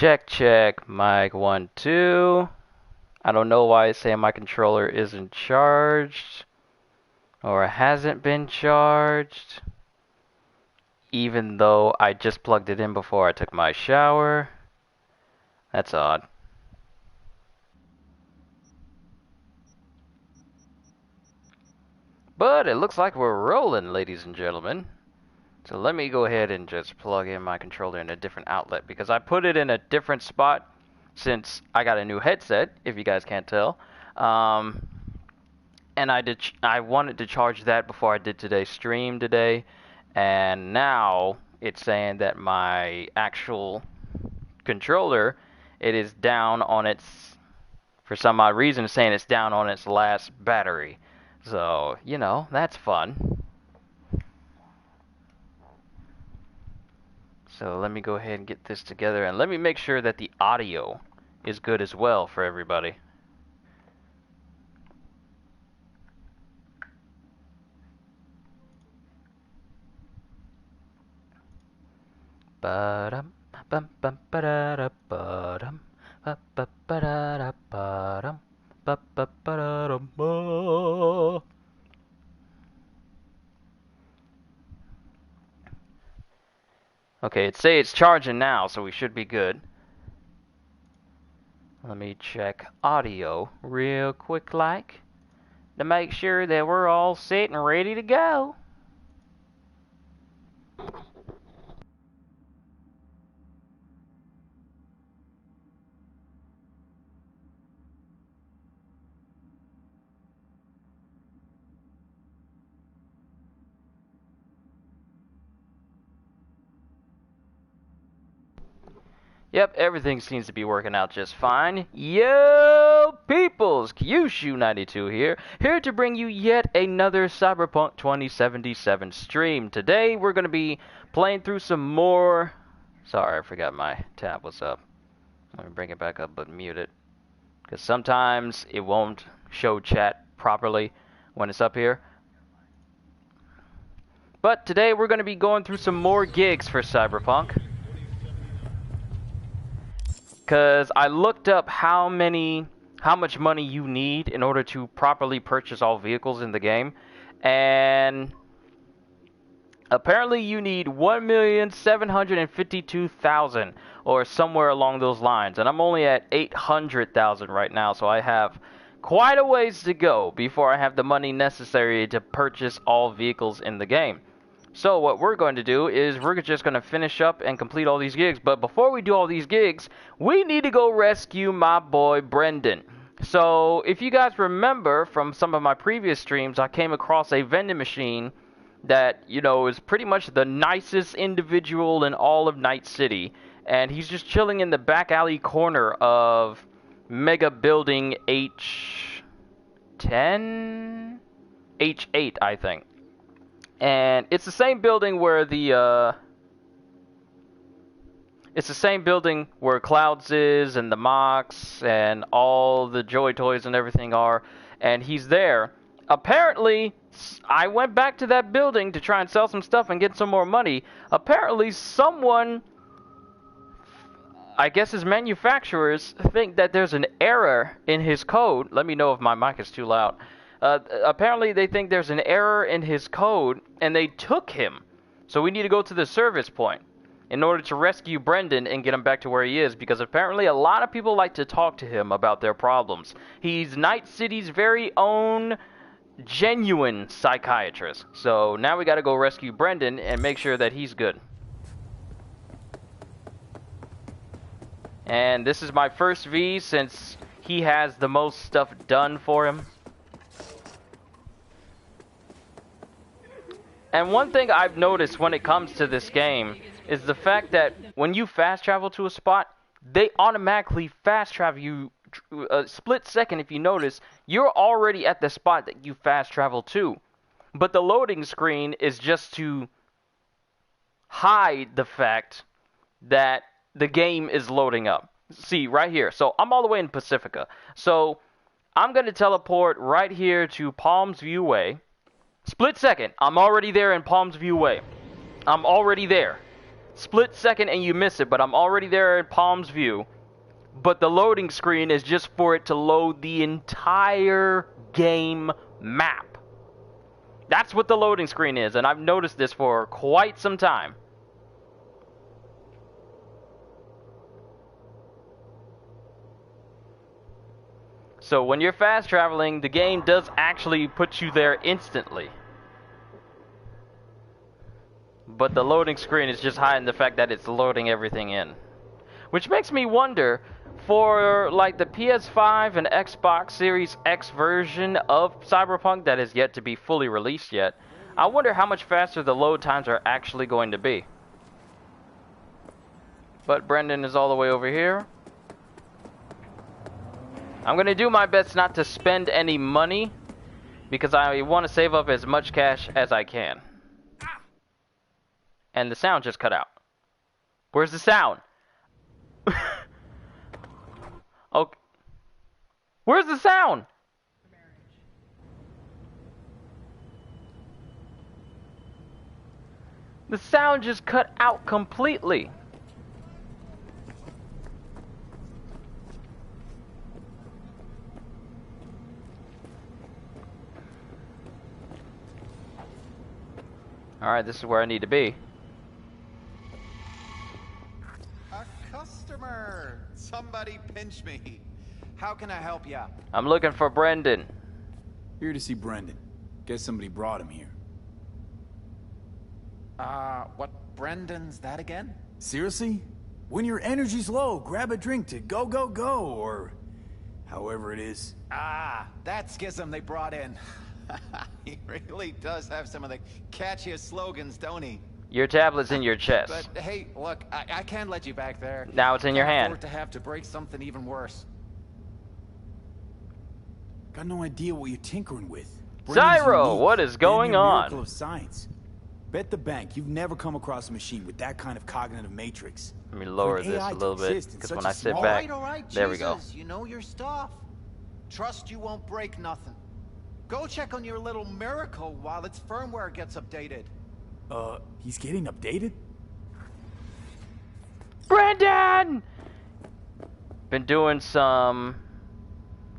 Check, check, mic 1, 2. I don't know why it's saying my controller isn't charged or hasn't been charged, even though I just plugged it in before I took my shower. That's odd. But it looks like we're rolling, ladies and gentlemen. So let me go ahead and just plug in my controller in a different outlet because I put it in a different spot since I got a new headset, if you guys can't tell. And I wanted to charge that before I did today's stream today, and now it's saying that my actual controller, it is down on its, for some odd reason, it's saying it's down on its last battery. So, you know, that's fun. So let me go ahead and get this together, and let me make sure that the audio is good as well for everybody. Ba-dum, bum, bum, ba-da-da, ba-dum, ba-ba-ba-da-da, ba-dum, ba-ba-ba-da-da, ba. Okay, it say it's charging now, so we should be good. Let me check audio real quick like to make sure that we're all set and ready to go. Yep, everything seems to be working out just fine. Yo, peoples! Kyushu92 here to bring you yet another Cyberpunk 2077 stream. Today, we're going to be playing through some more... Sorry, I forgot my tab was up. Let me bring it back up, but mute it. Because sometimes it won't show chat properly when it's up here. But today, we're going to be going through some more gigs for Cyberpunk. Because I looked up how much money you need in order to properly purchase all vehicles in the game, and apparently you need 1,752,000 or somewhere along those lines, and I'm only at 800,000 right now, so I have quite a ways to go before I have the money necessary to purchase all vehicles in the game. So what we're going to do is we're just going to finish up and complete all these gigs. But before we do all these gigs, we need to go rescue my boy Brendan. So if you guys remember from some of my previous streams, I came across a vending machine that, you know, is pretty much the nicest individual in all of Night City. And he's just chilling in the back alley corner of Mega Building H10? H8, I think. And it's the same building where it's the same building where Clouds is and the Mox and all the Joy Toys and everything are, and he's there. Apparently, I went back to that building to try and sell some stuff and get some more money. Apparently, someone, I guess his manufacturers, think that there's an error in his code. Let me know if my mic is too loud. Apparently they think there's an error in his code, and they took him. So we need to go to the service point in order to rescue Brendan and get him back to where he is, because apparently a lot of people like to talk to him about their problems. He's Night City's very own genuine psychiatrist. So now we gotta go rescue Brendan and make sure that he's good. And this is my first V since he has the most stuff done for him. And one thing I've noticed when it comes to this game is the fact that when you fast travel to a spot, they automatically fast travel you a split second. If you notice, you're already at the spot that you fast travel to. But the loading screen is just to hide the fact that the game is loading up. See, right here. So I'm all the way in Pacifica. So I'm going to teleport right here to Palms View Way. Split second, I'm already there in Palms View Way. I'm already there. split second and you miss it, but I'm already there in Palm's view. But the loading screen is just for it to load the entire game map. That's what the loading screen is, and I've noticed this for quite some time. So when you're fast traveling, the game does actually put you there instantly. But the loading screen is just hiding the fact that it's loading everything in. Which makes me wonder, for like the PS5 and Xbox Series X version of Cyberpunk that is yet to be fully released yet, I wonder how much faster the load times are actually going to be. But Brendan is all the way over here. I'm going to do my best not to spend any money because I want to save up as much cash as I can. And the sound just cut out. Where's the sound? Okay. Where's the sound? The sound just cut out completely. Alright, this is where I need to be. A customer! Somebody pinch me. How can I help you? I'm looking for Brendan. Here to see Brendan. Guess somebody brought him here. What Brendan's that again? Seriously? When your energy's low, grab a drink to go, go, go, or however it is. Ah, that schism they brought in. He really does have some of the catchiest slogans, don't he? Your tablet's in your chest. But hey, look, I can't let you back there. Now it's in your hand. Can't afford to have to break something even worse. Got no idea what you're tinkering with. Zyro, what is going on? Miracle of science. Bet the bank you've never come across a machine with that kind of cognitive matrix. Let me lower this a little bit, because when I sit back, all right, there we go. You know your stuff. Trust you won't break nothing. Go check on your little miracle while its firmware gets updated. He's getting updated? Brendan! Been doing some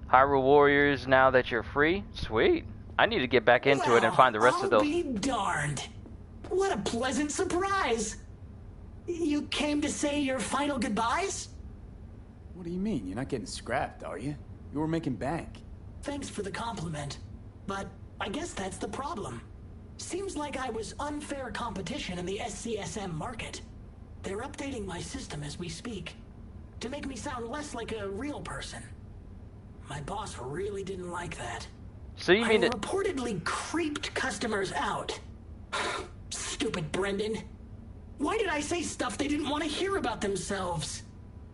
Hyrule Warriors now that you're free? Sweet. I need to get back into it and find the rest of those. I'll be darned. What a pleasant surprise. You came to say your final goodbyes? What do you mean? You're not getting scrapped, are you? You were making bank. Thanks for the compliment. But I guess that's the problem. Seems like I was unfair competition in the SCSM market. They're updating my system as we speak to make me sound less like a real person. My boss really didn't like that. So you mean I reportedly creeped customers out. Stupid Brendan. Why did I say stuff they didn't want to hear about themselves?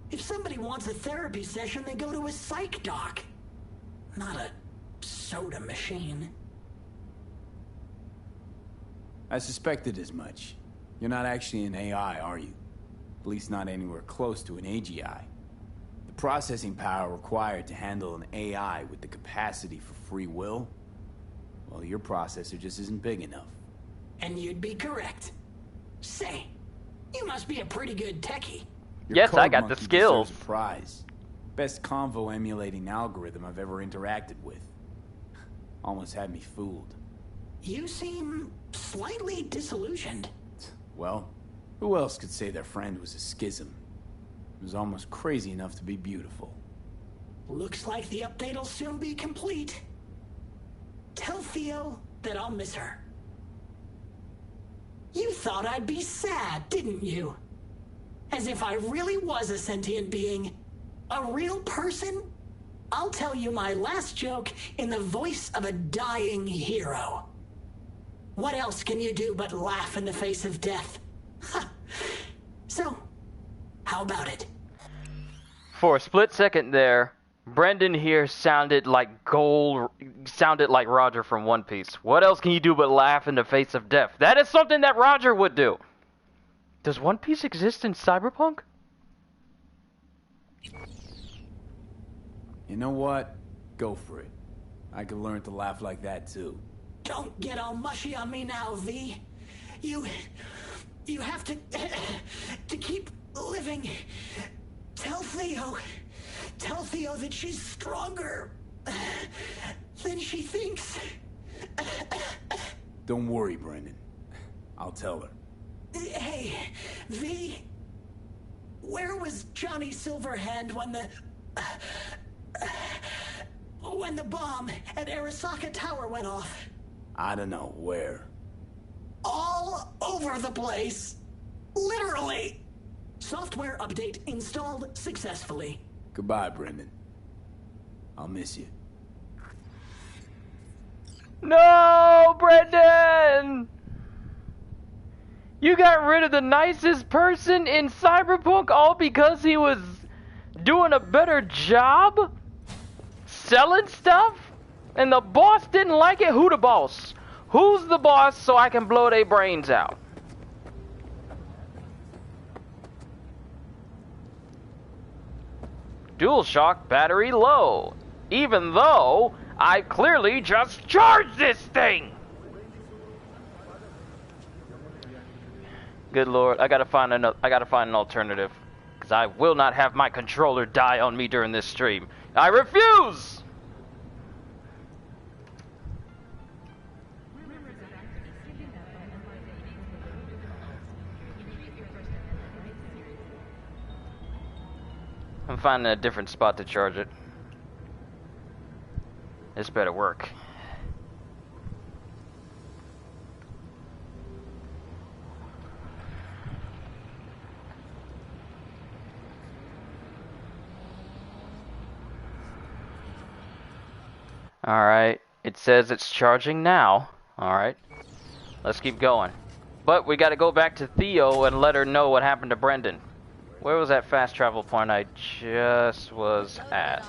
If somebody wants a therapy session, they go to a psych doc. Not a soda machine. I suspected as much. You're not actually an AI, are you? At least not anywhere close to an AGI. The processing power required to handle an AI with the capacity for free will, well, your processor just isn't big enough. And you'd be correct. Say, you must be a pretty good techie. Your yes, I code got the monkey skills. deserves a prize. Best convo emulating algorithm I've ever interacted with. Almost had me fooled. You seem slightly disillusioned. Well, who else could say their friend was a schism? It was almost crazy enough to be beautiful. Looks like the update'll soon be complete. Tell Theo that I'll miss her. You thought I'd be sad, didn't you? As if I really was a sentient being. A real person? I'll tell you my last joke in the voice of a dying hero. What else can you do but laugh in the face of death? So, how about it? For a split second there, Brendan here sounded like Roger from One Piece. What else can you do but laugh in the face of death? That is something that Roger would do. Does One Piece exist in Cyberpunk? You know what? Go for it. I could learn to laugh like that too. Don't get all mushy on me now, V. You have to keep living. Tell Theo that she's stronger than she thinks. Don't worry, Brendan. I'll tell her. Hey, V, where was Johnny Silverhand when the bomb at Arasaka Tower went off? I don't know where. All over the place. Literally. Software update installed successfully. Goodbye, Brendan. I'll miss you. No, Brendan! You got rid of the nicest person in Cyberpunk all because he was doing a better job? Selling stuff? And the boss didn't like it? Who the boss? Who's the boss so I can blow their brains out? DualShock battery low. Even though I clearly just charged this thing! Good lord, I gotta find an alternative. Because I will not have my controller die on me during this stream. I refuse! I'm finding a different spot to charge it. This better work. Alright, it says it's charging now. Alright, let's keep going. But we gotta go back to Theo and let her know what happened to Brendan. Where was that fast travel point I just was at?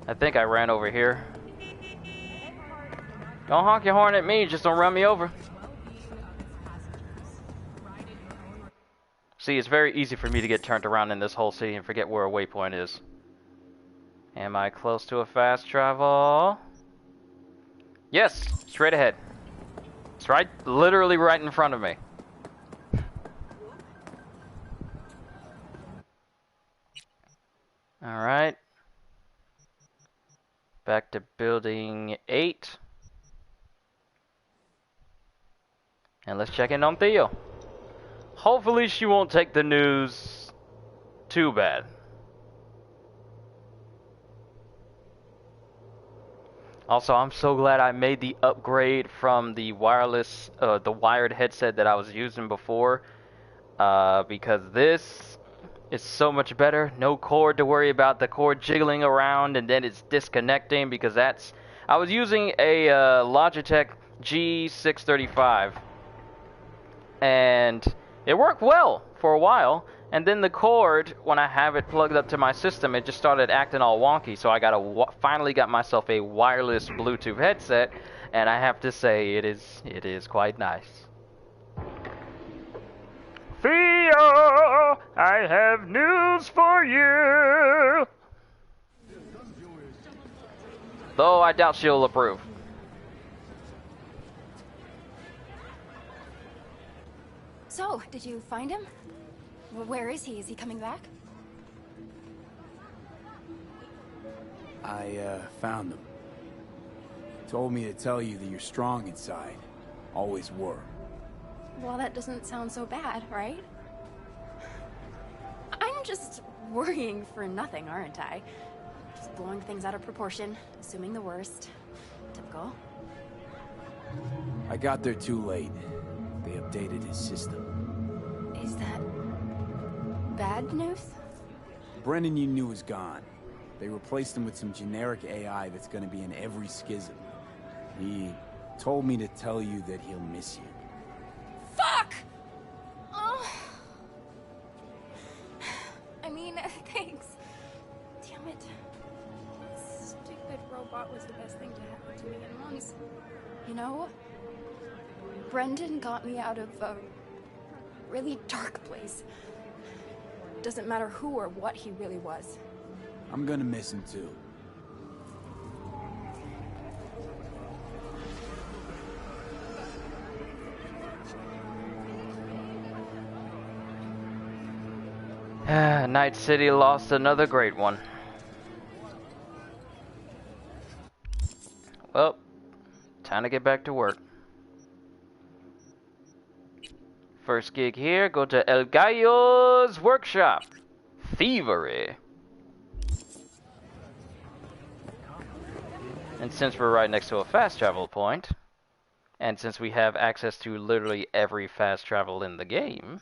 I think I ran over here. Don't honk your horn at me, just don't run me over. See, it's very easy for me to get turned around in this whole city and forget where a waypoint is. Am I close to a fast travel? Yes, straight ahead. It's right, literally right in front of me. Alright. Back to building 8. And let's check in on Theo. Hopefully she won't take the news too bad. Also, I'm so glad I made the upgrade from the wireless, the wired headset that I was using before. Because this is so much better. No cord to worry about the cord jiggling around and then it's disconnecting, because that's... I was using a Logitech G635. And it worked well for a while. And then the cord, when I have it plugged up to my system, it just started acting all wonky. So I finally got myself a wireless Bluetooth headset, and I have to say it is quite nice. Theo, I have news for you. Though I doubt she'll approve. So, did you find him? Where is he? Is he coming back? I found them. Told me to tell you that you're strong inside. Always were. Well, that doesn't sound so bad, right? I'm just worrying for nothing, aren't I? Just blowing things out of proportion, assuming the worst. Typical. I got there too late. They updated his system. Is that bad news? Brendan you knew was gone. They replaced him with some generic AI that's gonna be in every schism. He told me to tell you that he'll miss you. Fuck! Oh. I mean, thanks. Damn it. This stupid robot was the best thing to happen to me in months. You know, Brendan got me out of a really dark place. Doesn't matter who or what he really was. I'm gonna miss him too. Night City lost another great one. Well, time to get back to work. First gig here, go to El Gallo's workshop. Thievery. And since we're right next to a fast travel point, and since we have access to literally every fast travel in the game,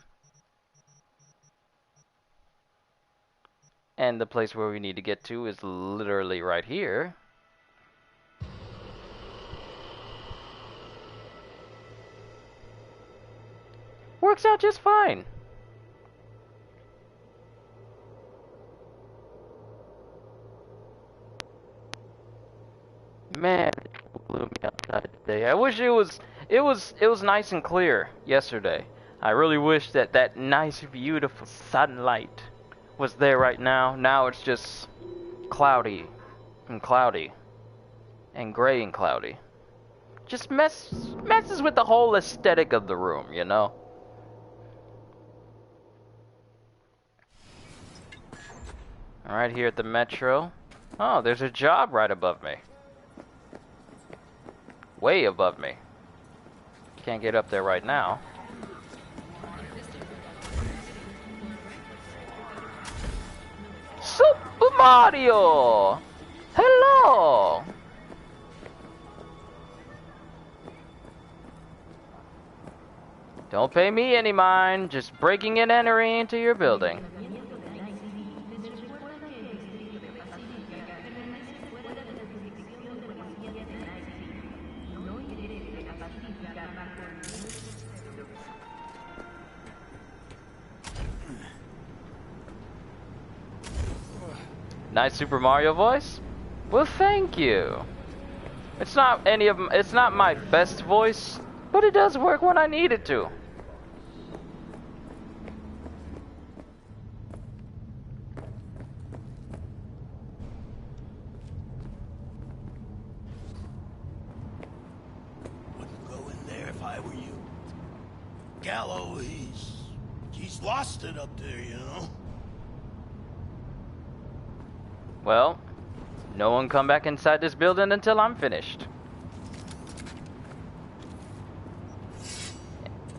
and the place where we need to get to is literally right here, works out just fine. Man, it blew me outside today. I wish it was nice and clear yesterday. I really wish that that nice, beautiful sunlight was there right now. Now it's just cloudy and gray and cloudy. Just messes with the whole aesthetic of the room, you know? Alright, here at the Metro. Oh, there's a job right above me. Way above me. Can't get up there right now. Super Mario! Hello! Don't pay me any mind, just breaking and entering into your building. Nice Super Mario voice? Well, thank you. It's not it's not my best voice, but it does work when I need it to. Wouldn't go in there if I were you. Gallo, he's lost it up there, you know? Well, no one come back inside this building until I'm finished.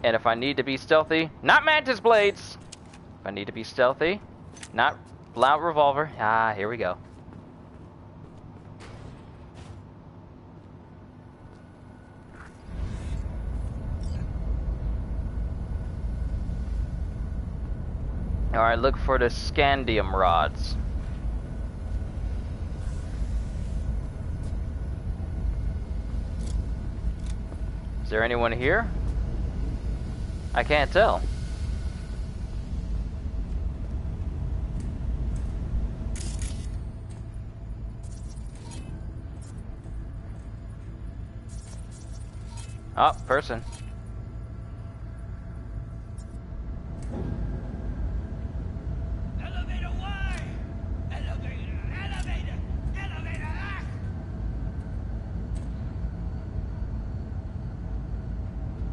And if I need to be stealthy, not mantis blades! If I need to be stealthy, not loud revolver. Ah, here we go. Alright, look for the scandium rods. Is there anyone here? I can't tell. Oh, person. Elevator Y! Elevator! Ah!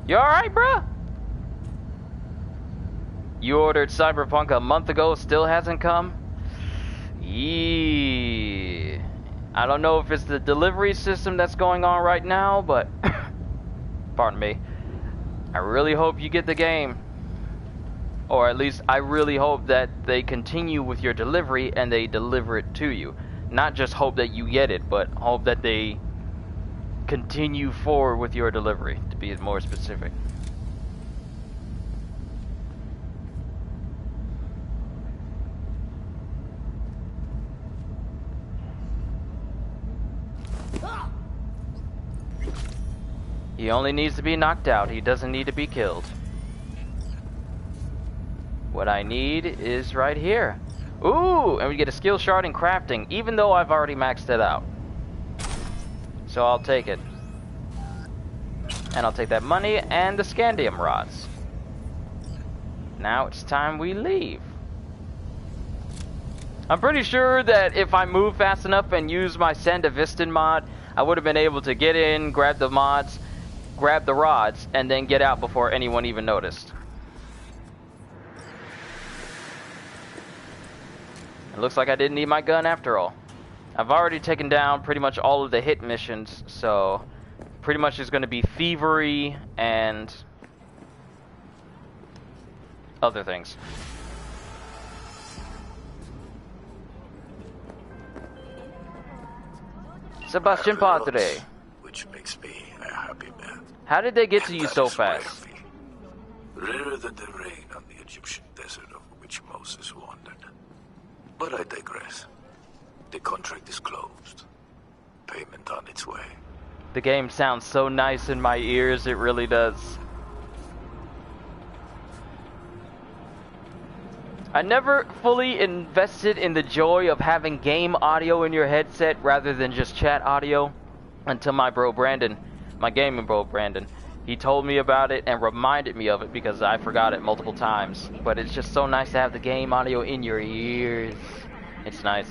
You alright, bruh? You ordered Cyberpunk a month ago, still hasn't come? Yee. I don't know if it's the delivery system that's going on right now, but pardon me. I really hope you get the game. Or at least I really hope that they continue with your delivery and they deliver it to you. Not just hope that you get it, but hope that they continue forward with your delivery, to be more specific. He only needs to be knocked out. He doesn't need to be killed. What I need is right here. Ooh, and we get a skill shard in crafting, even though I've already maxed it out. So I'll take it. And I'll take that money and the scandium rods. Now it's time we leave. I'm pretty sure that if I move fast enough and use my Sandevistan mod, I would have been able to get in, grab the mods, grab the rods, and then get out before anyone even noticed. It looks like I didn't need my gun after all. I've already taken down pretty much all of the hit missions, so pretty much it's going to be thievery and other things. Sebastian Padre. Which makes me a happy man. How did they get to And you that so is why fast? Rarer than the rain on the Egyptian desert over which Moses wandered. But I digress. The contract is closed. Payment on its way. The game sounds so nice in my ears, it really does. I never fully invested in the joy of having game audio in your headset rather than just chat audio until my bro Brandon, my gaming bro Brandon, he told me about it and reminded me of it because I forgot it multiple times. But it's just so nice to have the game audio in your ears. It's nice.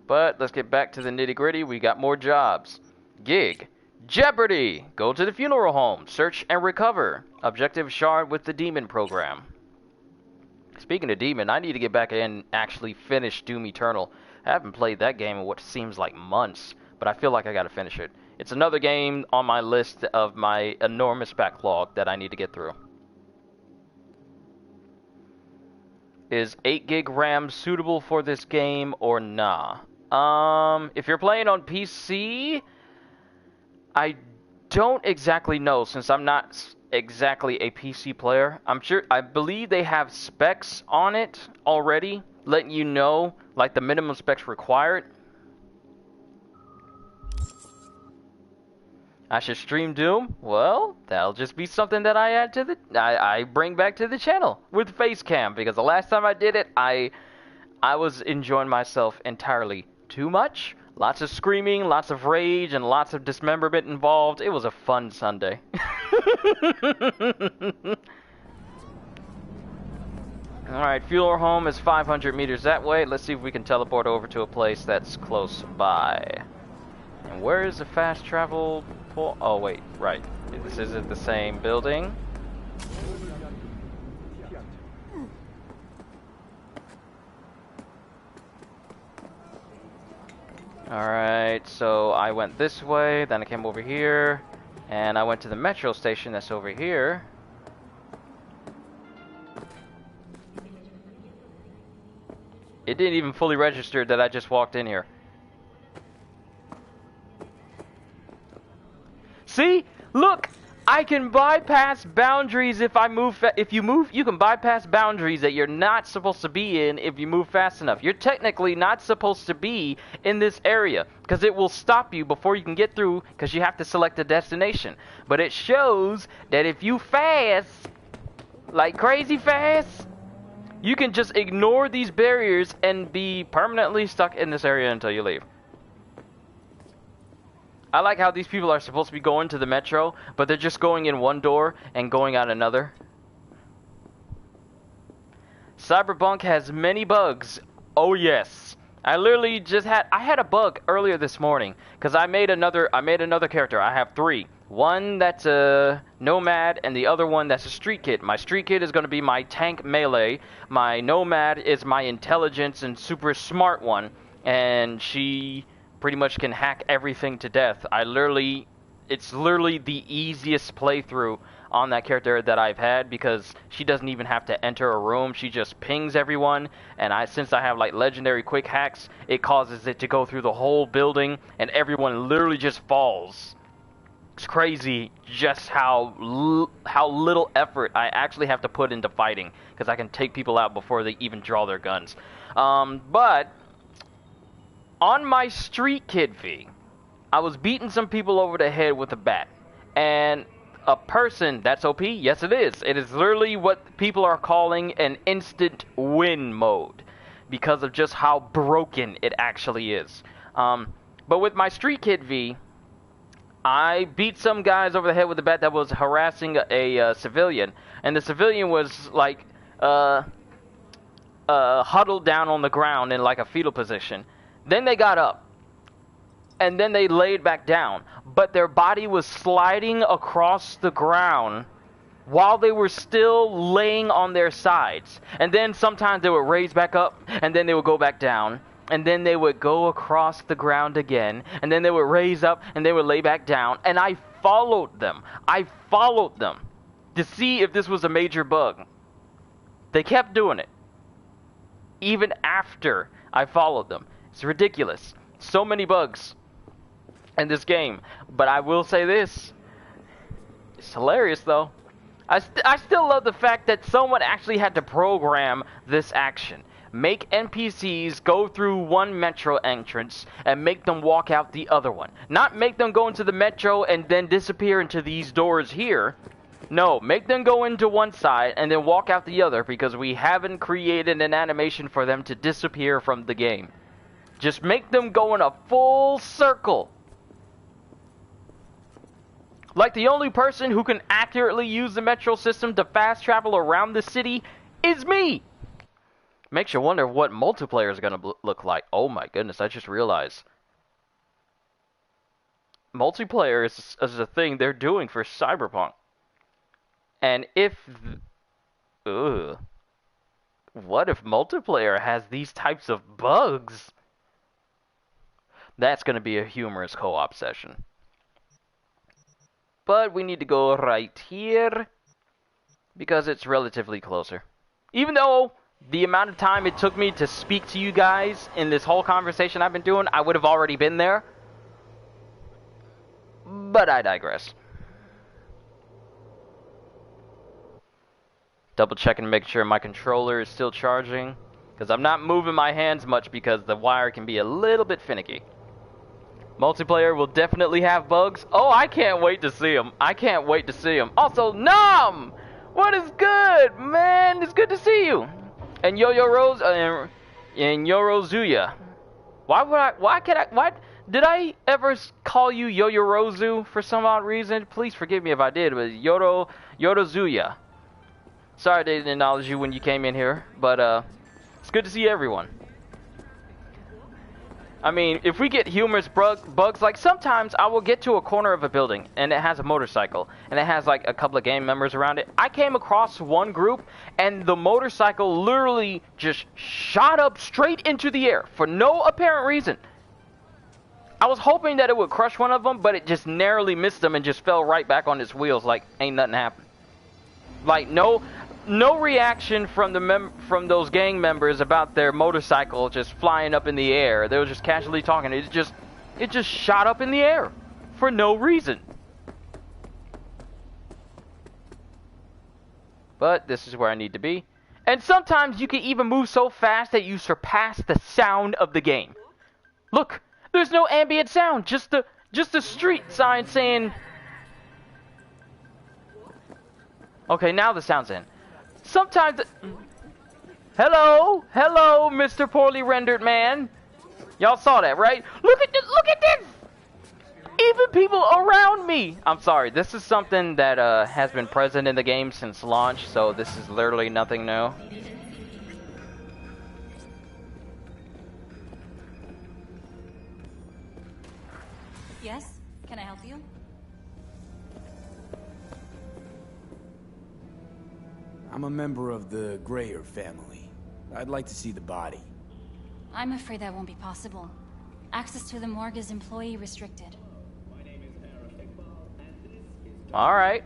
But let's get back to the nitty-gritty. We got more jobs. Gig. Jeopardy! Go to the funeral home. Search and recover. Objective shard with the demon program. Speaking of demon, I need to get back and actually finish Doom Eternal. I haven't played that game in what seems like months, but I feel like I gotta finish it. It's another game on my list of my enormous backlog that I need to get through. Is 8 gig RAM suitable for this game or nah? If you're playing on PC, I don't exactly know since I'm not exactly a PC player. I believe they have specs on it already, letting you know like the minimum specs required. I should stream Doom? Well, that'll just be something that I add to the I bring back to the channel with Facecam because the last time I did it, I was enjoying myself entirely too much. Lots of screaming, lots of rage, and lots of dismemberment involved. It was a fun Sunday. Alright, funeral home is 500 meters that way. Let's see if we can teleport over to a place that's close by. And where is the fast travel pole? Oh, wait, right. This isn't the same building. Alright, so I went this way, then I came over here, and I went to the metro station that's over here. It didn't even fully register that I just walked in here. See? Look! I can bypass boundaries if I move if you can bypass boundaries that you're not supposed to be in if you move fast enough. You're technically not supposed to be in this area because it will stop you before you can get through because you have to select a destination. But it shows that if you fast, like crazy fast, you can just ignore these barriers and be permanently stuck in this area until you leave. I like how these people are supposed to be going to the metro, but they're just going in one door and going out another. Cyberpunk has many bugs. Oh yes. I had a bug earlier this morning because I made another character. I have 3. One that's a nomad and the other one that's a street kid. My street kid is going to be my tank melee. My nomad is my intelligence and super smart one, and she pretty much can hack everything to death. It's literally the easiest playthrough on that character that I've had because she doesn't even have to enter a room. She just pings everyone, and since I have like legendary quick hacks, it causes it to go through the whole building and everyone literally just falls. It's crazy just how little effort I actually have to put into fighting because I can take people out before they even draw their guns. But on my street kid V, I was beating some people over the head with a bat. And a person, that's OP? Yes, it is. It is literally what people are calling an instant win mode because of just how broken it actually is. But with my street kid V, I beat some guys over the head with a bat that was harassing a civilian. And the civilian was like huddled down on the ground in like a fetal position. Then they got up, and then they laid back down, but their body was sliding across the ground while they were still laying on their sides. And then sometimes they would raise back up, and then they would go back down. And then they would go across the ground again, and then they would raise up, and they would lay back down. And I followed them. I followed them to see if this was a major bug. They kept doing it, even after I followed them. It's ridiculous. So many bugs in this game. But I will say this. It's hilarious, though. I still love the fact that someone actually had to program this action. Make NPCs go through one metro entrance and make them walk out the other one. Not make them go into the metro and then disappear into these doors here. No, make them go into one side and then walk out the other, because we haven't created an animation for them to disappear from the game. Just make them go in a full circle. Like the only person who can accurately use the metro system to fast travel around the city is me. Makes you wonder what multiplayer is going to look like. Oh my goodness, I just realized. Multiplayer is a thing they're doing for Cyberpunk. And what if multiplayer has these types of bugs? That's going to be a humorous co-op session. But we need to go right here, because it's relatively closer. Even though the amount of time it took me to speak to you guys in this whole conversation I've been doing, I would have already been there. But I digress. Double checking to make sure my controller is still charging, because I'm not moving my hands much because the wire can be a little bit finicky. Multiplayer will definitely have bugs. Oh, I can't wait to see them. I can't wait to see them. Also, Nom! What is good, man? It's good to see you. And Yo-Yo Rose, and Yorozuya. Why did I ever call you Yo-Yo Rozu for some odd reason? Please forgive me if I did. It was Yorozuya. Sorry I didn't acknowledge you when you came in here, but it's good to see everyone. I mean, if we get humorous bugs, like sometimes I will get to a corner of a building and it has a motorcycle and it has like a couple of gang members around it. I came across one group and the motorcycle literally just shot up straight into the air for no apparent reason. I was hoping that it would crush one of them, but it just narrowly missed them and just fell right back on its wheels like ain't nothing happened. Like no reaction from those gang members about their motorcycle just flying up in the air. They were just casually talking. It just shot up in the air for no reason. But this is where I need to be. And sometimes you can even move so fast that you surpass the sound of the game. Look, there's no ambient sound, just the street sign saying. Okay, now the sound's in. Sometimes... Hello, Mr. Poorly Rendered Man. Y'all saw that, right? Look at this! Even people around me! I'm sorry, this is something that has been present in the game since launch, so this is literally nothing new. Yes? Can I help you? I'm a member of the Grayer family. I'd like to see the body. I'm afraid that won't be possible. Access to the morgue is employee restricted. Alright.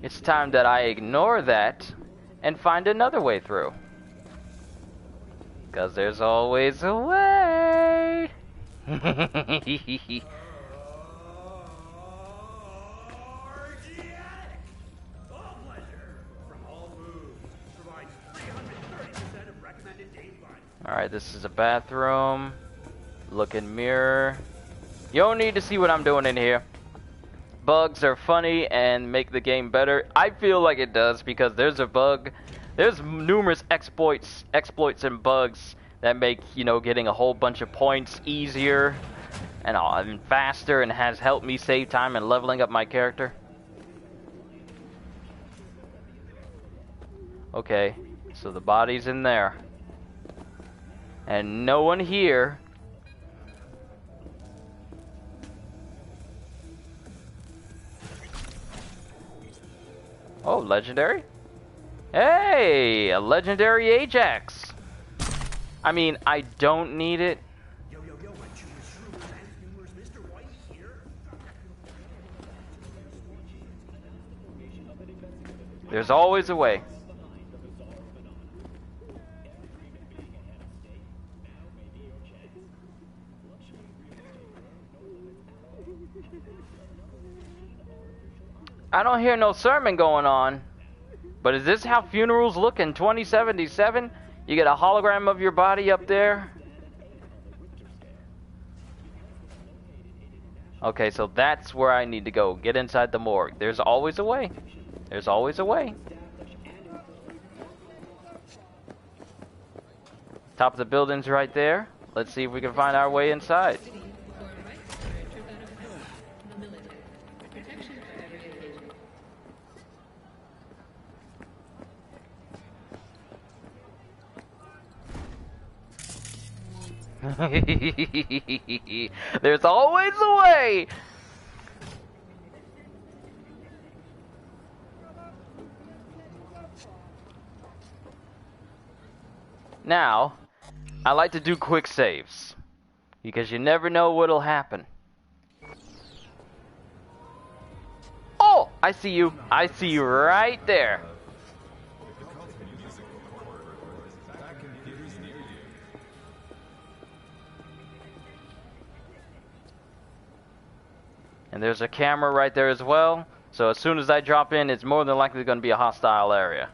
It's time that I ignore that and find another way through. Because there's always a way. Alright, this is a bathroom. Look in mirror. You don't need to see what I'm doing in here. Bugs are funny and make the game better. I feel like it does, because there's a bug. There's numerous exploits and bugs that make, you know, getting a whole bunch of points easier and faster, and has helped me save time and leveling up my character. Okay, so the body's in there. And no one here. Oh, legendary? Hey, a legendary Ajax. I mean, I don't need it. There's always a way. I don't hear no sermon going on. But is this how funerals look in 2077? You get a hologram of your body up there? Okay, so that's where I need to go. Get inside the morgue. There's always a way. There's always a way. Top of the building's right there. Let's see if we can find our way inside. There's always a way. Now, I like to do quick saves because you never know what'll happen. Oh, I see you. I see you right there. And there's a camera right there as well. So as soon as I drop in, it's more than likely going to be a hostile area.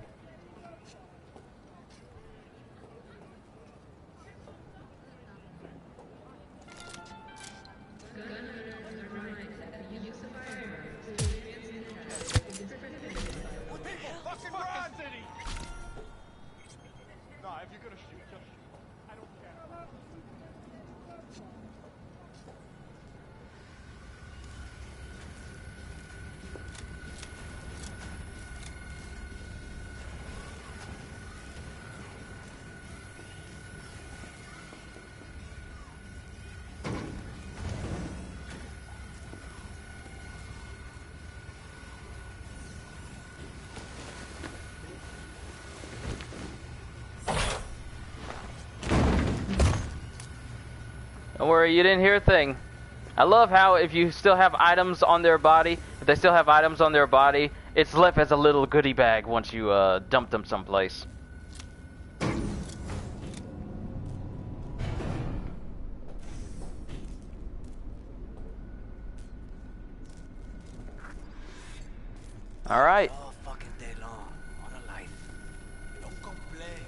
Don't worry, you didn't hear a thing. I love how if you still have items on their body, if they still have items on their body, it's left as a little goodie bag once you dump them someplace. All right. All fucking day long. What a life. Don't complain.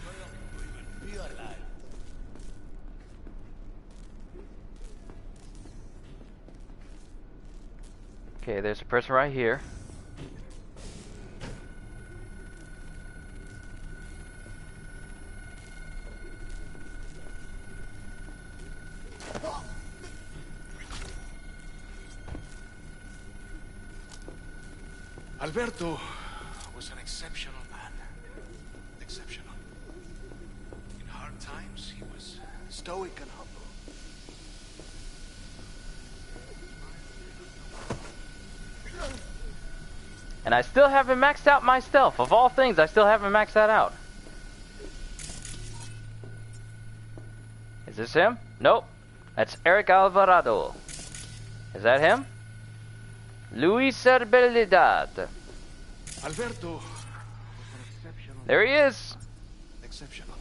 You're lucky to even be alive. Okay, there's a person right here. Alberto was an exceptional man. Exceptional. In hard times, he was stoic and humble. And I still haven't maxed out my stealth. Of all things, I still haven't maxed that out. Is this him? Nope. That's Eric Alvarado. Is that him? Luis Cervelidad. Alberto was an exceptional. There he is. Exceptional.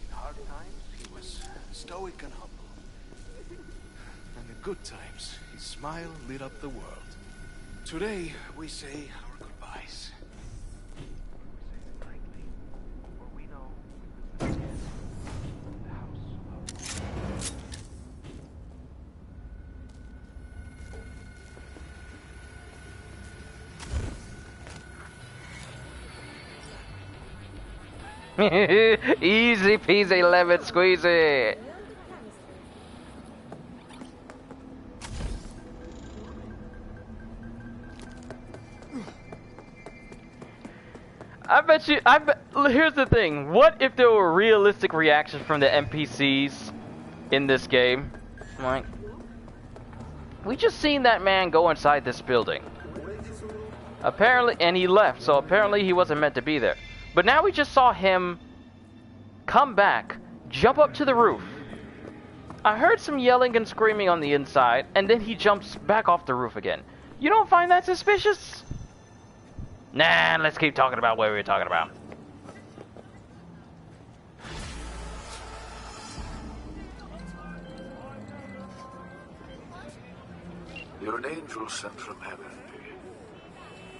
In hard times, he was stoic and humble. And in good times, his smile lit up the world. Today, we say our goodbyes. We say it lightly, for we know we possess the house of Easy peasy lemon squeezy. Here's the thing. What if there were realistic reactions from the NPCs in this game? Like, we just seen that man go inside this building. Apparently, and he left, so apparently he wasn't meant to be there. But now we just saw him come back, jump up to the roof. I heard some yelling and screaming on the inside, and then he jumps back off the roof again. You don't find that suspicious? Nah, let's keep talking about what we were talking about. You're an angel sent from heaven.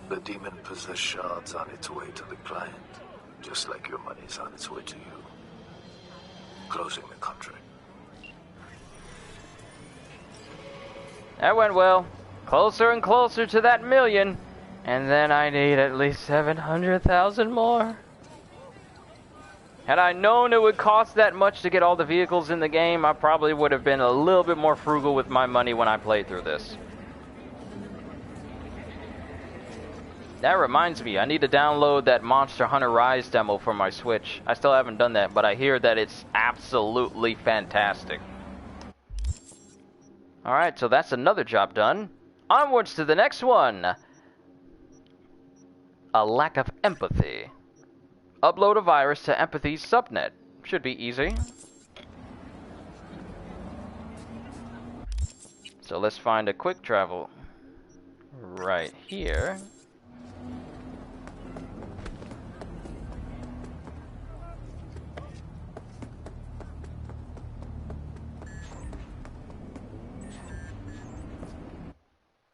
The demon-possessed shard's on its way to the client, just like your money's on its way to you. Closing the contract. That went well. Closer and closer to that million. And then I need at least 700,000 more. Had I known it would cost that much to get all the vehicles in the game, I probably would have been a little bit more frugal with my money when I played through this. That reminds me, I need to download that Monster Hunter Rise demo for my Switch. I still haven't done that, but I hear that it's absolutely fantastic. Alright, so that's another job done. Onwards to the next one. A lack of empathy. Upload a virus to Empathy's subnet. Should be easy. So let's find a quick travel right here.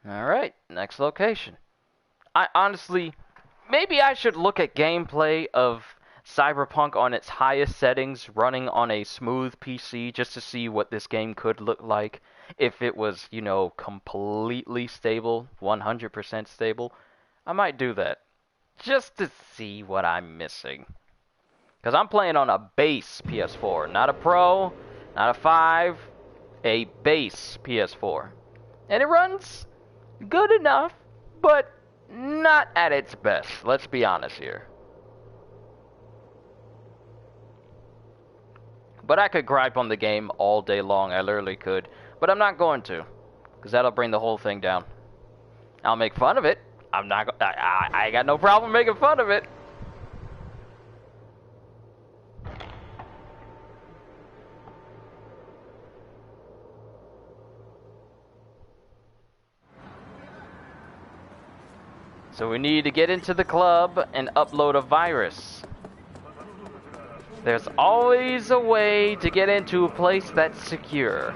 Alright, next location. I honestly, maybe I should look at gameplay of Cyberpunk on its highest settings running on a smooth PC just to see what this game could look like if it was, you know, completely stable, 100% stable. I might do that just to see what I'm missing. Because I'm playing on a base PS4, not a Pro, not a 5, a base PS4. And it runs good enough, but not at its best. Let's be honest here. But I could gripe on the game all day long. I literally could. But I'm not going to. Because that'll bring the whole thing down. I'll make fun of it. I got no problem making fun of it. So we need to get into the club and upload a virus. There's always a way to get into a place that's secure.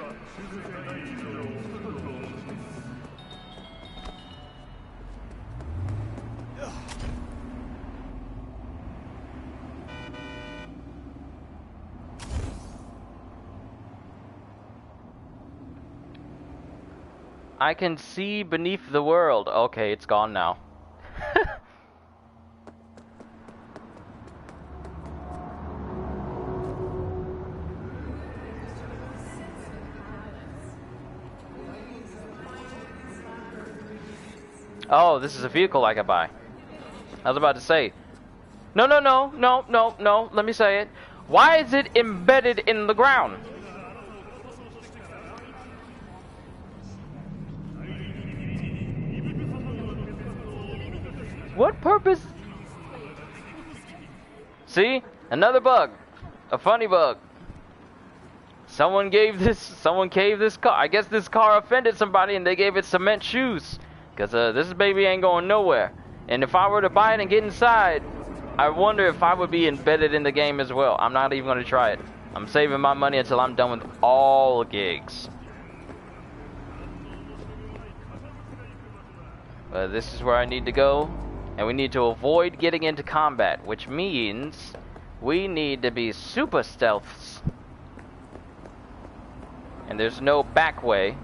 I can see beneath the world. Okay, it's gone now. Oh, this is a vehicle I could buy. I was about to say. No, let me say it. Why is it embedded in the ground? What purpose? See? Another bug. A funny bug. Someone caved this car. I guess this car offended somebody and they gave it cement shoes. Because this baby ain't going nowhere. And if I were to buy it and get inside, I wonder if I would be embedded in the game as well. I'm not even going to try it. I'm saving my money until I'm done with all gigs. But this is where I need to go. And we need to avoid getting into combat, which means we need to be super stealths. And there's no back way,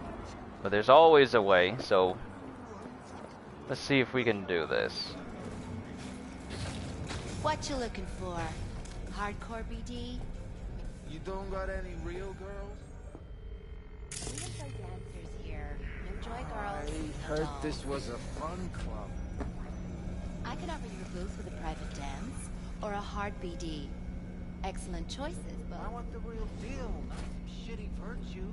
but there's always a way, so let's see if we can do this. What you looking for? Hardcore BD? You don't got any real girls? We have no dancers here. No joy girls. I no heard dolls. this was a fun club. I can offer you a booth with a private dance or a hard BD. Excellent choices, but I want the real deal, not some shitty virtue.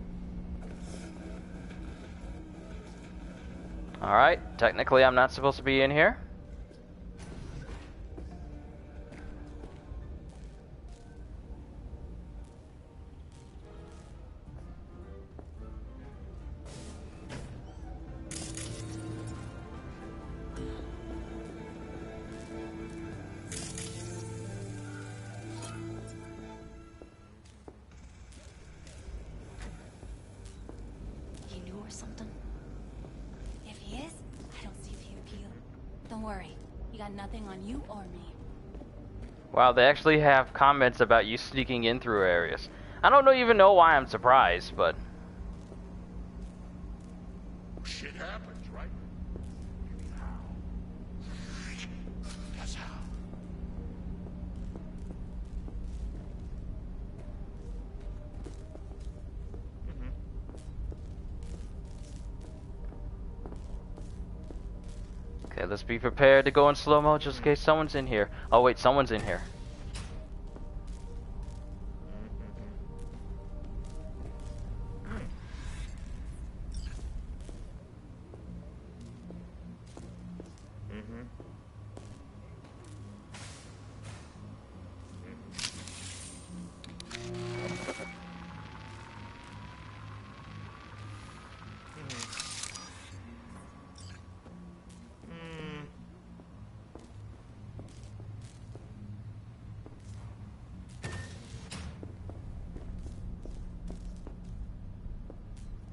Alright, technically I'm not supposed to be in here. He knew or something? If he is, I don't see the appeal. Don't worry, he got nothing on you or me. Wow, they actually have comments about you sneaking in through areas. I don't even know why I'm surprised, but... Shit happens, right? That's how. Okay, let's be prepared to go in slow-mo just in case someone's in here. Oh wait, someone's in here.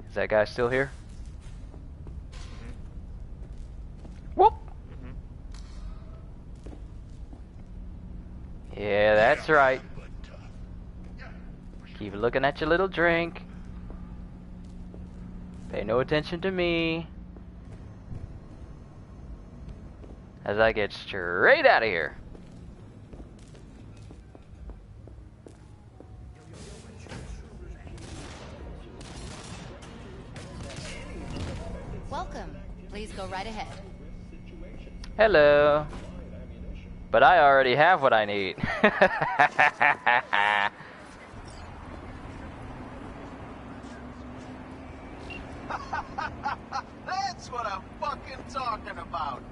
Is that guy still here? Whoop! Yeah, that's right. Keep looking at your little drink. Pay no attention to me. As I get straight out of here. Welcome. Please go right ahead. Hello. But I already have what I need. That's what I'm fucking talking about.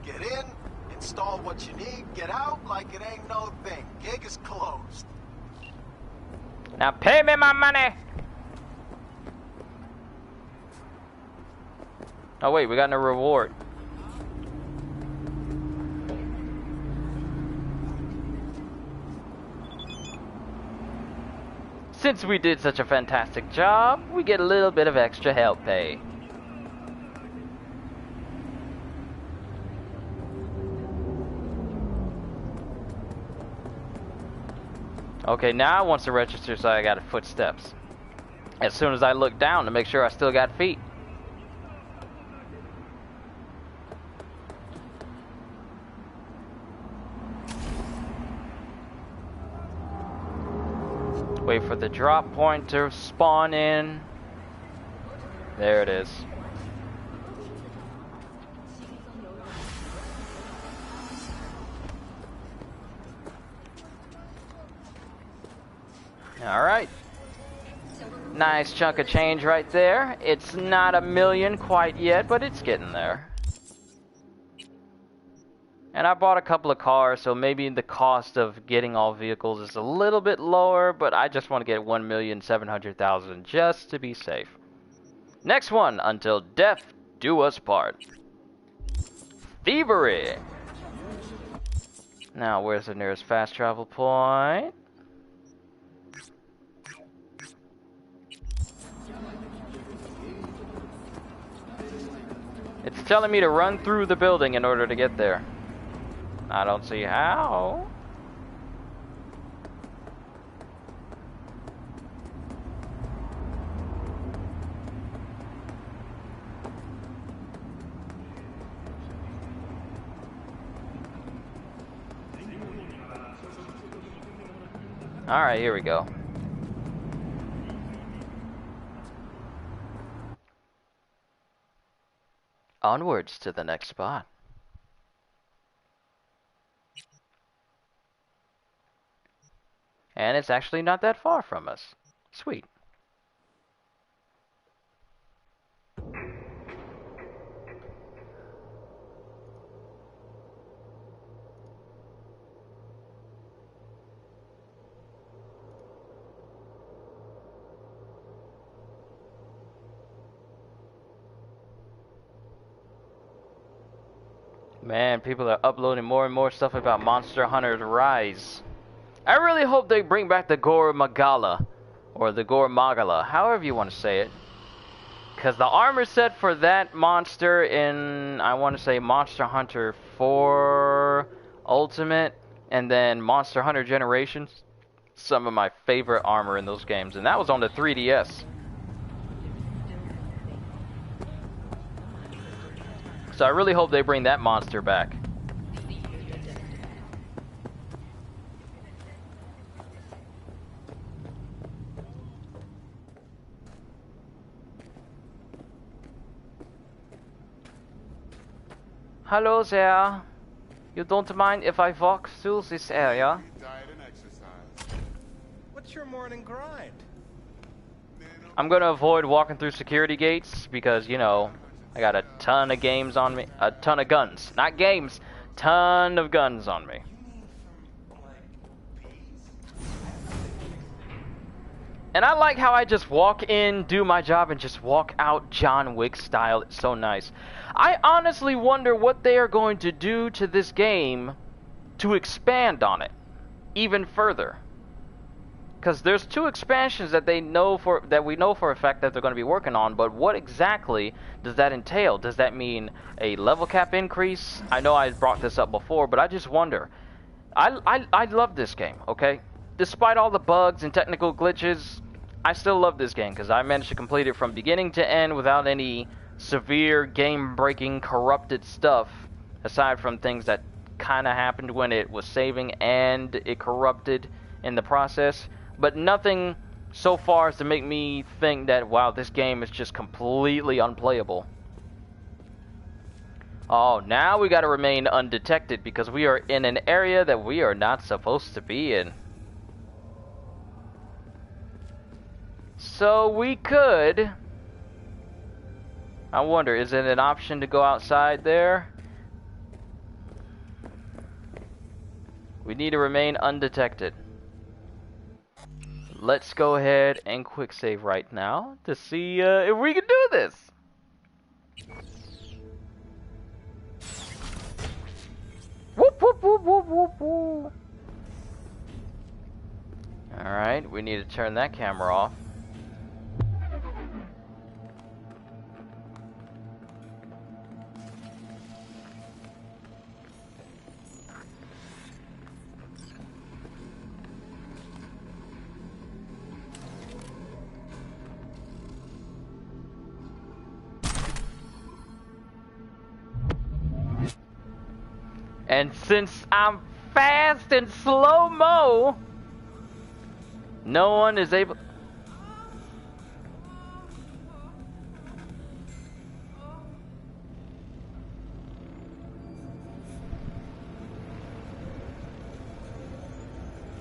Get in, install what you need, get out like it ain't no thing. Gig is closed. Now pay me my money. Oh wait, we got no reward. Since we did such a fantastic job, we get a little bit of extra help pay. Okay, now it wants to register so I got footsteps. As soon as I look down to make sure I still got feet. Wait for the drop point to spawn in. There it is. Alright. Nice chunk of change right there. It's not $1 million quite yet, but it's getting there. And I bought a couple of cars, so maybe the cost of getting all vehicles is a little bit lower, but I just want to get 1,700,000 just to be safe. Next one, until death do us part. Thievery. Now, where's the nearest fast travel point? It's telling me to run through the building in order to get there. I don't see how. Alright, here we go. Onwards to the next spot. And it's actually not that far from us. Sweet. Man, people are uploading more and more stuff about Monster Hunter's Rise. I really hope they bring back the Gore Magala, or the Gore Magala, however you want to say it. Because the armor set for that monster in, I want to say, Monster Hunter 4 Ultimate, and then Monster Hunter Generations, some of my favorite armor in those games, and that was on the 3DS. So I really hope they bring that monster back. Hello there. You don't mind if I walk through this area? Diet and exercise. What's your morning grind? I'm gonna avoid walking through security gates because, you know, I got a ton of games on me. A ton of guns. Not games. Ton of guns on me. And I like how I just walk in, do my job, and just walk out John Wick style. It's so nice. I honestly wonder what they are going to do to this game to expand on it even further. Because there's 2 expansions that we know for a fact that they're going to be working on, but what exactly does that entail? Does that mean a level cap increase? I know I brought this up before, but I just wonder. I love this game, okay? Despite all the bugs and technical glitches, I still love this game because I managed to complete it from beginning to end without any severe game-breaking corrupted stuff, aside from things that kind of happened when it was saving and it corrupted in the process. But nothing so far as to make me think that, wow, this game is just completely unplayable. Oh, now we gotta remain undetected because we are in an area that we are not supposed to be in. So we could... I wonder, is it an option to go outside there? We need to remain undetected. Let's go ahead and quick save right now to see if we can do this. Whoop, whoop, whoop, whoop, whoop, whoop. Alright, we need to turn that camera off. And since I'm fast and slow-mo, no one is able...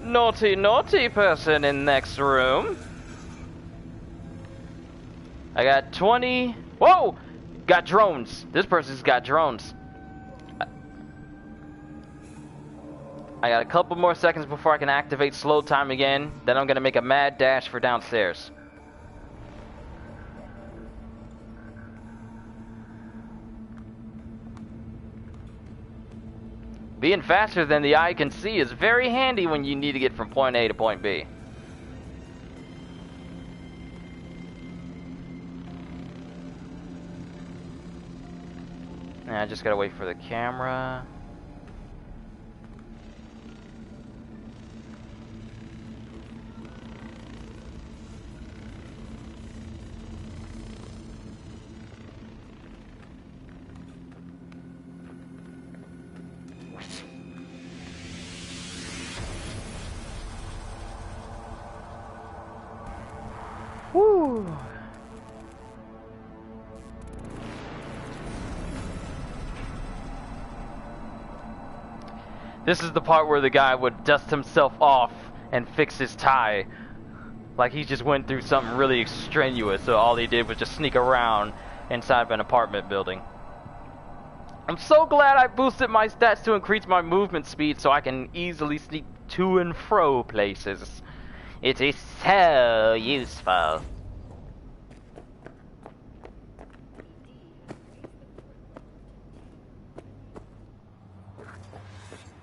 Naughty, naughty person in next room. I got 20... Whoa! Got drones. This person's got drones. I got a couple more seconds before I can activate slow time again. Then I'm gonna make a mad dash for downstairs. Being faster than the eye can see is very handy when you need to get from point A to point B. And I just gotta wait for the camera. Woo! This is the part where the guy would dust himself off and fix his tie. Like he just went through something really extraneous, so all he did was just sneak around inside of an apartment building. I'm so glad I boosted my stats to increase my movement speed so I can easily sneak to and fro places. It is so useful.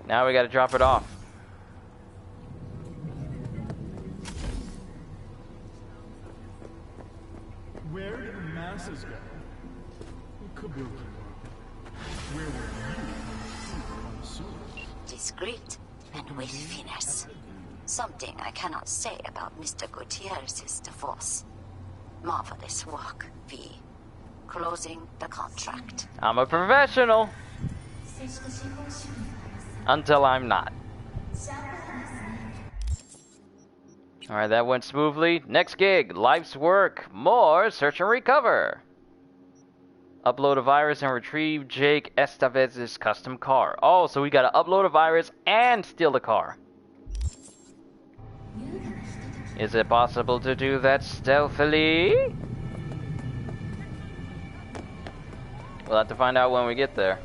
Now we gotta drop it off. Where did the masses go? Kabuki. Where were you? Discreet and with finesse. Something I cannot say about Mr. Gutierrez's divorce. Marvelous work, V. Closing the contract. I'm a professional. Until I'm not. Alright, that went smoothly. Next gig, life's work. More search and recover. Upload a virus and retrieve Jake Estevez's custom car. Oh, so we gotta upload a virus and steal the car. Is it possible to do that stealthily? We'll have to find out when we get there.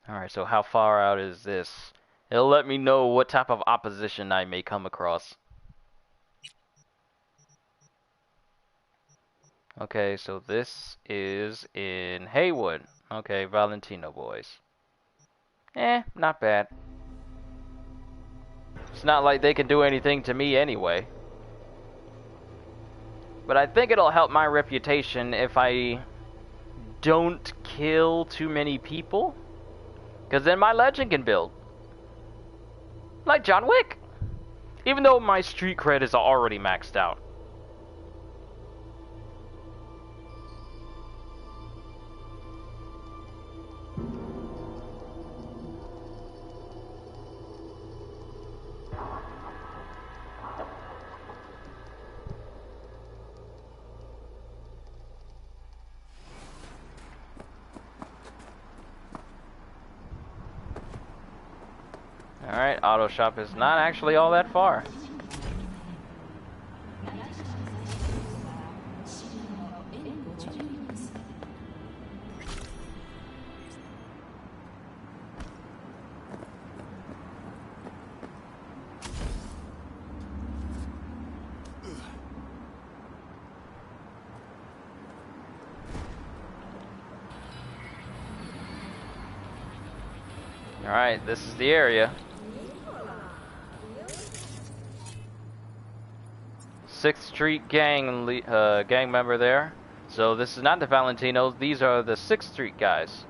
Alright, so how far out is this? It'll let me know what type of opposition I may come across. Okay, so this is in Haywood. Okay, Valentino boys. Not bad. It's not like they can do anything to me anyway. But I think it'll help my reputation if I don't kill too many people. Because then my legend can build. Like John Wick. Even though my street cred is already maxed out. Alright, auto shop is not actually all that far. Alright, this is the area. 6th Street gang gang member there. So this is not the Valentinos, these are the 6th Street guys.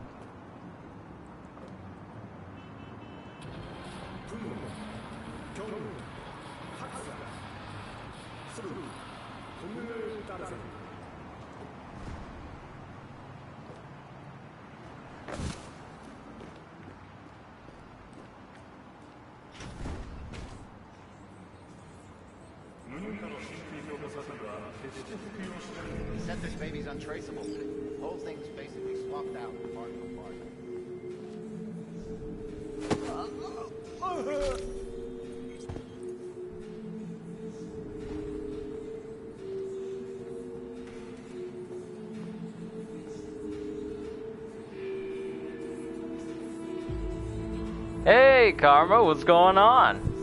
He said this baby's untraceable. The whole thing's basically swapped out, part for part. Hey, Karma, what's going on?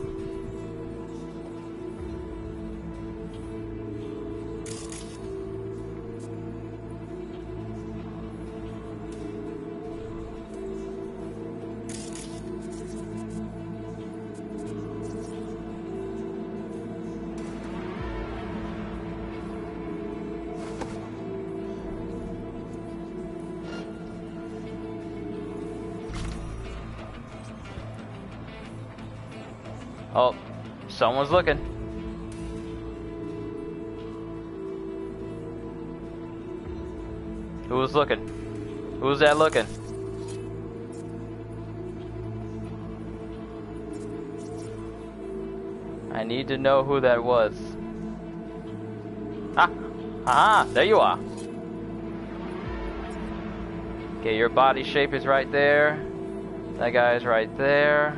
Oh, someone's looking. Who was looking? Who's that looking? I need to know who that was. Ah! Aha! There you are. Okay, your body shape is right there. That guy is right there.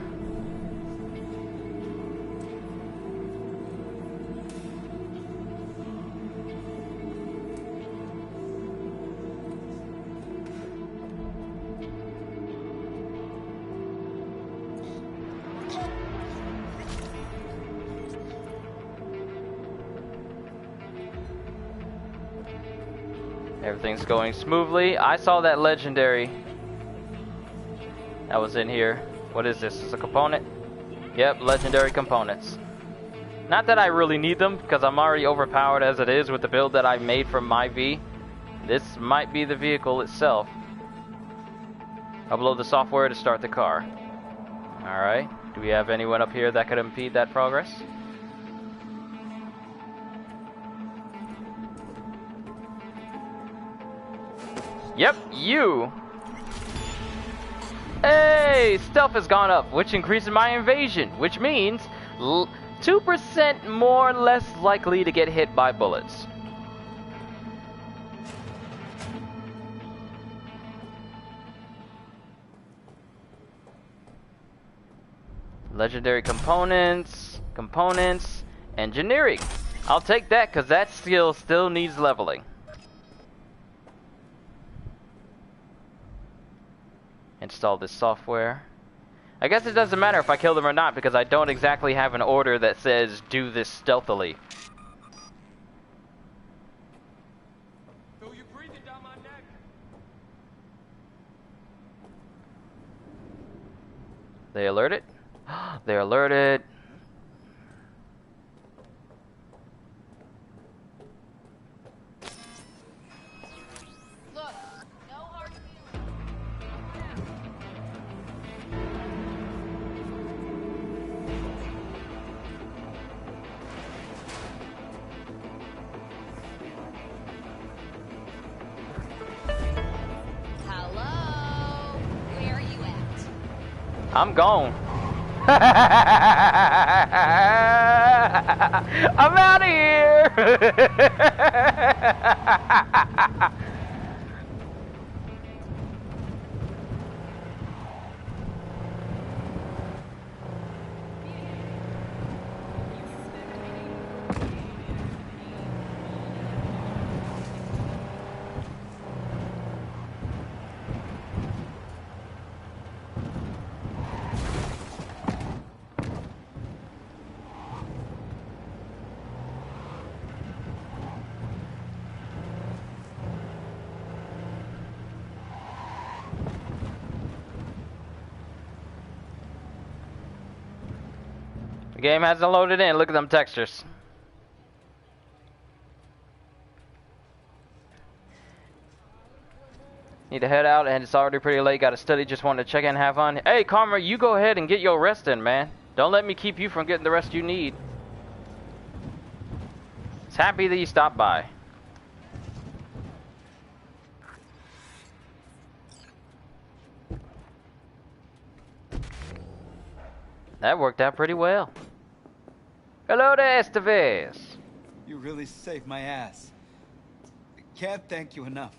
Everything's going smoothly. I saw that legendary that was in here. What is this? Is a component? Yep, legendary components. Not that I really need them, because I'm already overpowered as it is with the build that I made from my V. This might be the vehicle itself. Upload the software to start the car. Alright. Do we have anyone up here that could impede that progress? Yep, you! Hey! Stealth has gone up, which increases my invasion, which means 2% more less likely to get hit by bullets. Legendary components, engineering. I'll take that because that skill still needs leveling. Install this software. I guess it doesn't matter if I kill them or not because I don't exactly have an order that says do this stealthily. Feel you breathing down my neck. They alerted? They're alerted. Look, no hard Hello? Where are you at? I'm gone. I'm out of here. The game hasn't loaded in. Look at them textures. Need to head out and it's already pretty late. Got to study. Just wanted to check in and have fun. Hey, Karma, you go ahead and get your rest in, man. Don't let me keep you from getting the rest you need. It's happy that you stopped by. That worked out pretty well. Hello there, Estevez. You really saved my ass. I can't thank you enough.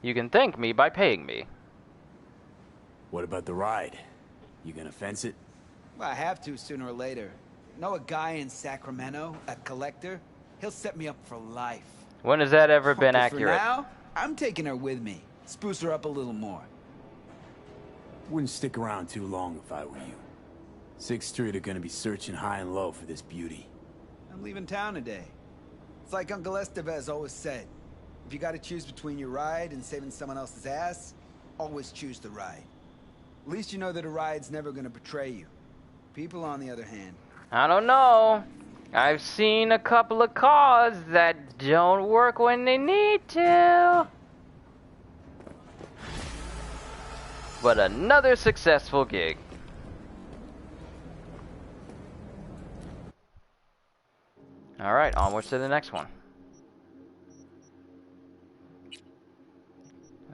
You can thank me by paying me. What about the ride? You gonna fence it? Well, I have to sooner or later. Know a guy in Sacramento, a collector? He'll set me up for life. When has that ever been Okay, accurate? For now, I'm taking her with me. Spruce her up a little more. Wouldn't stick around too long if I were you. 6th Street are gonna be searching high and low for this beauty. I'm leaving town today. It's like Uncle Estevez always said. If you gotta choose between your ride and saving someone else's ass, always choose the ride. At least you know that a ride's never gonna betray you. People, on the other hand... I don't know. I've seen a couple of cars that don't work when they need to. But another successful gig. Alright, onwards to the next one.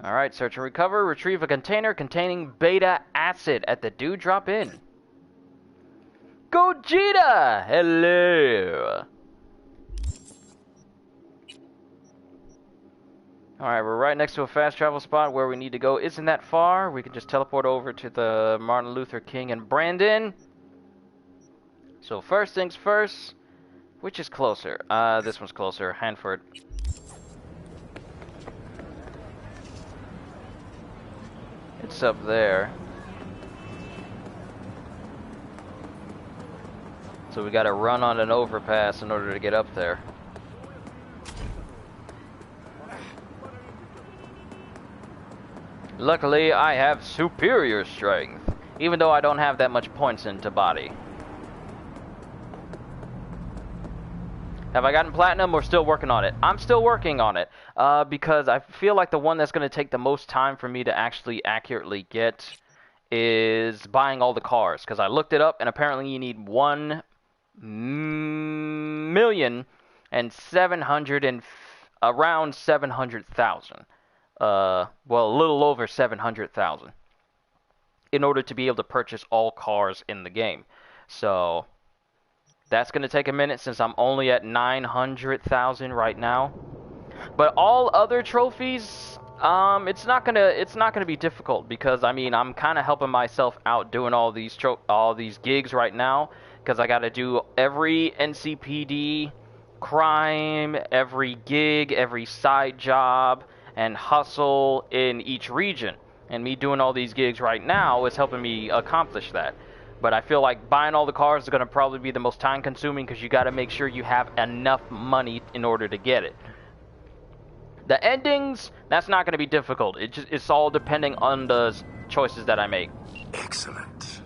Alright, search and recover. Retrieve a container containing beta acid at the Dewdrop Inn. Gogeta! Hello! Alright, we're right next to a fast travel spot where we need to go. Isn't that far? We can just teleport over to the Martin Luther King and Brandon. So first things first, which is closer? This one's closer, Hanford. It's up there. So we gotta run on an overpass in order to get up there. Luckily, I have superior strength, even though I don't have that much points into body. Have I gotten platinum? We're still working on it. I'm still working on it because I feel like the one that's going to take the most time for me to actually accurately get is buying all the cars. Because I looked it up, and apparently you need 1,700,000 and around 700,000. Well, a little over 700,000 in order to be able to purchase all cars in the game. So that's going to take a minute since I'm only at 900,000 right now. But all other trophies, it's not gonna be difficult because I mean I'm kind of helping myself out doing all these gigs right now because I got to do every NCPD crime, every gig, every side job and hustle in each region. And me doing all these gigs right now is helping me accomplish that. But I feel like buying all the cars is going to probably be the most time consuming because you got to make sure you have enough money in order to get it. The endings, that's not going to be difficult. It's all depending on the choices that I make. Excellent.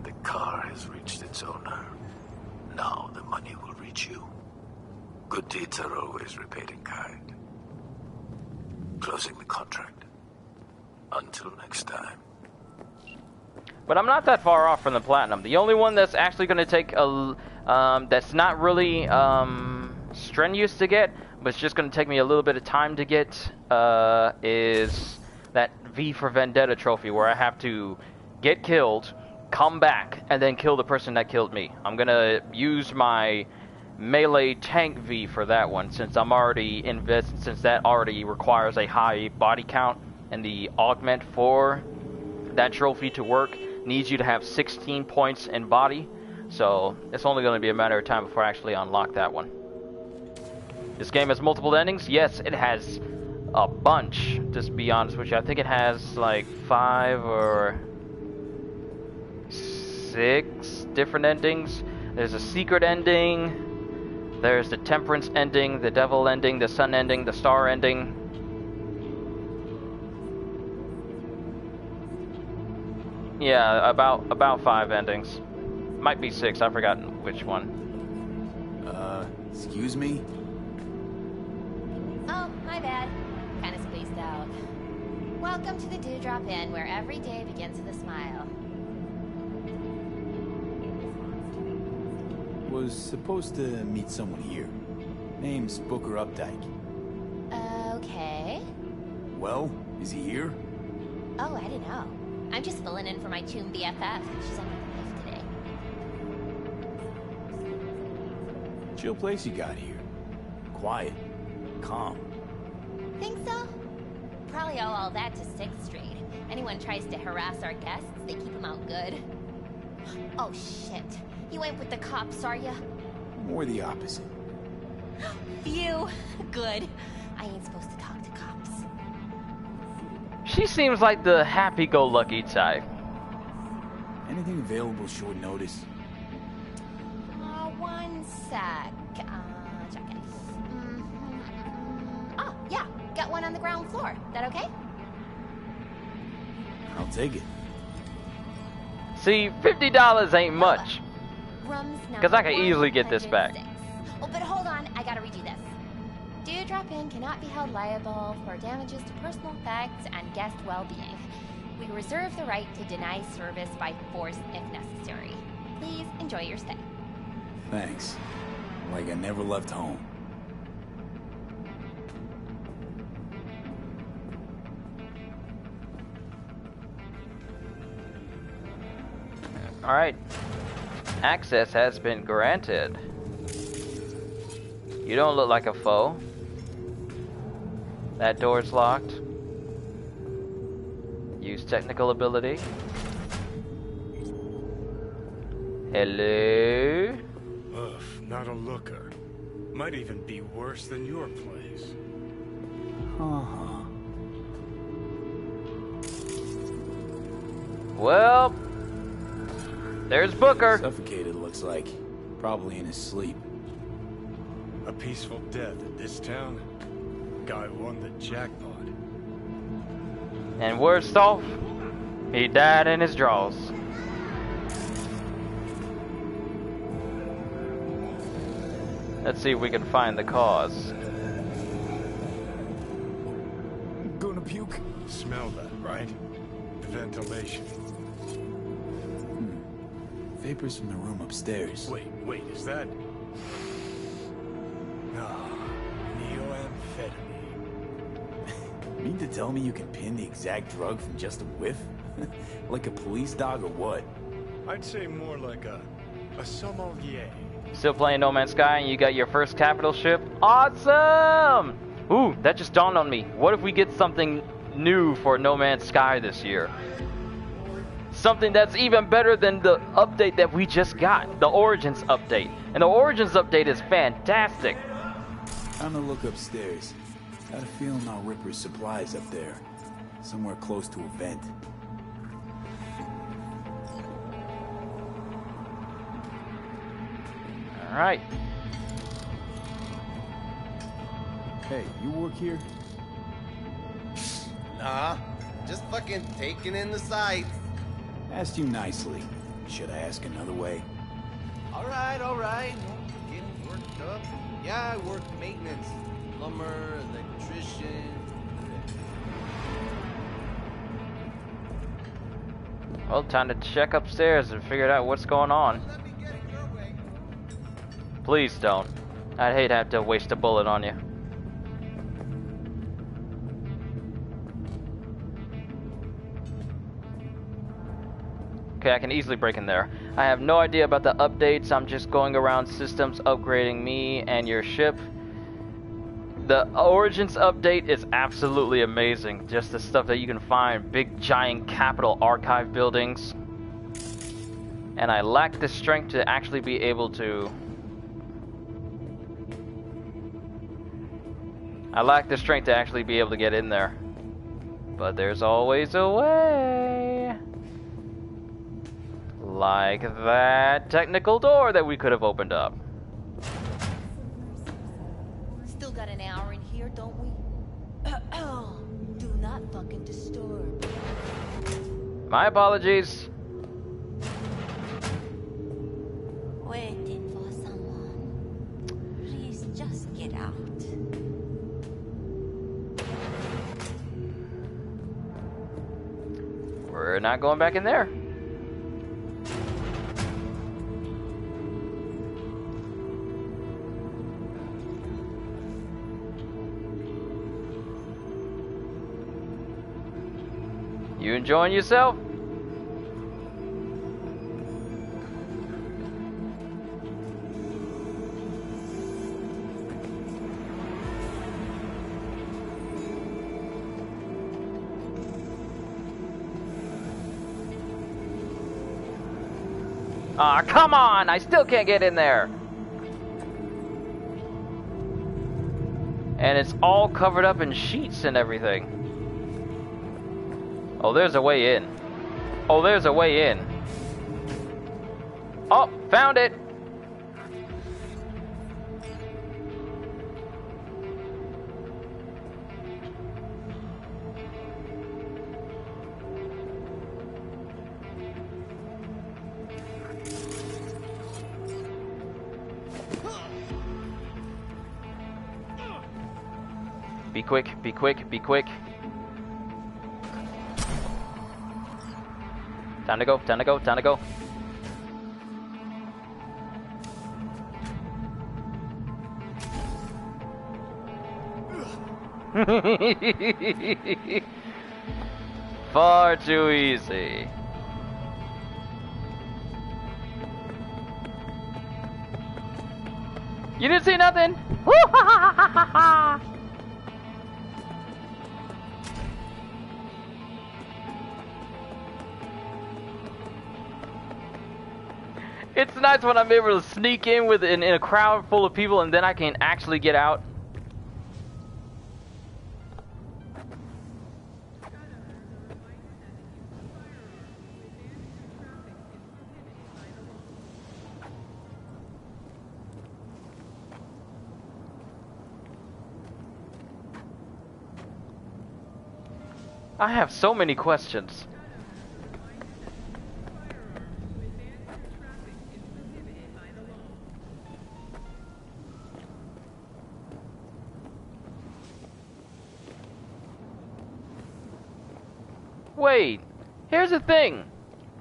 The car has reached its owner. Now the money will reach you. Good deeds are always repaid in kind. Closing the contract. Until next time. But I'm not that far off from the platinum. The only one that's actually going to take a, that's not really strenuous to get, but it's just going to take me a little bit of time to get, is that V for Vendetta trophy where I have to get killed, come back, and then kill the person that killed me. I'm going to use my melee tank V for that one since I'm already since that already requires a high body count, and the augment for that trophy to work needs you to have 16 points in body, so it's only going to be a matter of time before I actually unlock that one. This game has multiple endings? Yes, it has a bunch, just to be honest with you. I think it has like 5 or 6 different endings. There's a secret ending, there's the temperance ending, the devil ending, the sun ending, the star ending. Yeah, about 5 endings. Might be 6, I've forgotten which one. Excuse me? Oh, my bad. Kinda spaced out. Welcome to the Dewdrop Inn, where every day begins with a smile. Was supposed to meet someone here. Name's Booker Updike. Okay. Well, is he here? Oh, I didn't know. I'm just filling in for my Tomb BFF. She's on the lift today. Chill place you got here. Quiet. Calm. Think so? Probably owe all that to 6th Street. Anyone tries to harass our guests, they keep them out good. Oh shit. You ain't with the cops, are ya? More the opposite. Phew. Good. I ain't supposed to talk to cops. She seems like the happy-go-lucky type. Anything available short notice? One sec. Check it. Oh, yeah. Got one on the ground floor. That okay? I'll take it. See, $50 ain't much. Because I can easily get this back. Oh, but hold on. I gotta redo this. Dewdrop Inn cannot be held liable for damages to personal effects and guest well-being. We reserve the right to deny service by force if necessary. Please enjoy your stay. Thanks. Like I never left home. Alright. Access has been granted. You don't look like a foe. That door's locked. Use technical ability. Hello? Ugh, not a looker. Might even be worse than your place. Well, there's Booker. Suffocated, looks like. Probably in his sleep. A peaceful death in this town? Guy won the jackpot. And worst off, he died in his drawers. Let's see if we can find the cause. Gonna puke? Smell that, right? The ventilation. Vapors from the room upstairs. Wait, is that... No, neoamphetamine. Mean to tell me you can pin the exact drug from just a whiff? Like a police dog or what? I'd say more like a sommelier. Still playing No Man's Sky and you got your first capital ship? Awesome! Ooh, that just dawned on me. What if we get something new for No Man's Sky this year? Something that's even better than the update that we just got, the Origins update. And the Origins update is fantastic. I'm gonna look upstairs. Got a feeling I'll Ripper's supplies up there. Somewhere close to a vent. Alright. Hey, you work here? Nah, just fucking taking in the sights. Asked you nicely. Should I ask another way? All right. Getting worked up. Yeah, I work maintenance. Plumber, electrician. Well, time to check upstairs and figure out what's going on. Please don't. I'd hate to have to waste a bullet on you. Okay, I can easily break in there. I have no idea about the updates. I'm just going around systems upgrading me and your ship. The Origins update is absolutely amazing. Just the stuff that you can find. Big, giant, capital archive buildings. And I lack the strength to actually be able to... get in there. But there's always a way. Like that technical door that we could have opened up. Still got an hour in here, don't we? Do not fucking disturb. My apologies. Waiting for someone. Please just get out. We're not going back in there. You enjoying yourself? Aw, come on! I still can't get in there! And it's all covered up in sheets and everything. Oh, there's a way in. Oh, there's a way in. Oh, found it! Be quick, be quick, be quick. Time to go, time to go, time to go. Far too easy. You didn't see nothing? It's nice when I'm able to sneak in in a crowd full of people and then I can actually get out. I have so many questions. Wait, here's the thing.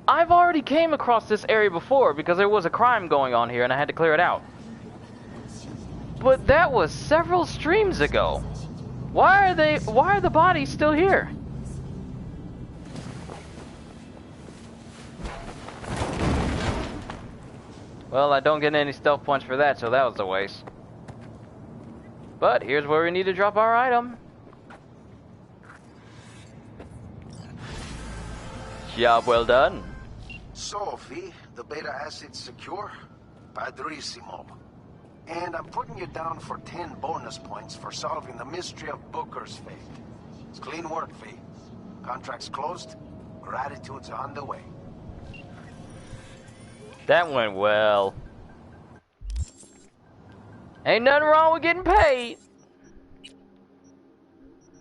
I've already came across this area before because there was a crime going on here and I had to clear it out. But that was several streams ago. Why are the bodies still here? Well, I don't get any stealth points for that, so that was a waste. But here's where we need to drop our item. Job well done. Sophie, the beta asset's secure? Padrissimo. And I'm putting you down for 10 bonus points for solving the mystery of Booker's fate. It's clean work, V. Contract's closed. Gratitude's on the way. That went well. Ain't nothing wrong with getting paid.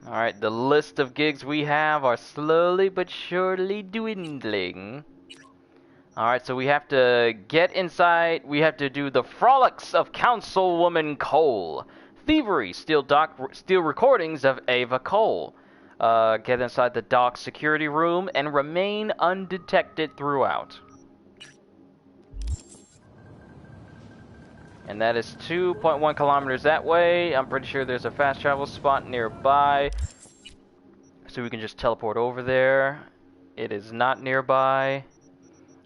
Alright, the list of gigs we have are slowly but surely dwindling. Alright, so we have to get inside. We have to do the frolics of Councilwoman Cole. Thievery, steal recordings of Ava Cole. Get inside the dock security room and remain undetected throughout. And that is 2.1 kilometers that way. I'm pretty sure there's a fast travel spot nearby, so we can just teleport over there. It is not nearby.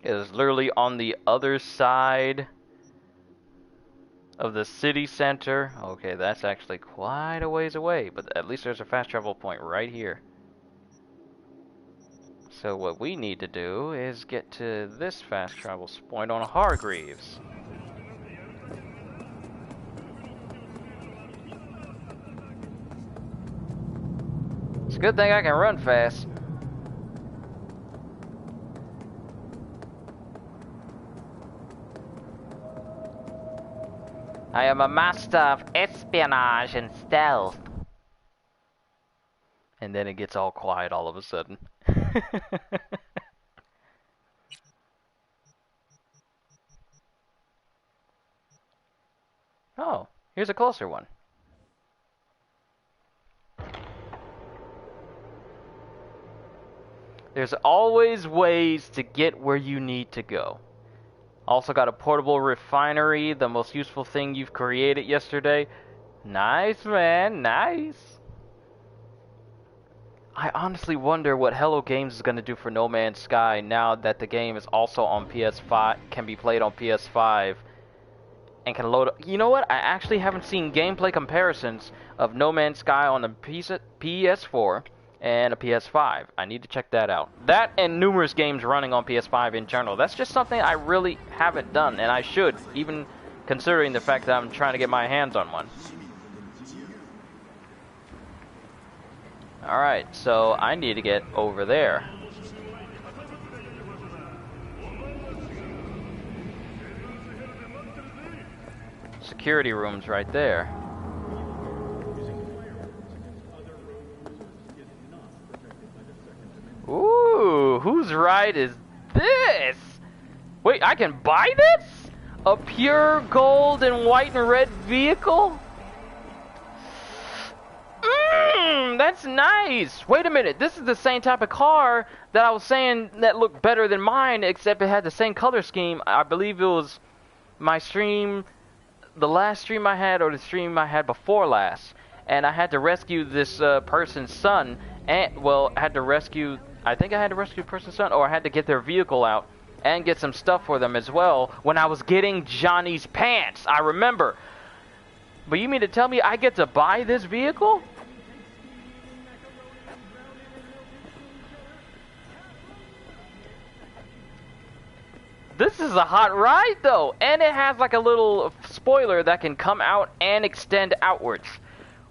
It is literally on the other side of the city center. Okay, that's actually quite a ways away, but at least there's a fast travel point right here. So what we need to do is get to this fast travel point on Hargreaves. It's a good thing I can run fast. I am a master of espionage and stealth. And then it gets all quiet all of a sudden. Oh, here's a closer one. There's always ways to get where you need to go. Also got a portable refinery, the most useful thing you've created yesterday. Nice, man, nice. I honestly wonder what Hello Games is going to do for No Man's Sky now that the game is also on PS5, can be played on PS5, and can load up. You know what? I actually haven't seen gameplay comparisons of No Man's Sky on a PS4 and a PS5. I need to check that out. That and numerous games running on PS5 in general. That's just something I really haven't done, and I should, even considering the fact that I'm trying to get my hands on one. Alright, so I need to get over there. Security room's right there. Ooh, whose ride is this? Wait, I can buy this? A pure gold and white and red vehicle? That's nice. Wait a minute, this is the same type of car that I was saying that looked better than mine, except it had the same color scheme. I believe it was my stream, the last stream I had, or the stream I had before last. And I had to rescue this person's son, and, well, I had to rescue, I think I had to rescue the person's son, or I had to get their vehicle out and get some stuff for them as well when I was getting Johnny's pants. I remember. But you mean to tell me I get to buy this vehicle? This is a hot ride, though, and it has like a little spoiler that can come out and extend outwards.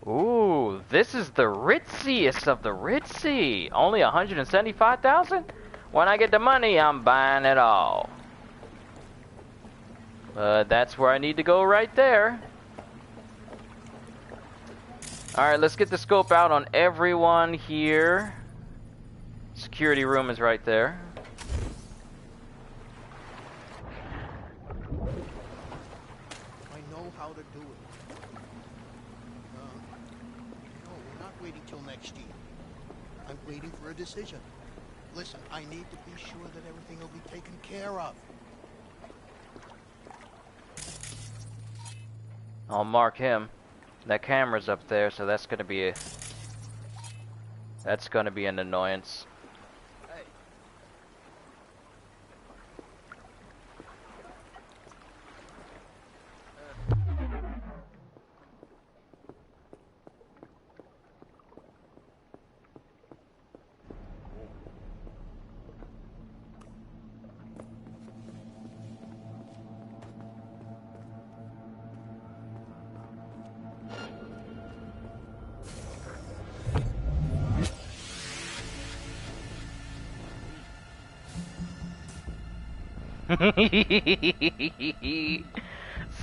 Ooh, this is the ritziest of the ritzy. Only 175,000? When I get the money, I'm buying it all. That's where I need to go right there. Alright, let's get the scope out on everyone here. Security room is right there. I know how to do it. No, we're not waiting till next year. I'm waiting for a decision. Listen, I need to be sure that everything will be taken care of. I'll mark him. That camera's up there, so that's gonna be an annoyance.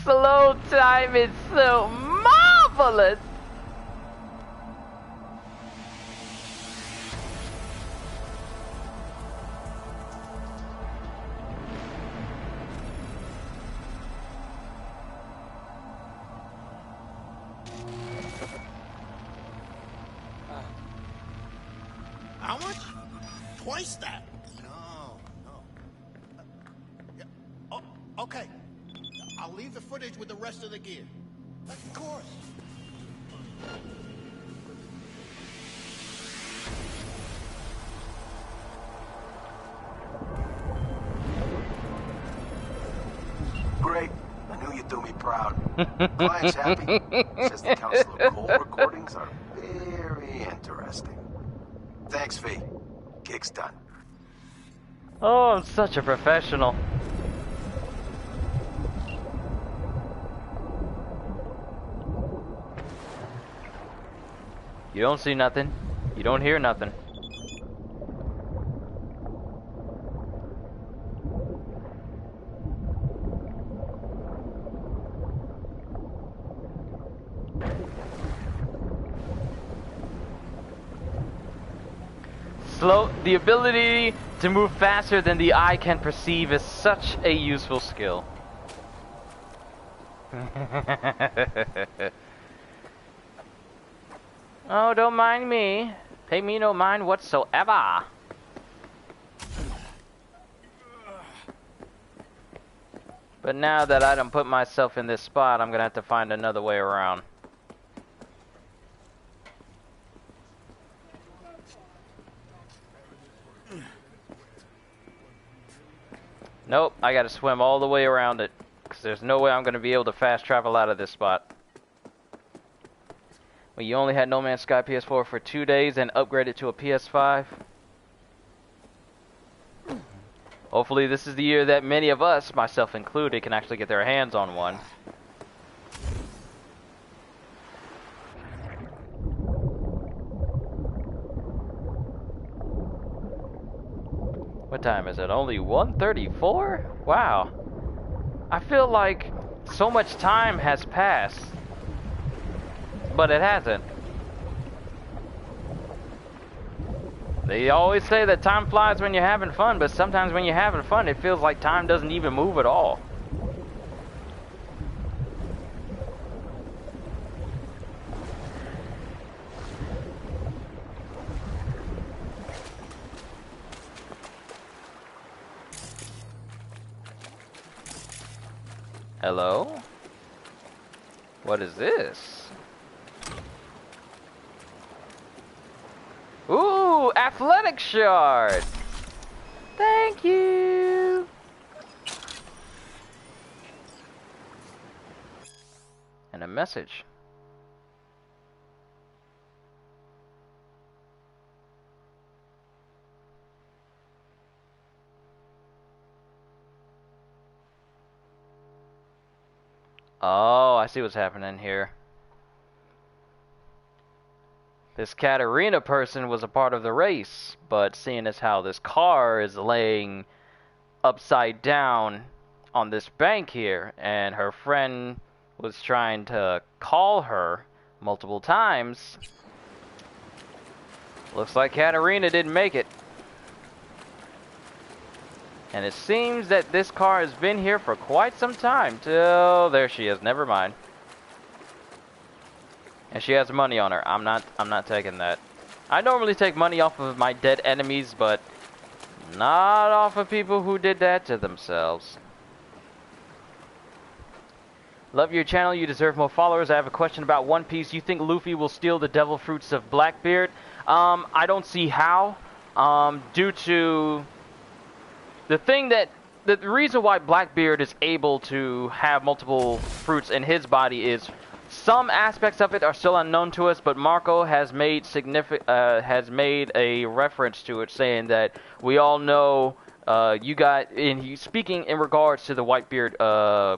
Slow time is so marvelous. How much? Twice that? No. Yeah. Oh, okay. I'll leave the footage with the rest of the gear. Of course. Great. I knew you'd do me proud. Client's happy. Says the Council of Cole recordings are very interesting. Thanks, V. Gig's done. Oh, I'm such a professional. You don't see nothing. You don't hear nothing. The ability to move faster than the eye can perceive is such a useful skill. Oh, don't mind me. Pay me no mind whatsoever. But now that I done put myself in this spot, I'm gonna have to find another way around. Nope, I gotta swim all the way around it, because there's no way I'm gonna be able to fast travel out of this spot. Well, you only had No Man's Sky PS4 for 2 days and upgraded to a PS5. Hopefully this is the year that many of us, myself included, can actually get their hands on one. What time is it? Only 1:34? Wow. I feel like so much time has passed, but it hasn't. They always say that time flies when you're having fun, but sometimes when you're having fun, it feels like time doesn't even move at all. Hello? What is this? Ooh, athletic shard! Thank you! And a message. Oh, I see what's happening here. This Katarina person was a part of the race, but seeing as how this car is laying upside down on this bank here, and her friend was trying to call her multiple times, looks like Katarina didn't make it. And it seems that this car has been here for quite some time. Till there she is. Never mind. And she has money on her. I'm not taking that. I normally take money off of my dead enemies, but not off of people who did that to themselves. Love your channel. You deserve more followers. I have a question about One Piece. You think Luffy will steal the devil fruits of Blackbeard? I don't see how. Due to the reason why Blackbeard is able to have multiple fruits in his body is some aspects of it are still unknown to us, but Marco has made a reference to it, saying that we all know speaking in regards to the Whitebeard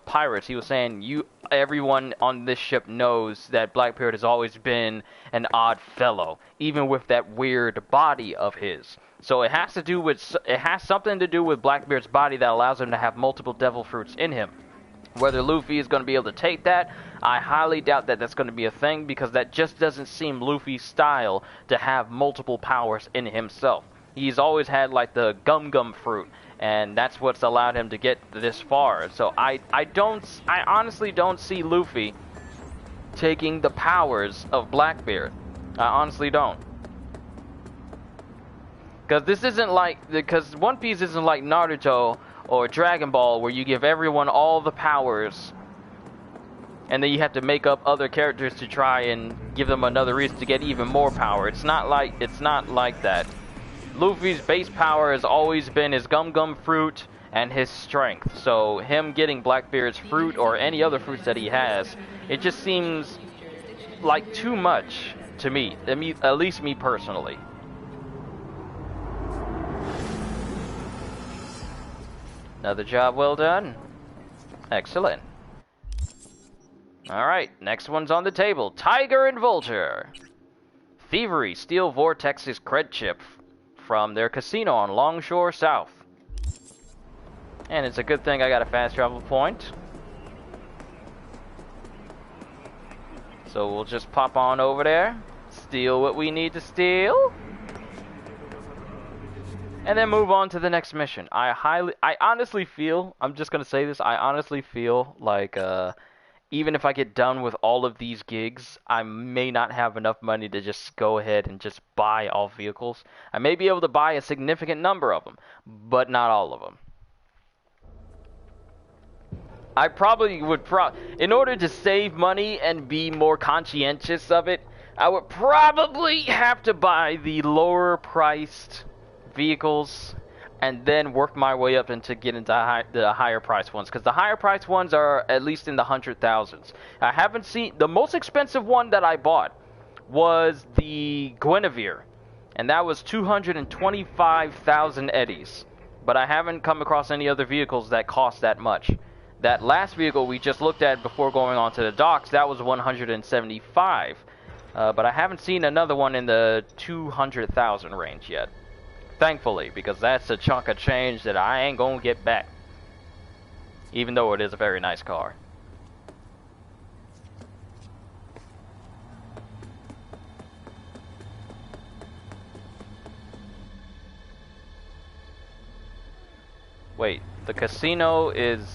pirates. He was saying everyone on this ship knows that Blackbeard has always been an odd fellow, even with that weird body of his. So it has something to do with Blackbeard's body that allows him to have multiple devil fruits in him. Whether Luffy is going to be able to take that, I highly doubt that that's going to be a thing, because that just doesn't seem Luffy's style to have multiple powers in himself. He's always had like the gum fruit, and that's what's allowed him to get this far. So I honestly don't see Luffy taking the powers of Blackbeard. I honestly don't. Because One Piece isn't like Naruto or Dragon Ball, where you give everyone all the powers and then you have to make up other characters to try and give them another reason to get even more power. It's not like that. Luffy's base power has always been his gum fruit and his strength. So him getting Blackbeard's fruit or any other fruits that he has, it just seems like too much to me. At least me personally. Another job well done. Excellent. Alright, next one's on the table. Tiger and Vulture. Thievery. Steal Vortex's cred chip from their casino on Longshore South. And it's a good thing I got a fast travel point. So we'll just pop on over there. Steal what we need to steal. And then move on to the next mission. I honestly feel, I'm just going to say this, I honestly feel like even if I get done with all of these gigs, I may not have enough money to just go ahead and just buy all vehicles. I may be able to buy a significant number of them, but not all of them. I probably would, in order to save money and be more conscientious of it, I would probably have to buy the lower priced vehicles and then work my way up into get into the higher price ones, because the higher price ones are at least in the 100,000s. I haven't seen, the most expensive one that I bought was the Guinevere, and that was 225,000 eddies, but I haven't come across any other vehicles that cost that much. That last vehicle we just looked at before going on to the docks, that was 175, but I haven't seen another one in the 200,000 range yet. Thankfully, because that's a chunk of change that I ain't gonna get back. Even though it is a very nice car. Wait, the casino is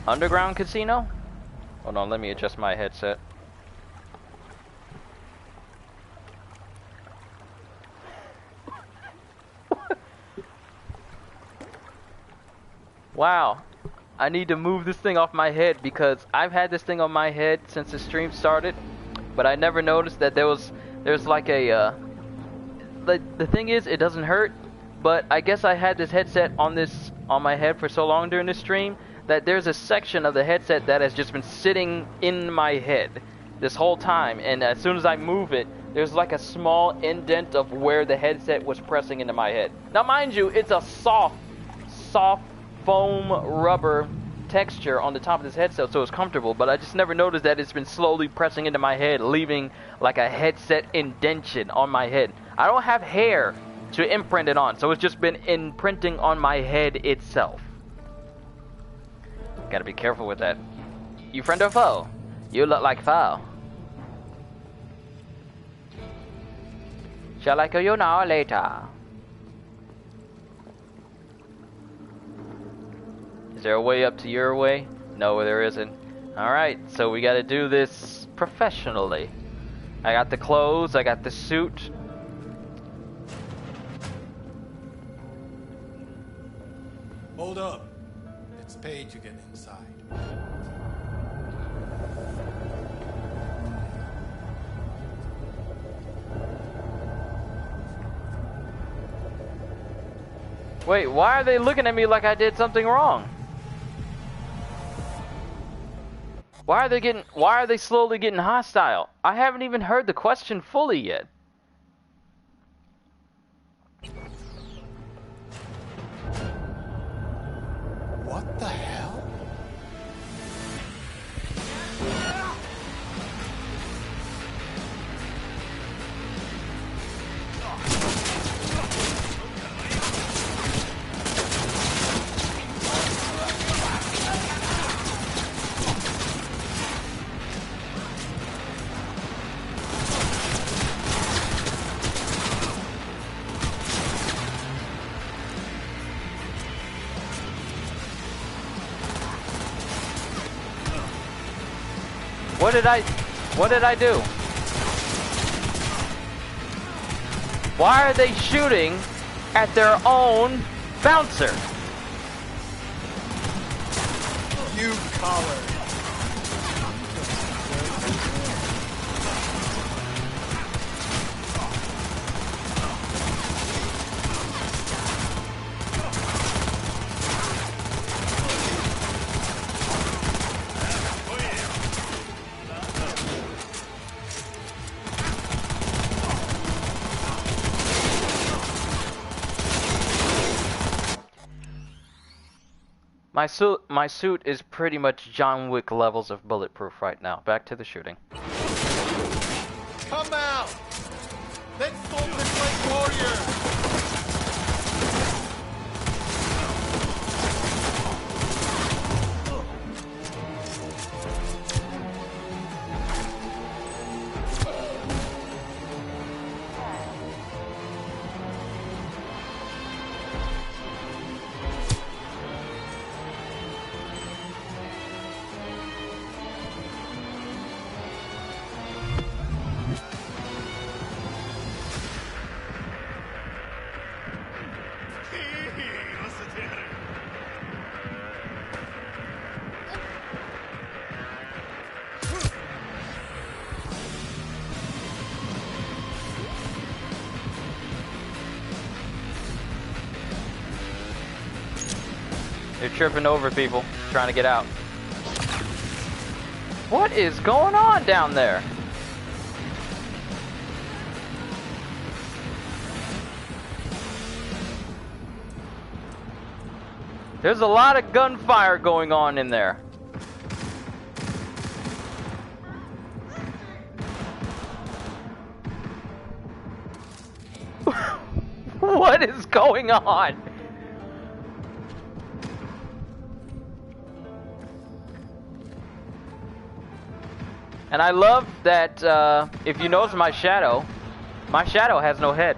underground casino? Hold on, let me adjust my headset. Wow, I need to move this thing off my head, because I've had this thing on my head since the stream started, but I never noticed that there's like a the thing is, it doesn't hurt, but I guess I had this headset on my head for so long during this stream that there's a section of the headset that has just been sitting in my head this whole time, and as soon as I move it, there's like a small indent of where the headset was pressing into my head. Now mind you, it's a soft foam rubber texture on the top of this headset, so it's comfortable, but I just never noticed that it's been slowly pressing into my head, leaving like a headset indention on my head. I don't have hair to imprint it on, so it's just been imprinting on my head itself. Gotta be careful with that. You friend or foe? You look like foe. Shall I kill you now or later? there a way up to your way? No, there isn't. Alright, so we gotta do this professionally. I got the clothes, I got the suit. Hold up. It's paid to get inside. Wait, why are they looking at me like I did something wrong? Why are they slowly getting hostile? I haven't even heard the question fully yet. What the hell? What did I do? Why are they shooting at their own bouncer? You coward. My suit is pretty much John Wick levels of bulletproof right now. Back to the shooting. Come out! Let's focus like warriors! They're tripping over people, trying to get out. What is going on down there? There's a lot of gunfire going on in there. What is going on? And I love that, if you notice my shadow has no head.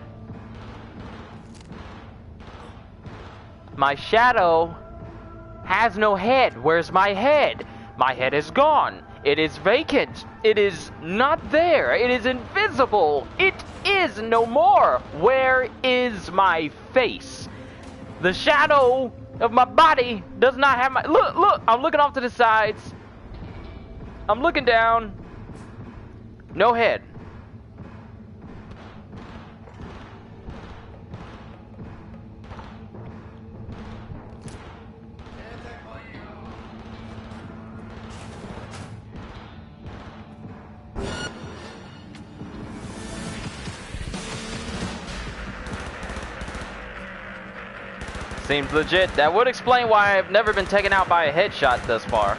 My shadow has no head. Where's my head? My head is gone. It is vacant. It is not there. It is invisible. It is no more. Where is my face? The shadow of my body does not have my... Look, I'm looking off to the sides. I'm looking down. No head. Seems legit. That would explain why I've never been taken out by a headshot thus far.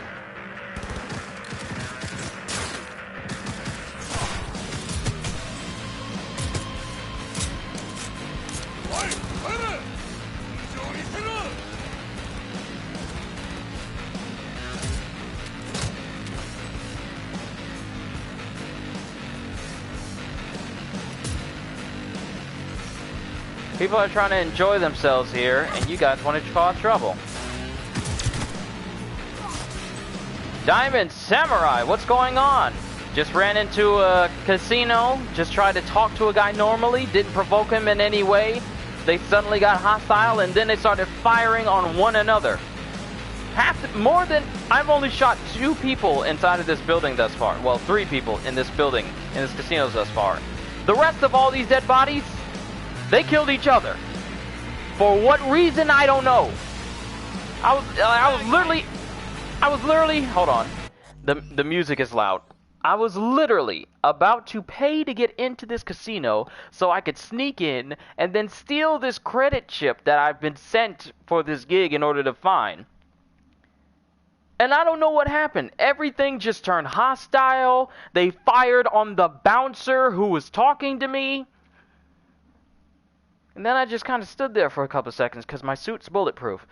People are trying to enjoy themselves here, and you guys wanted to cause trouble. Diamond Samurai, what's going on? Just ran into a casino, just tried to talk to a guy normally, didn't provoke him in any way. They suddenly got hostile, and then they started firing on one another. I've only shot 2 people inside of this building thus far. Well, 3 people in this building, in this casino thus far. The rest of all these dead bodies, they killed each other. For what reason, I don't know. I was literally, hold on. The music is loud. I was literally about to pay to get into this casino so I could sneak in and then steal this credit chip that I've been sent for this gig in order to find. And I don't know what happened. Everything just turned hostile. They fired on the bouncer who was talking to me. And then I just kind of stood there for a couple of seconds because my suit's bulletproof.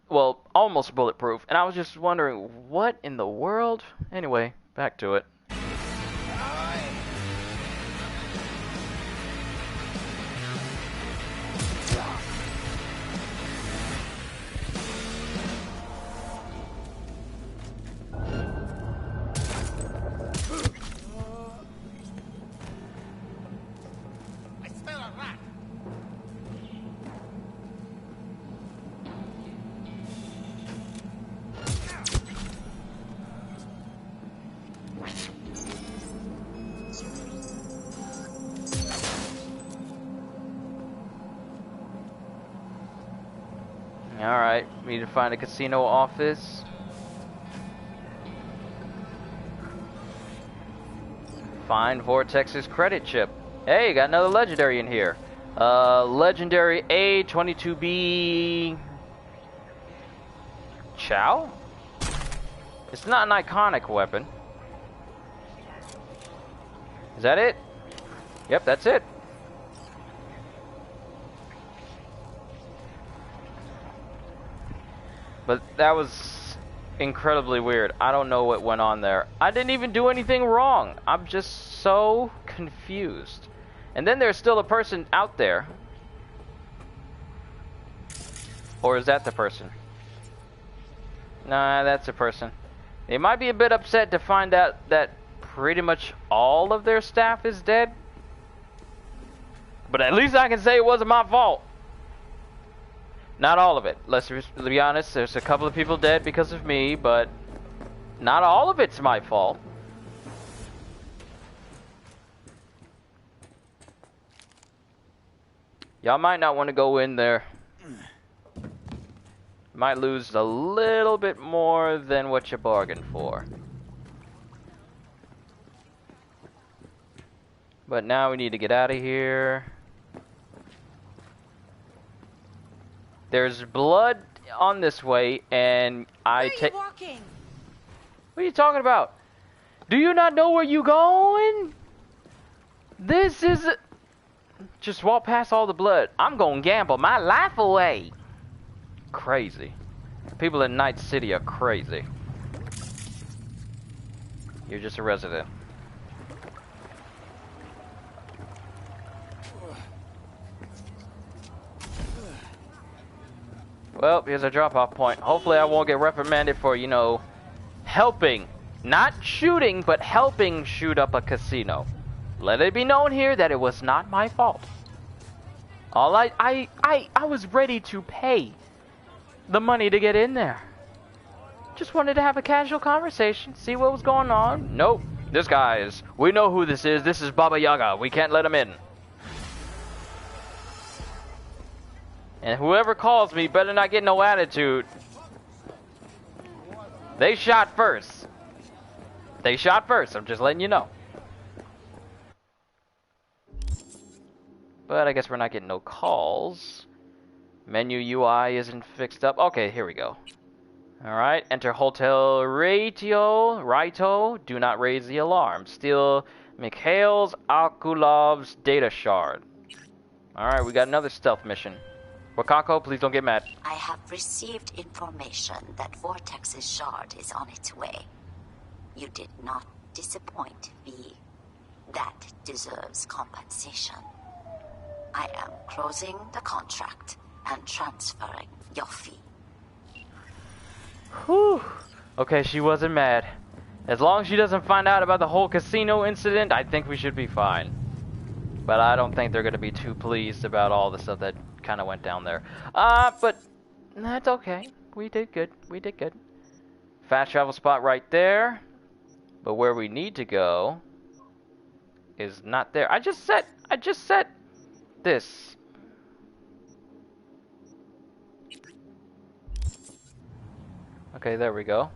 Well, almost bulletproof. And I was just wondering, what in the world? Anyway, back to it. Alright, we need to find a casino office. Find Vortex's credit chip. Hey, got another legendary in here. Legendary A22B... Chow? It's not an iconic weapon. Is that it? Yep, that's it. But that was incredibly weird. I don't know what went on there. I didn't even do anything wrong. I'm just so confused. And then there's still a person out there. Or is that the person? Nah, that's a person. They might be a bit upset to find out that pretty much all of their staff is dead. But at least I can say it wasn't my fault. Not all of it. Let's be honest, there's a couple of people dead because of me, but not all of it's my fault. Y'all might not want to go in there. Might lose a little bit more than what you bargained for. But now we need to get out of here. There's blood on this way, and I take. What are you talking about? Do you not know where you going? This is. Just walk past all the blood. I'm gonna gamble my life away. Crazy. People in Night City are crazy. You're just a resident. Well, here's a drop-off point. Hopefully I won't get reprimanded for, you know, helping. Not shooting, but helping shoot up a casino. Let it be known here that it was not my fault. All I was ready to pay the money to get in there. Just wanted to have a casual conversation, see what was going on. Nope. This guy's. We know who this is. This is Baba Yaga. We can't let him in. And whoever calls me better not get no attitude. They shot first. They shot first. I'm just letting you know. But I guess we're not getting no calls. Menu UI isn't fixed up. Okay, here we go. Alright, enter Hotel Raito. Do not raise the alarm. Steal Mikhail Akulov's data shard. Alright, we got another stealth mission. Wakako, please don't get mad. I have received information that Vortex's shard is on its way. You did not disappoint, V. That deserves compensation. I am closing the contract and transferring your fee. Whew. Okay, she wasn't mad. As long as she doesn't find out about the whole casino incident, I think we should be fine. But I don't think they're going to be too pleased about all the stuff that kind of went down there. But that's okay. We did good. We did good. Fast travel spot right there. But where we need to go is not there. I just set this. Okay, there we go.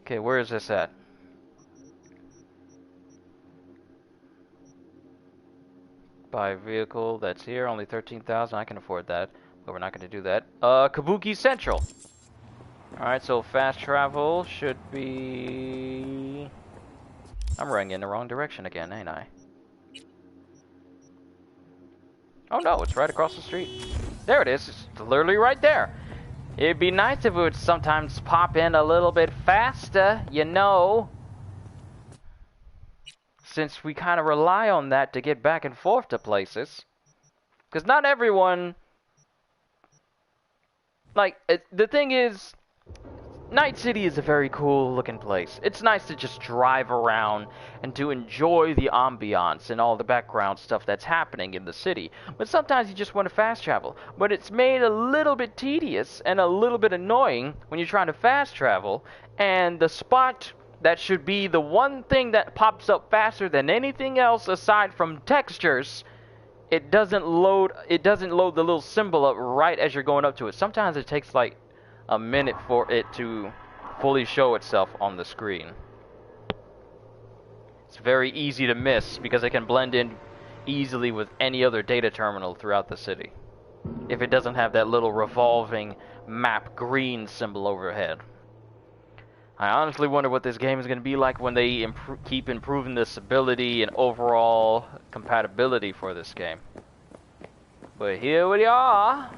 Okay, where is this at? Buy vehicle, that's here, only 13,000. I can afford that, but we're not going to do that. Kabuki Central. Alright, so fast travel should be... I'm running in the wrong direction again, ain't I? Oh no, it's right across the street. There it is, it's literally right there. It'd be nice if it would sometimes pop in a little bit faster, you know. Since we kind of rely on that to get back and forth to places. Because not everyone... Like, the thing is... Night City is a very cool looking place. It's nice to just drive around and to enjoy the ambiance and all the background stuff that's happening in the city. But sometimes you just want to fast travel. But it's made a little bit tedious and a little bit annoying when you're trying to fast travel. And the spot that should be the one thing that pops up faster than anything else aside from textures, it doesn't load the little symbol up right as you're going up to it. Sometimes it takes like a minute for it to fully show itself on the screen. It's very easy to miss because it can blend in easily with any other data terminal throughout the city, if it doesn't have that little revolving map green symbol overhead. I honestly wonder what this game is going to be like when they keep improving the stability and overall compatibility for this game. But here we are.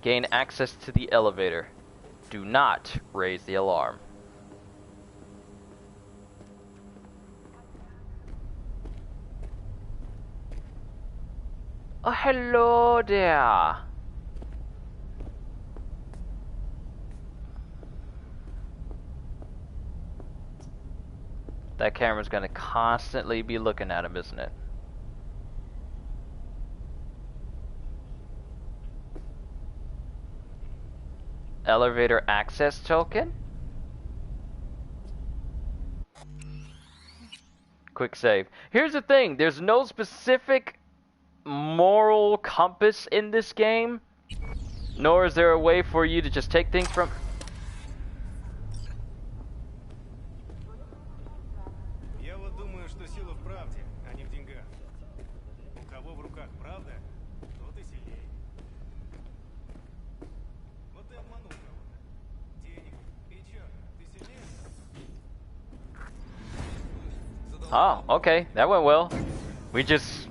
Gain access to the elevator. Do not raise the alarm. Oh, hello there. That camera's gonna constantly be looking at him, isn't it? Elevator access token? Quick save. Here's the thing, there's no specific moral compass in this game, nor is there a way for you to just take things from... Oh, okay, that went well. We just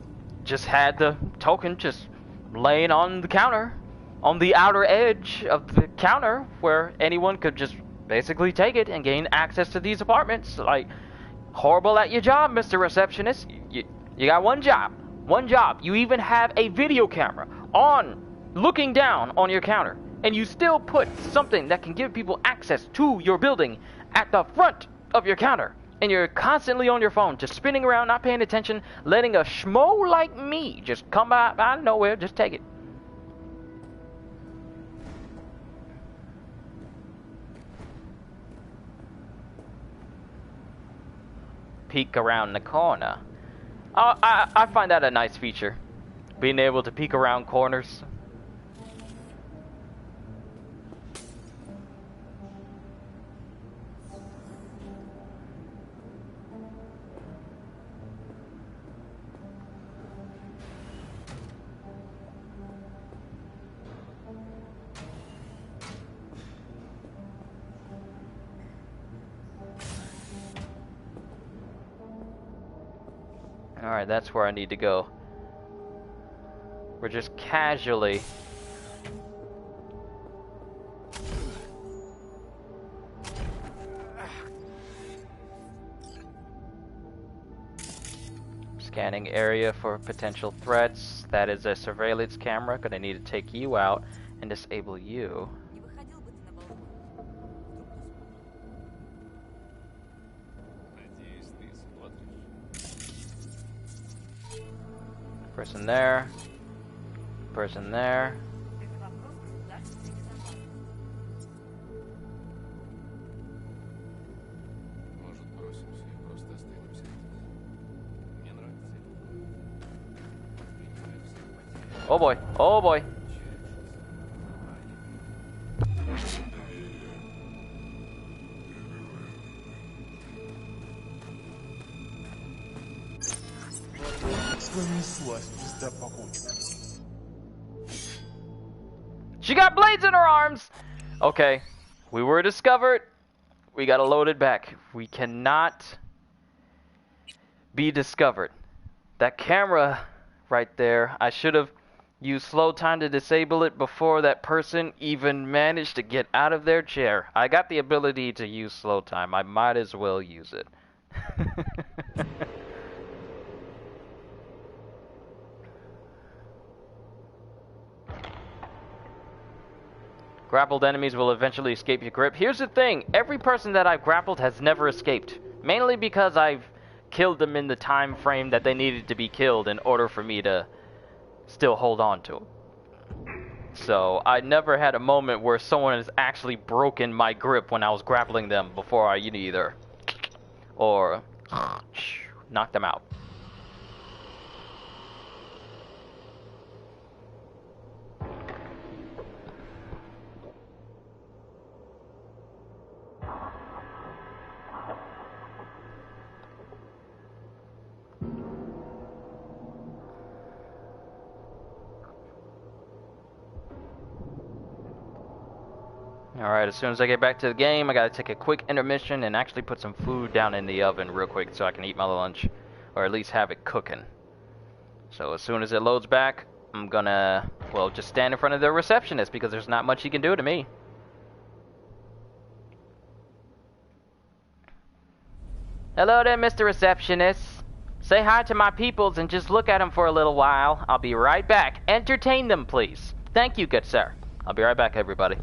had the token just laying on the counter, on the outer edge of the counter, where anyone could just basically take it and gain access to these apartments. Like, horrible at your job, Mr. Receptionist. You got one job. One job. You even have a video camera on, looking down on your counter, and you still put something that can give people access to your building at the front of your counter. And you're constantly on your phone, just spinning around, not paying attention, letting a schmo like me just come out of nowhere, just take it. Peek around the corner. I find that a nice feature, being able to peek around corners. Alright, that's where I need to go. We're just casually... scanning area for potential threats. That is a surveillance camera. Gonna need to take you out and disable you. Person there. Person there. Oh boy. Oh boy. She got blades in her arms! Okay. We were discovered. We gotta load it back. We cannot be discovered. That camera right there, I should have used slow time to disable it before that person even managed to get out of their chair. I got the ability to use slow time. I might as well use it. Grappled enemies will eventually escape your grip. Here's the thing, every person that I've grappled has never escaped. Mainly because I've killed them in the time frame that they needed to be killed in order for me to still hold on to them. So I never had a moment where someone has actually broken my grip when I was grappling them before I either or knocked them out. Alright, as soon as I get back to the game, I gotta take a quick intermission and actually put some food down in the oven real quick so I can eat my lunch. Or at least have it cooking. So as soon as it loads back, I'm gonna, well, just stand in front of the receptionist because there's not much he can do to me. Hello there, Mr. Receptionist. Say hi to my peoples and just look at them for a little while. I'll be right back. Entertain them, please. Thank you, good sir. I'll be right back, everybody.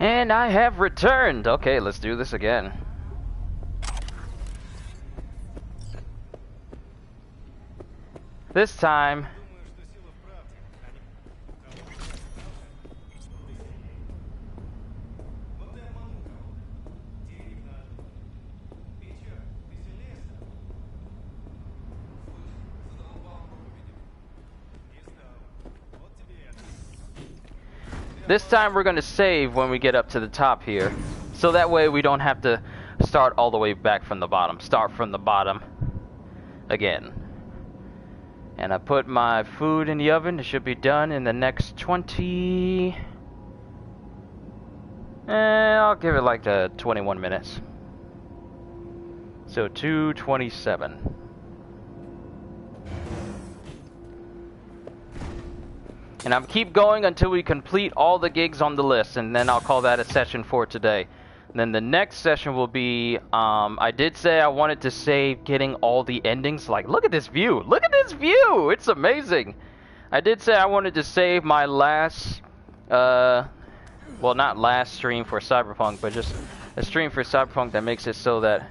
And I have returned. Okay, let's do this again. This time... This time we're going to save when we get up to the top here. So that way we don't have to start all the way back from the bottom. Start from the bottom again. And I put my food in the oven. It should be done in the next 20... I'll give it like 21 minutes. So 2:27. And I'm keep going until we complete all the gigs on the list, and then I'll call that a session for today. And then the next session will be, I did say I wanted to save getting all the endings. Like, look at this view! Look at this view! It's amazing! I did say I wanted to save my last, well, not last stream for Cyberpunk, but just a stream for Cyberpunk that makes it so that...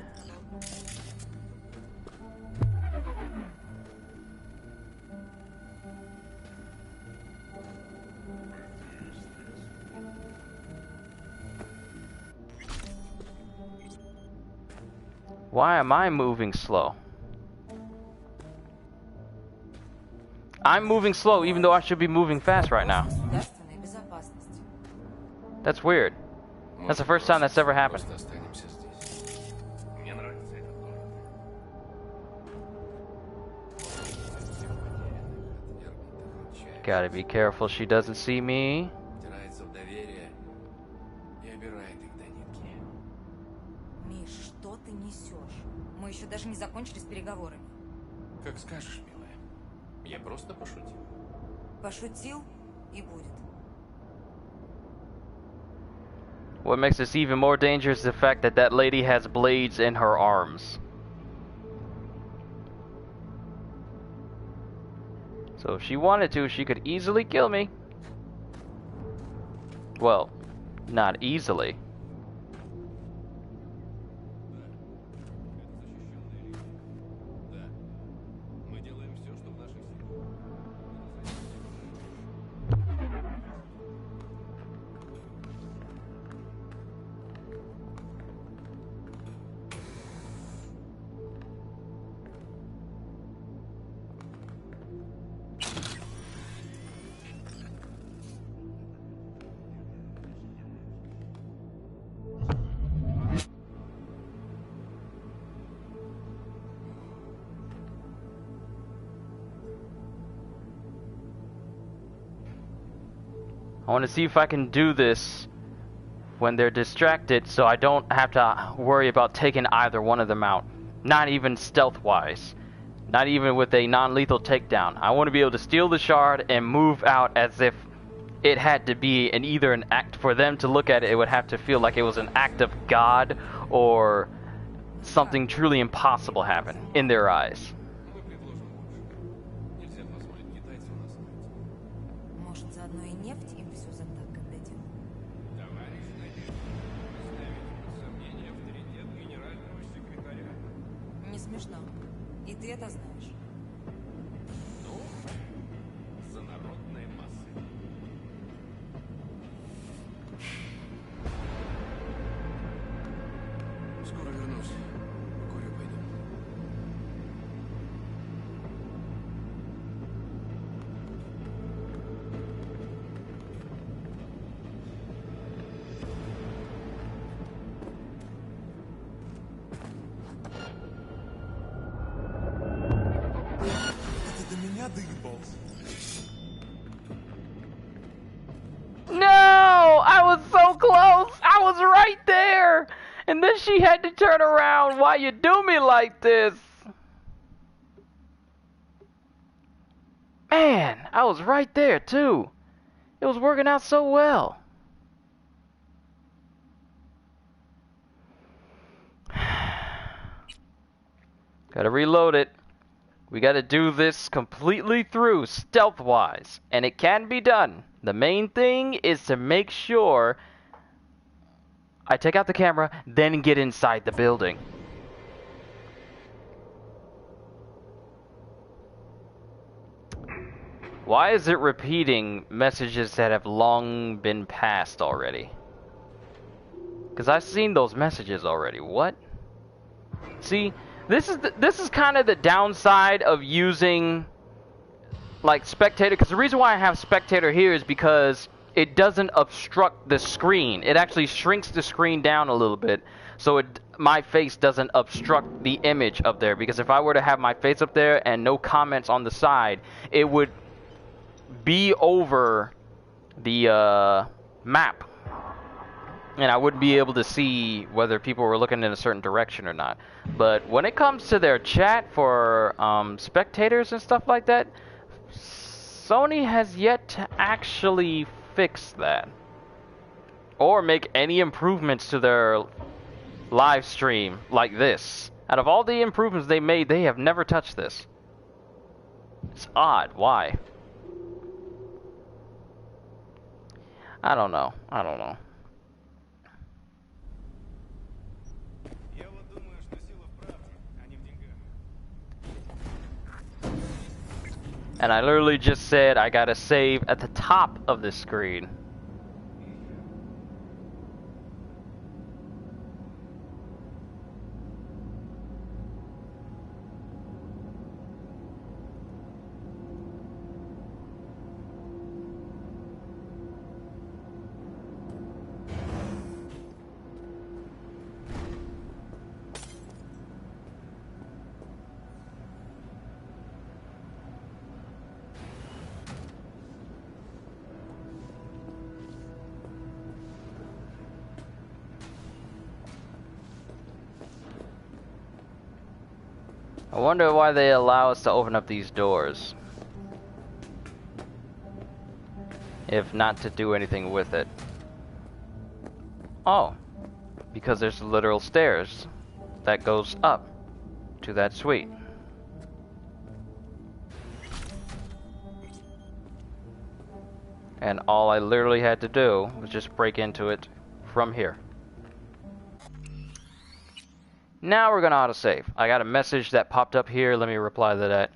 Why am I moving slow? I'm moving slow even though I should be moving fast right now. That's weird. That's the first time that's ever happened. Gotta be careful she doesn't see me. Мы еще даже не закончили с переговорами. Как скажешь, милая. Я просто пошутил. Пошутил и будет. What makes this even more dangerous is the fact that that lady has blades in her arms. So if she wanted to, she could easily kill me. Well, not easily. I want to see if I can do this when they're distracted so I don't have to worry about taking either one of them out. Not even stealth-wise. Not even with a non-lethal takedown. I want to be able to steal the shard and move out as if it had to be either an act for them to look at it. It would have to feel like it was an act of God or something truly impossible happened in their eyes. Не смешно. И ты это знаешь. Ну, за народные массы. Скоро вернусь. Покурю пойду. No! I was so close! I was right there! And then she had to turn around. Why you do me like this? Man, I was right there too. It was working out so well. Gotta reload it. We gotta do this completely through, stealth-wise. And it can be done. The main thing is to make sure I take out the camera, then get inside the building. Why is it repeating messages that have long been passed already? Because I've seen those messages already. What? See, this is kind of the downside of using like spectator. Because the reason why I have spectator here is because it doesn't obstruct the screen. It actually shrinks the screen down a little bit, so my face doesn't obstruct the image up there. Because if I were to have my face up there and no comments on the side, it would be over the map, and I wouldn't be able to see whether people were looking in a certain direction or not. But when it comes to their chat for spectators and stuff like that, Sony has yet to actually fix that or make any improvements to their live stream like this. Out of all the improvements they made, they have never touched this. It's odd. Why? I don't know. And I literally just said I gotta save at the top of the screen. I wonder why they allow us to open up these doors, if not to do anything with it. Oh, because there's literal stairs that goes up to that suite. And all I literally had to do was just break into it from here. Now we're gonna autosave. I got a message that popped up here. Let me reply to that.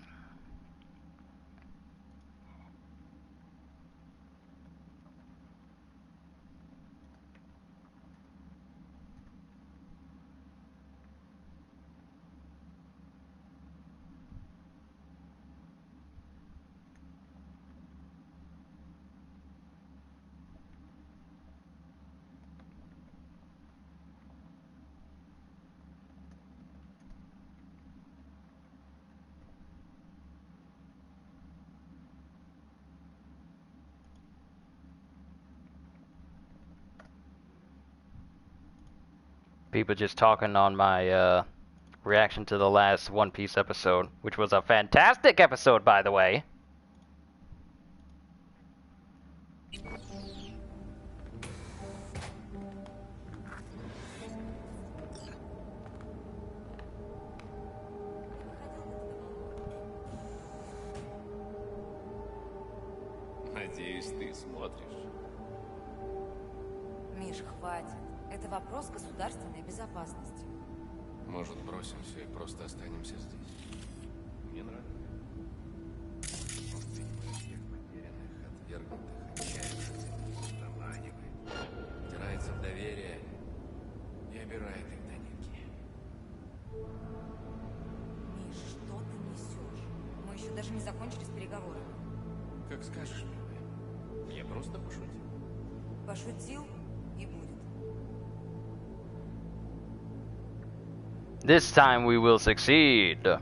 People just talking on my reaction to the last One Piece episode, which was a fantastic episode, by the way. Надеюсь, ты смотришь. Миш, хватит. Это вопрос государственной безопасности. Может, бросим все и просто останемся здесь? Мне нравится. Всех потерянных, отвергнутых, отчаявшихся, заманивает, втирается в доверие и обирает их до нитки. Миш, что ты несешь? Мы еще даже не закончили с переговорами. Как скажешь, милая. Я просто пошутил. Пошутил и будет. This time we will succeed.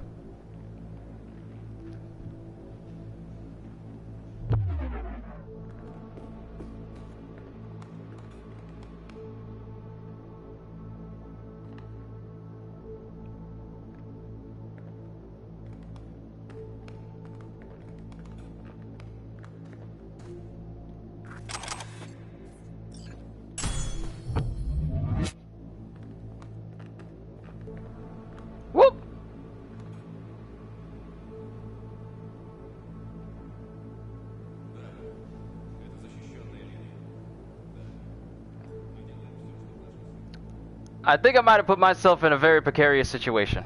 Whoop! I think I might have put myself in a very precarious situation.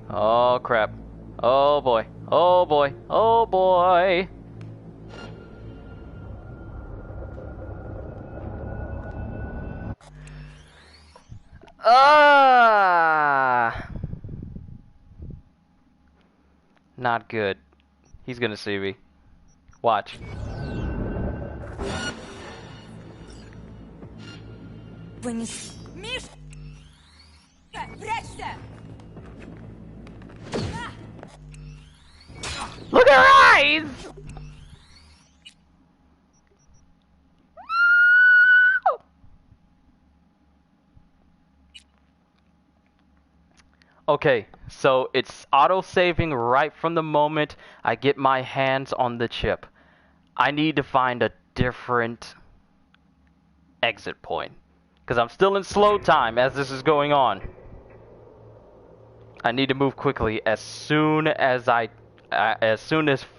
Oh crap. Oh boy. Oh boy. Oh boy. Ah! Not good. He's gonna see me. Watch. Вынес. Миш! Прячься! Look at her eyes! Okay, so it's auto-saving right from the moment I get my hands on the chip. I need to find a different exit point, because I'm still in slow time as this is going on. I need to move quickly as soon as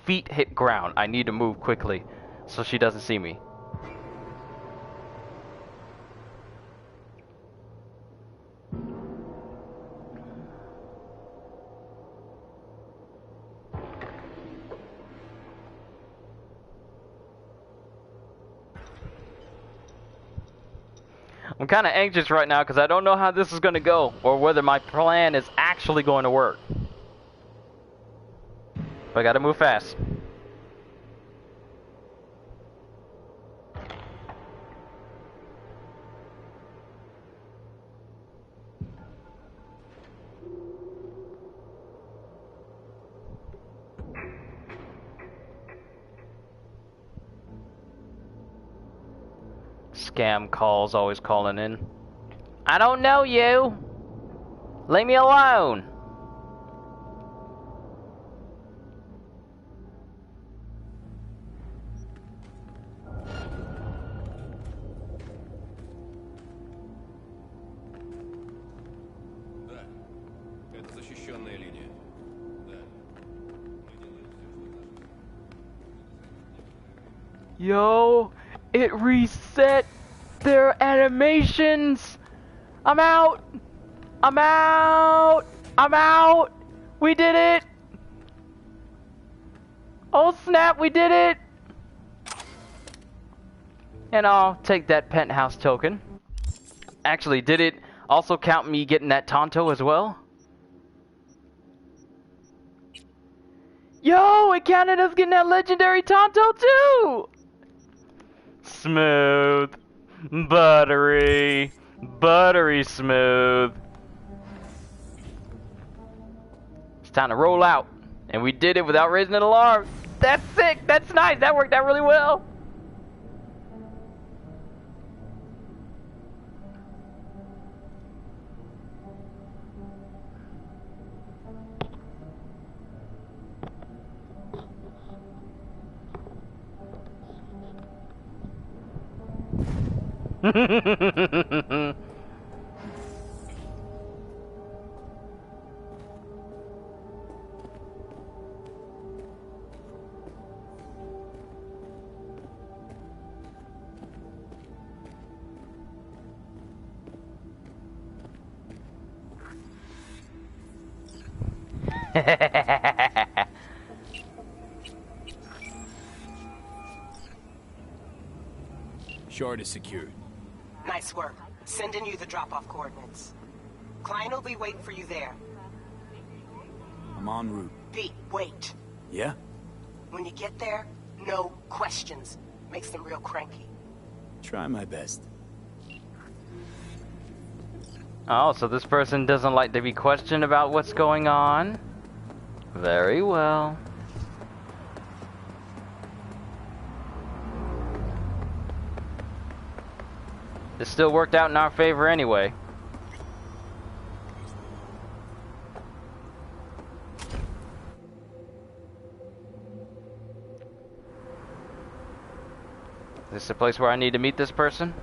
feet hit ground. I need to move quickly so she doesn't see me. I'm kind of anxious right now because I don't know how this is going to go or whether my plan is actually going to work. But I got to move fast. Scam calls always calling in. I don't know you. Leave me alone. Да, это защищенная линия. Да. Yo, it reset their animations. I'm out. I'm out. I'm out. We did it. Oh snap, we did it. And I'll take that penthouse token. Actually, did it also count me getting that Tonto as well? Yo, it counted us getting that legendary Tonto too! Smooth. Buttery. Buttery smooth. It's time to roll out. And we did it without raising an alarm. That's sick. That's nice. That worked out really well. Shard is secured. Nice work. Sending you the drop-off coordinates. Client will be waiting for you there. I'm en route. Pete, wait. Yeah? When you get there, no questions. Makes them real cranky. Try my best. Oh, so this person doesn't like to be questioned about what's going on? Very well. This still worked out in our favor anyway. Is this the place where I need to meet this person?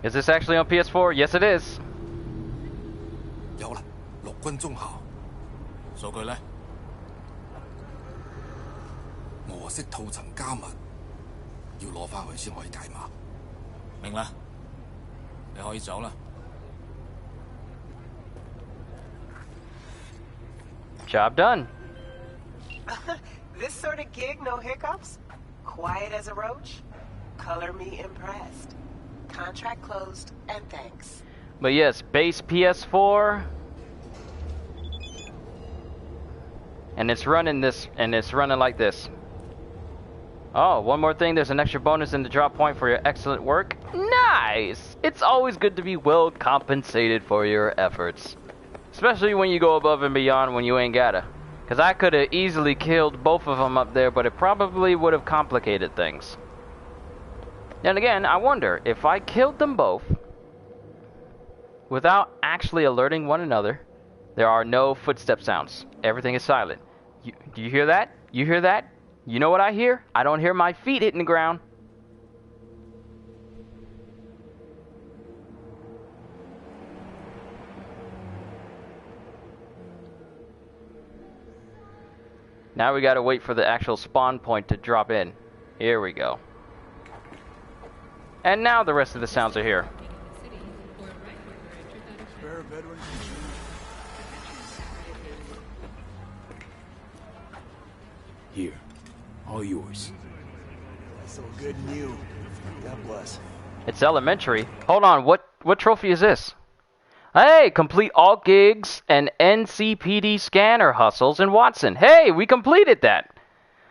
Is this actually on PS4? Yes, it is. 有啦，6軍綜校。數據呢？我識套層加密，要攞翻去先可以解碼。明啦，你可以走啦。Job done. This sort of gig, no hiccups? Quiet as a roach? Color me impressed. Contract closed, and thanks. But yes, base PS4. And it's running like this. Oh, one more thing, there's an extra bonus in the drop point for your excellent work. Nice! It's always good to be well compensated for your efforts. Especially when you go above and beyond when you ain't gotta. Because I could have easily killed both of them up there, but it probably would have complicated things. Then again, I wonder, if I killed them both without actually alerting one another, there are no footstep sounds. Everything is silent. Do you hear that? You hear that? You know what I hear? I don't hear my feet hitting the ground. Now we gotta wait for the actual spawn point to drop in. Here we go. And now the rest of the sounds are here. Here, all yours. So good and you. God bless. It's elementary. Hold on, what trophy is this? Hey, complete all gigs and NCPD scanner hustles in Watson. Hey, we completed that.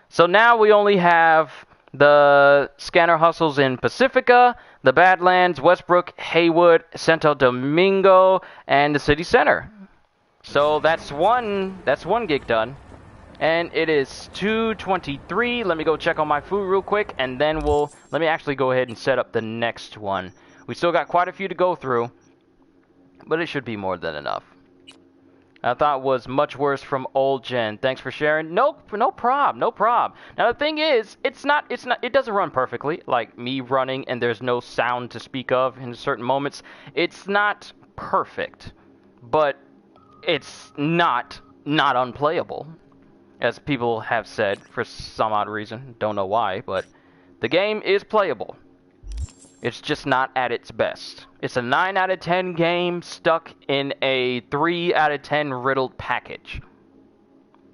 So now we only have the scanner hustles in Pacifica, the Badlands, Westbrook, Haywood, Santo Domingo, and the city center. So that's one gig done. And it is 2:23. Let me go check on my food real quick, and then let me actually go ahead and set up the next one. We still got quite a few to go through, but it should be more than enough. I thought was much worse from old gen. Thanks for sharing. No prob. Now the thing is, it doesn't run perfectly, like me running and there's no sound to speak of in certain moments. It's not perfect, but it's not unplayable, as people have said for some odd reason. Don't know why, but the game is playable. It's just not at its best. It's a 9 out of 10 game stuck in a 3 out of 10 riddled package.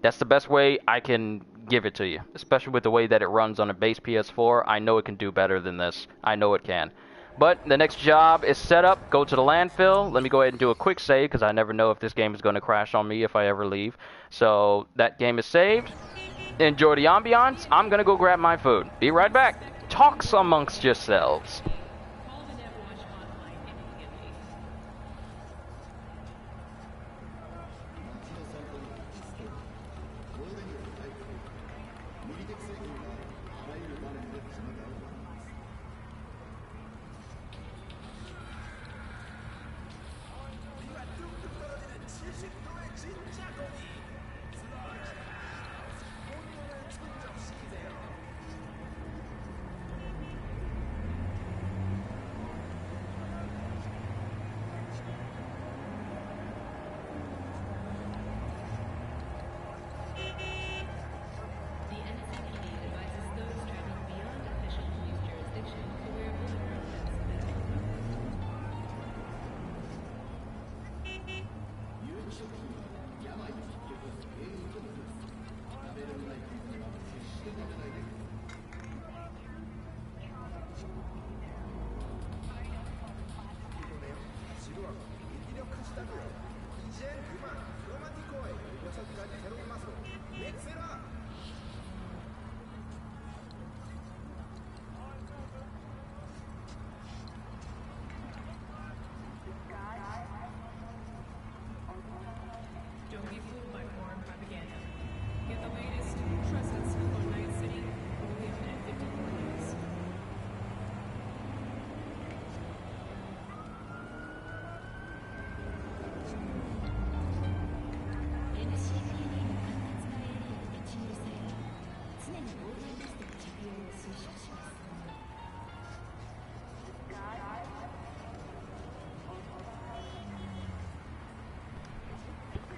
That's the best way I can give it to you, especially with the way that it runs on a base PS4. I know it can do better than this. I know it can. But the next job is set up. Go to the landfill. Let me go ahead and do a quick save, because I never know if this game is going to crash on me if I ever leave. So that game is saved. Enjoy the ambiance. I'm going to go grab my food. Be right back. Talks amongst yourselves.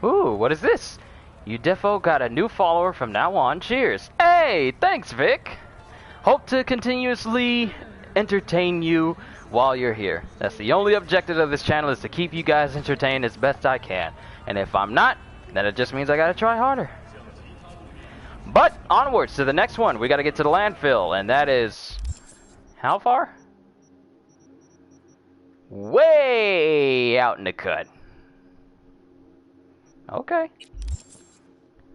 Ooh, what is this? You defo got a new follower from now on. Cheers. Hey, thanks, Vic. Hope to continuously entertain you while you're here. That's the only objective of this channel, is to keep you guys entertained as best I can. And if I'm not, then it just means I gotta try harder. But onwards to the next one. We gotta get to the landfill, and that is... how far? Way out in the cut. Okay.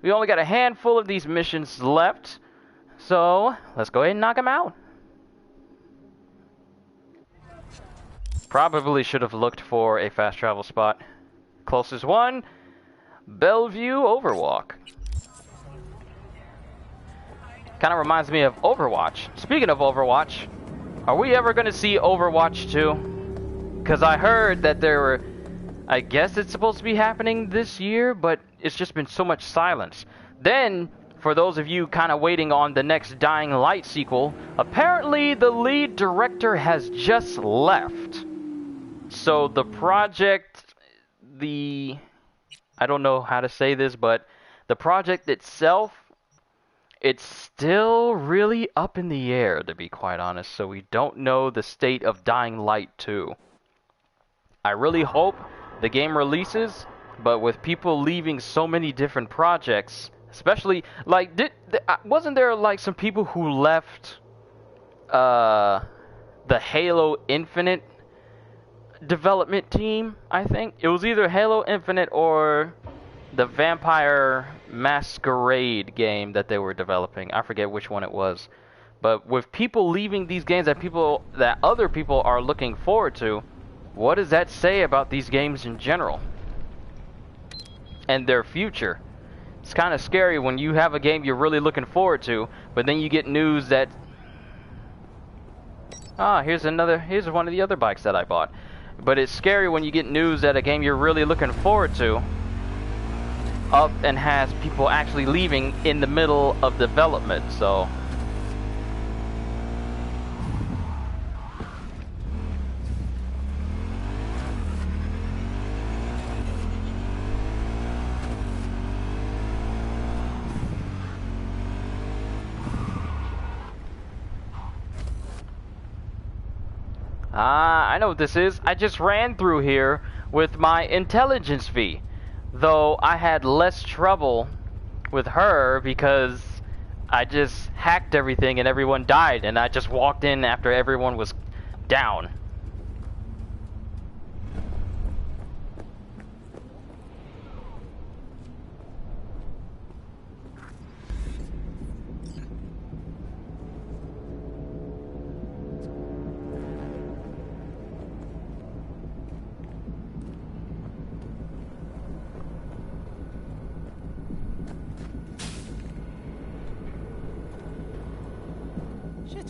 We only got a handful of these missions left, so let's go ahead and knock them out. Probably should have looked for a fast travel spot. Closest one, Bellevue Overwalk. Kind of reminds me of Overwatch. Speaking of Overwatch, are we ever going to see Overwatch 2? Because I heard that there were... I guess it's supposed to be happening this year, but it's just been so much silence. Then, for those of you kind of waiting on the next Dying Light sequel, apparently the lead director has just left. So the project, I don't know how to say this, but the project itself, it's still really up in the air, to be quite honest. So we don't know the state of Dying Light 2. I really hope the game releases, but with people leaving so many different projects, especially, like, wasn't there, like, some people who left the Halo Infinite development team, I think? It was either Halo Infinite or the Vampire Masquerade game that they were developing. I forget which one it was. But with people leaving these games that other people are looking forward to, what does that say about these games in general? And their future? It's kind of scary when you have a game you're really looking forward to, but then you get news that... here's one of the other bikes that I bought. But it's scary when you get news that a game you're really looking forward to up and has people actually leaving in the middle of development, so... I know what this is. I just ran through here with my intelligence V. Though I had less trouble with her because I just hacked everything and everyone died, and I just walked in after everyone was down.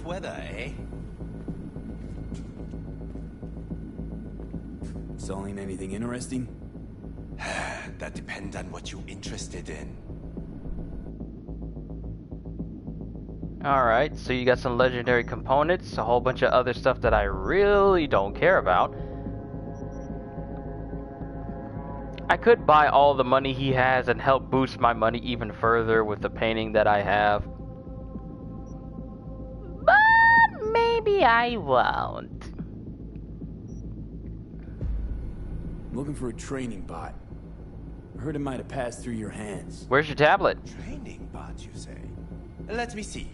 Weather, eh? Selling anything interesting? That depends on what you're interested in. Alright, so you got some legendary components, a whole bunch of other stuff that I really don't care about. I could buy all the money he has and help boost my money even further with the painting that I have. Maybe I won't. Looking for a training bot. I heard it might have passed through your hands. Where's your tablet? Training bot, you say? Let me see.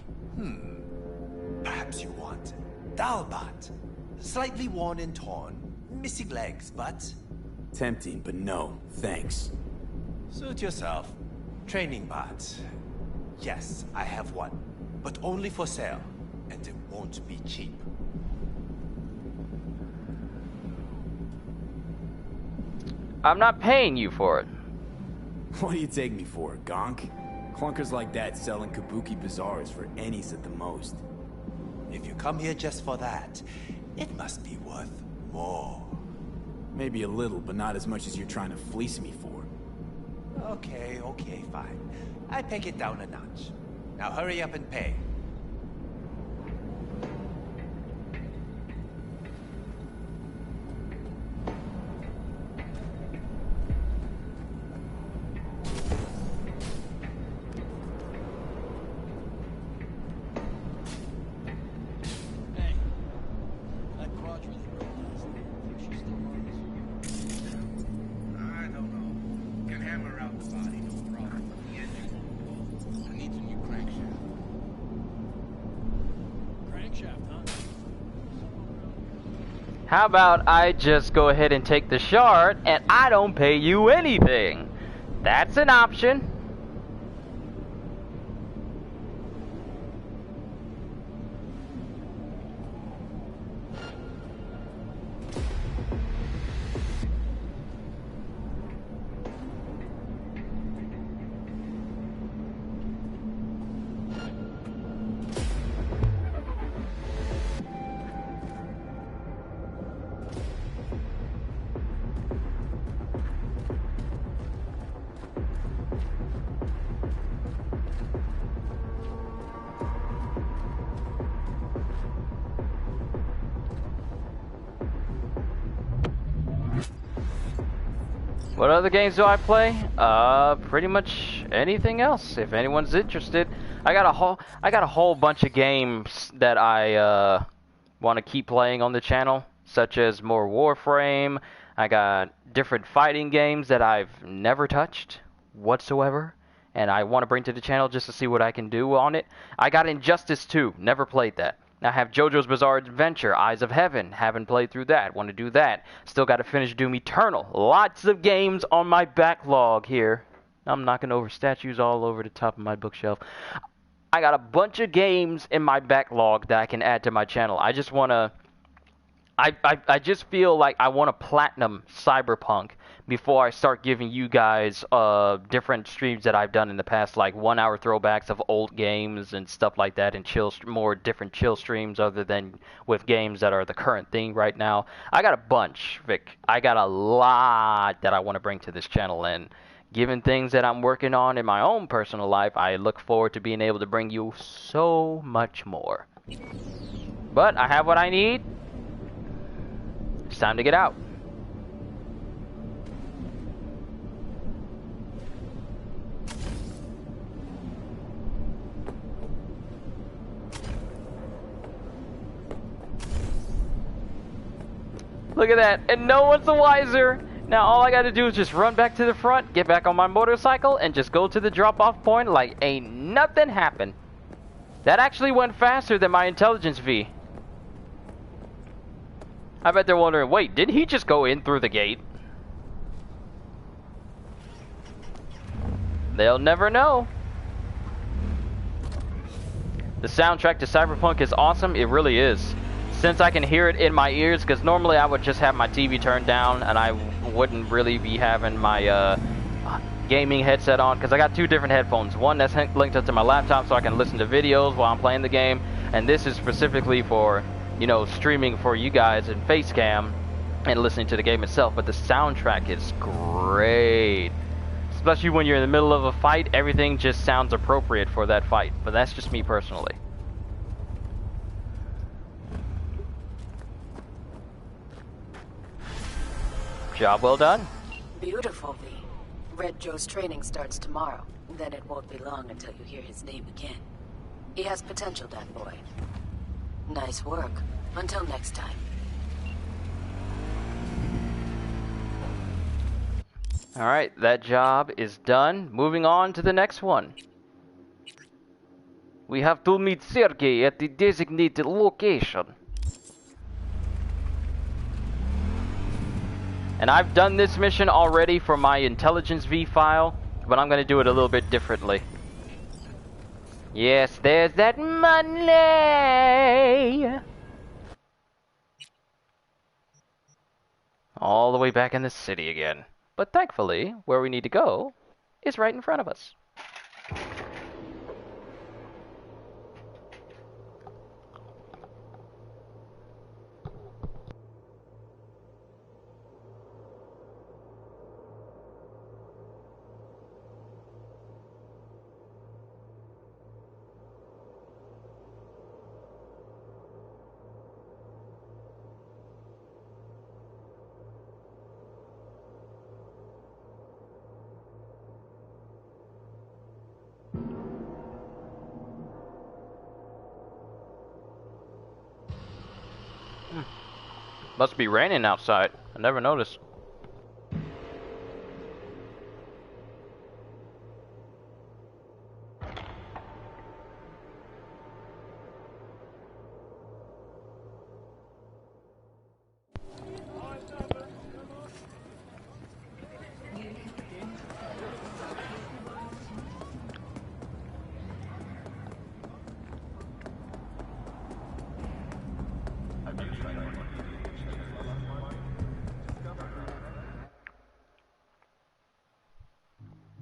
Perhaps you want Dalbot. Slightly worn and torn, missing legs, but... Tempting, but no, thanks. Suit yourself. Training bot. Yes, I have one, but only for sale. And it won't be cheap. I'm not paying you for it. What do you take me for, gonk? Clunkers like that selling kabuki bazaars for ennies at the most. If you come here just for that, it must be worth more. Maybe a little, but not as much as you're trying to fleece me for. Okay, fine. I peg it down a notch. Now hurry up and pay. hammer out the body, no problem. But the engine, I need a new crankshaft. Crankshaft, huh? How about I just go ahead and take the shard and I don't pay you anything? That's an option. What other games do I play? Pretty much anything else. If anyone's interested, I got a whole bunch of games that I want to keep playing on the channel, such as more Warframe. I got different fighting games that I've never touched whatsoever, and I want to bring to the channel just to see what I can do on it. I got Injustice 2, never played that. I have JoJo's Bizarre Adventure, Eyes of Heaven, haven't played through that, want to do that. Still got to finish Doom Eternal. Lots of games on my backlog here. I'm knocking over statues all over the top of my bookshelf. I got a bunch of games in my backlog that I can add to my channel. I just want to... I just feel like I want to platinum Cyberpunk before I start giving you guys different streams that I've done in the past, like 1 hour throwbacks of old games and stuff like that, and more different chill streams other than with games that are the current thing right now. I got a bunch, Vic. I got a lot that I want to bring to this channel, and given things that I'm working on in my own personal life, I look forward to being able to bring you so much more. But I have what I need. It's time to get out. Look at that, and no one's the wiser. Now all I gotta do is just run back to the front, get back on my motorcycle, and just go to the drop-off point like ain't nothing happened. That actually went faster than my intelligence V. I bet they're wondering, wait, didn't he just go in through the gate? They'll never know. The soundtrack to Cyberpunk is awesome, it really is. Since I can hear it in my ears, because normally I would just have my TV turned down and I wouldn't really be having my gaming headset on, because I got two different headphones. One that's linked up to my laptop so I can listen to videos while I'm playing the game, and this is specifically for, you know, streaming for you guys in Facecam and listening to the game itself. But the soundtrack is great. Especially when you're in the middle of a fight, everything just sounds appropriate for that fight. But that's just me personally. Job well done. Beautiful, V. Red Joe's training starts tomorrow. Then it won't be long until you hear his name again. He has potential, that boy. Nice work. Until next time. Alright, that job is done. Moving on to the next one. We have to meet Sergey at the designated location. And I've done this mission already for my Intelligence V file, but I'm going to do it a little bit differently. Yes, there's that money! All the way back in the city again. But thankfully, where we need to go is right in front of us. Must be raining outside. I never noticed.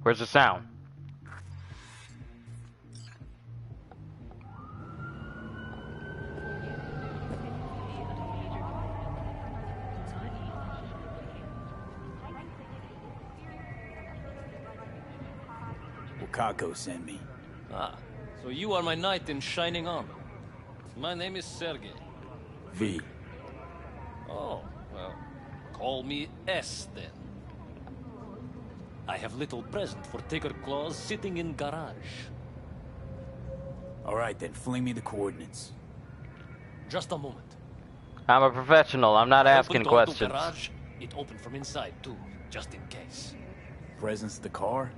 Where's the sound? Wakako sent me. Ah, so you are my knight in shining armor. My name is Sergei. V. Oh, well, call me S then. I have little present for Tigger Claws sitting in garage. Alright then, fling me the coordinates. Just a moment. I'm a professional. I'm not asking Open door to questions. garage. It opened from inside too, just in case. Presence of the car?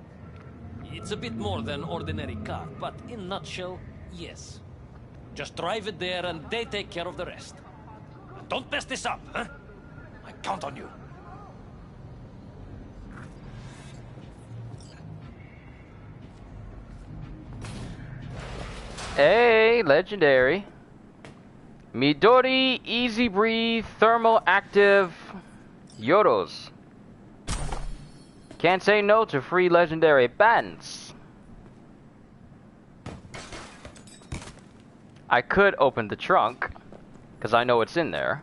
It's a bit more than ordinary car, but in nutshell, yes. Just drive it there and they take care of the rest. Don't mess this up, huh? I count on you. Hey, legendary. Midori, easy breathe, thermal active, Yodos. Can't say no to free legendary bands. I could open the trunk, because I know what's in there.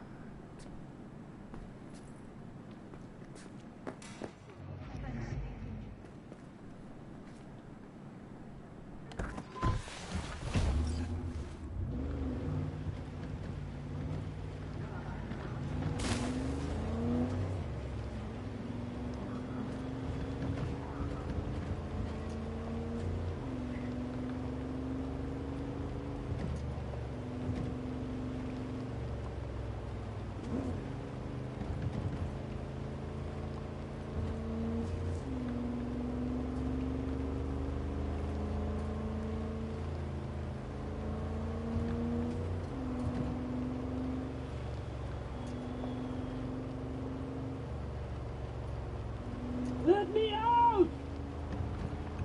Let me out!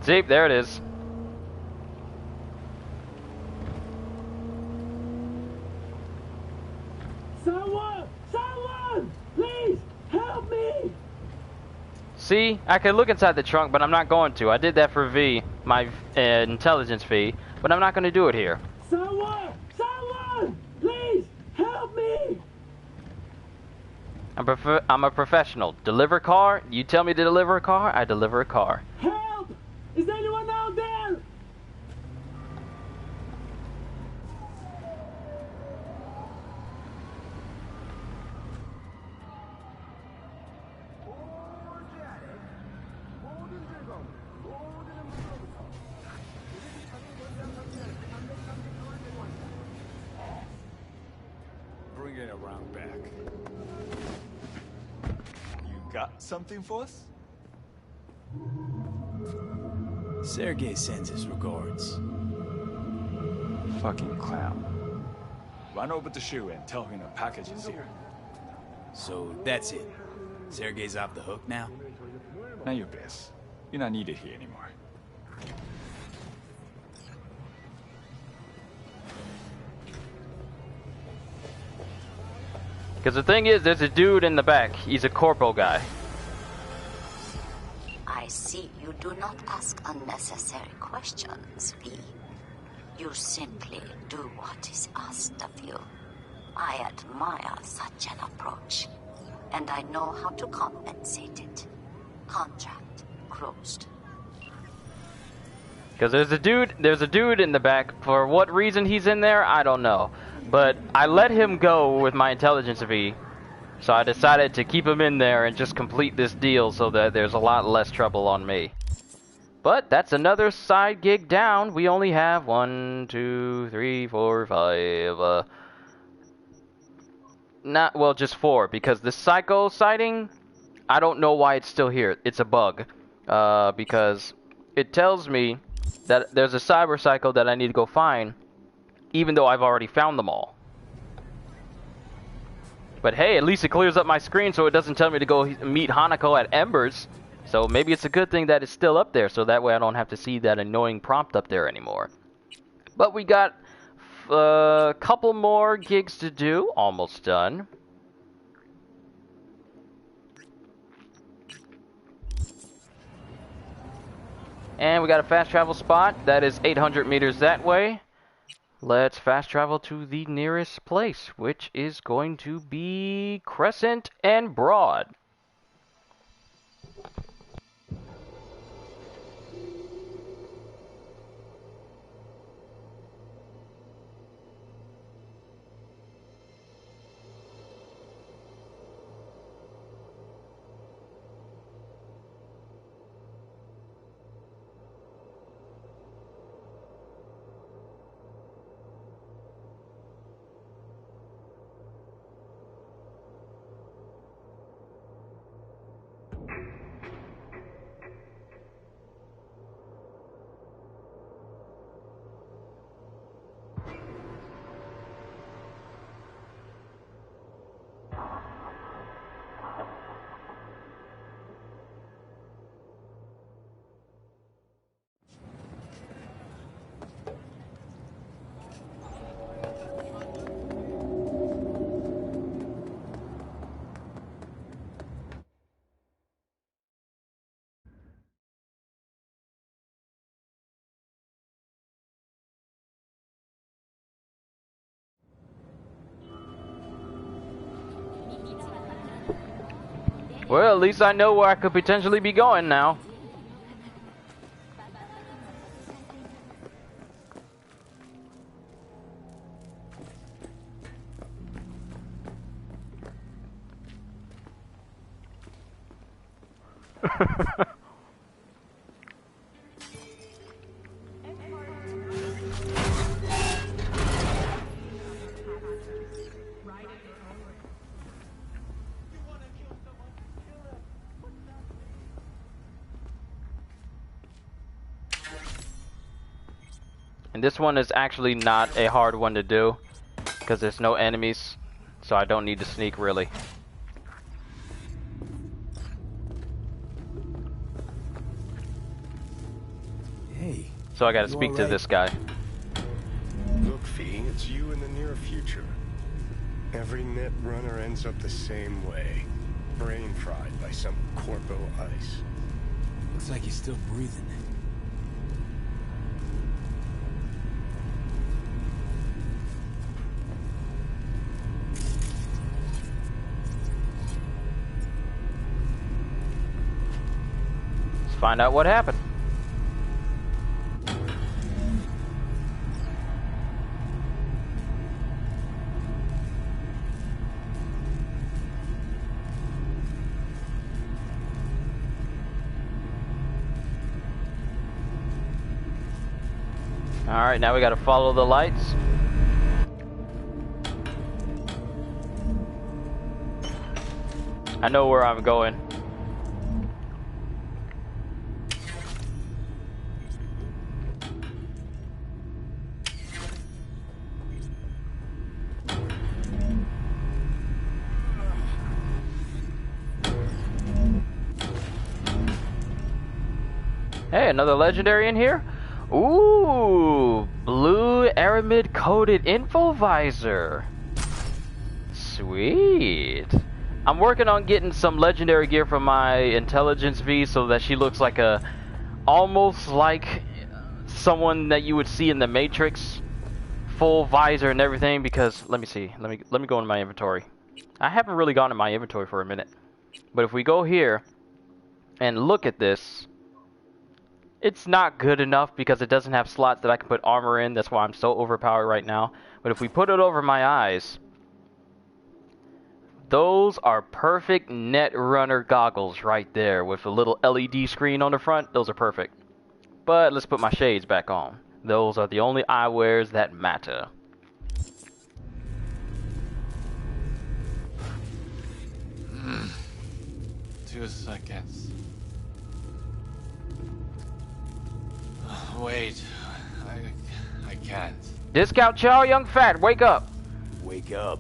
See, there it is. Someone, please help me! See, I can look inside the trunk, but I'm not going to. I did that for V, my intelligence fee, but I'm not going to do it here. Someone, please help me! I'm a professional. Deliver car? You tell me to deliver a car, I deliver a car. Help! Is anyone out there? Bring it around back. You got something for us? Sergei sends his regards. Fucking clown. Run over to Shu and tell him a package is here. So that's it. Sergei's off the hook now? Now your biz. You're not needed here anymore. Because the thing is, there's a dude in the back. He's a corporal guy. I see you do not ask unnecessary questions, V. You simply do what is asked of you. I admire such an approach, and I know how to compensate it. Contract closed. Because there's a dude in the back. For what reason he's in there, I don't know. But I let him go with my intelligence V. So I decided to keep him in there and just complete this deal so that there's a lot less trouble on me. But that's another side gig down. We only have 1, 2, 3, 4, 5. Just 4, because the Psycho sighting, I don't know why it's still here. It's a bug. Because it tells me that there's a Cyber Psycho that I need to go find, even though I've already found them all. But hey, at least it clears up my screen so it doesn't tell me to go meet Hanako at Embers. So maybe it's a good thing that it's still up there, so that way I don't have to see that annoying prompt up there anymore. But we got a couple more gigs to do. Almost done. And we got a fast travel spot that is 800 meters that way. Let's fast travel to the nearest place, which is going to be Crescent and Broad. Well, at least I know where I could potentially be going now. And this one is actually not a hard one to do because there's no enemies, so I don't need to sneak really. Hey. So I gotta speak to this guy. Look, Fee, it's you in the near future. Every net runner ends up the same way. Brain fried by some corpo ice. Looks like he's still breathing. Let's find out what happened. Alright, now we gotta follow the lights. I know where I'm going. Hey, another legendary in here? Ooh, blue aramid coated info visor. Sweet. I'm working on getting some legendary gear from my intelligence V so that she looks like almost like someone that you would see in the Matrix. Full visor and everything, because let me see. Let me go into my inventory. I haven't really gone to my inventory for a minute. But if we go here and look at this, it's not good enough because it doesn't have slots that I can put armor in. That's why I'm so overpowered right now. But if we put it over my eyes, those are perfect net runner goggles right there with a little LED screen on the front. Those are perfect. But let's put my shades back on. Those are the only eyewears that matter. 2 seconds. Wait, I can't. Discount Chow Young Fat, wake up. Wake up.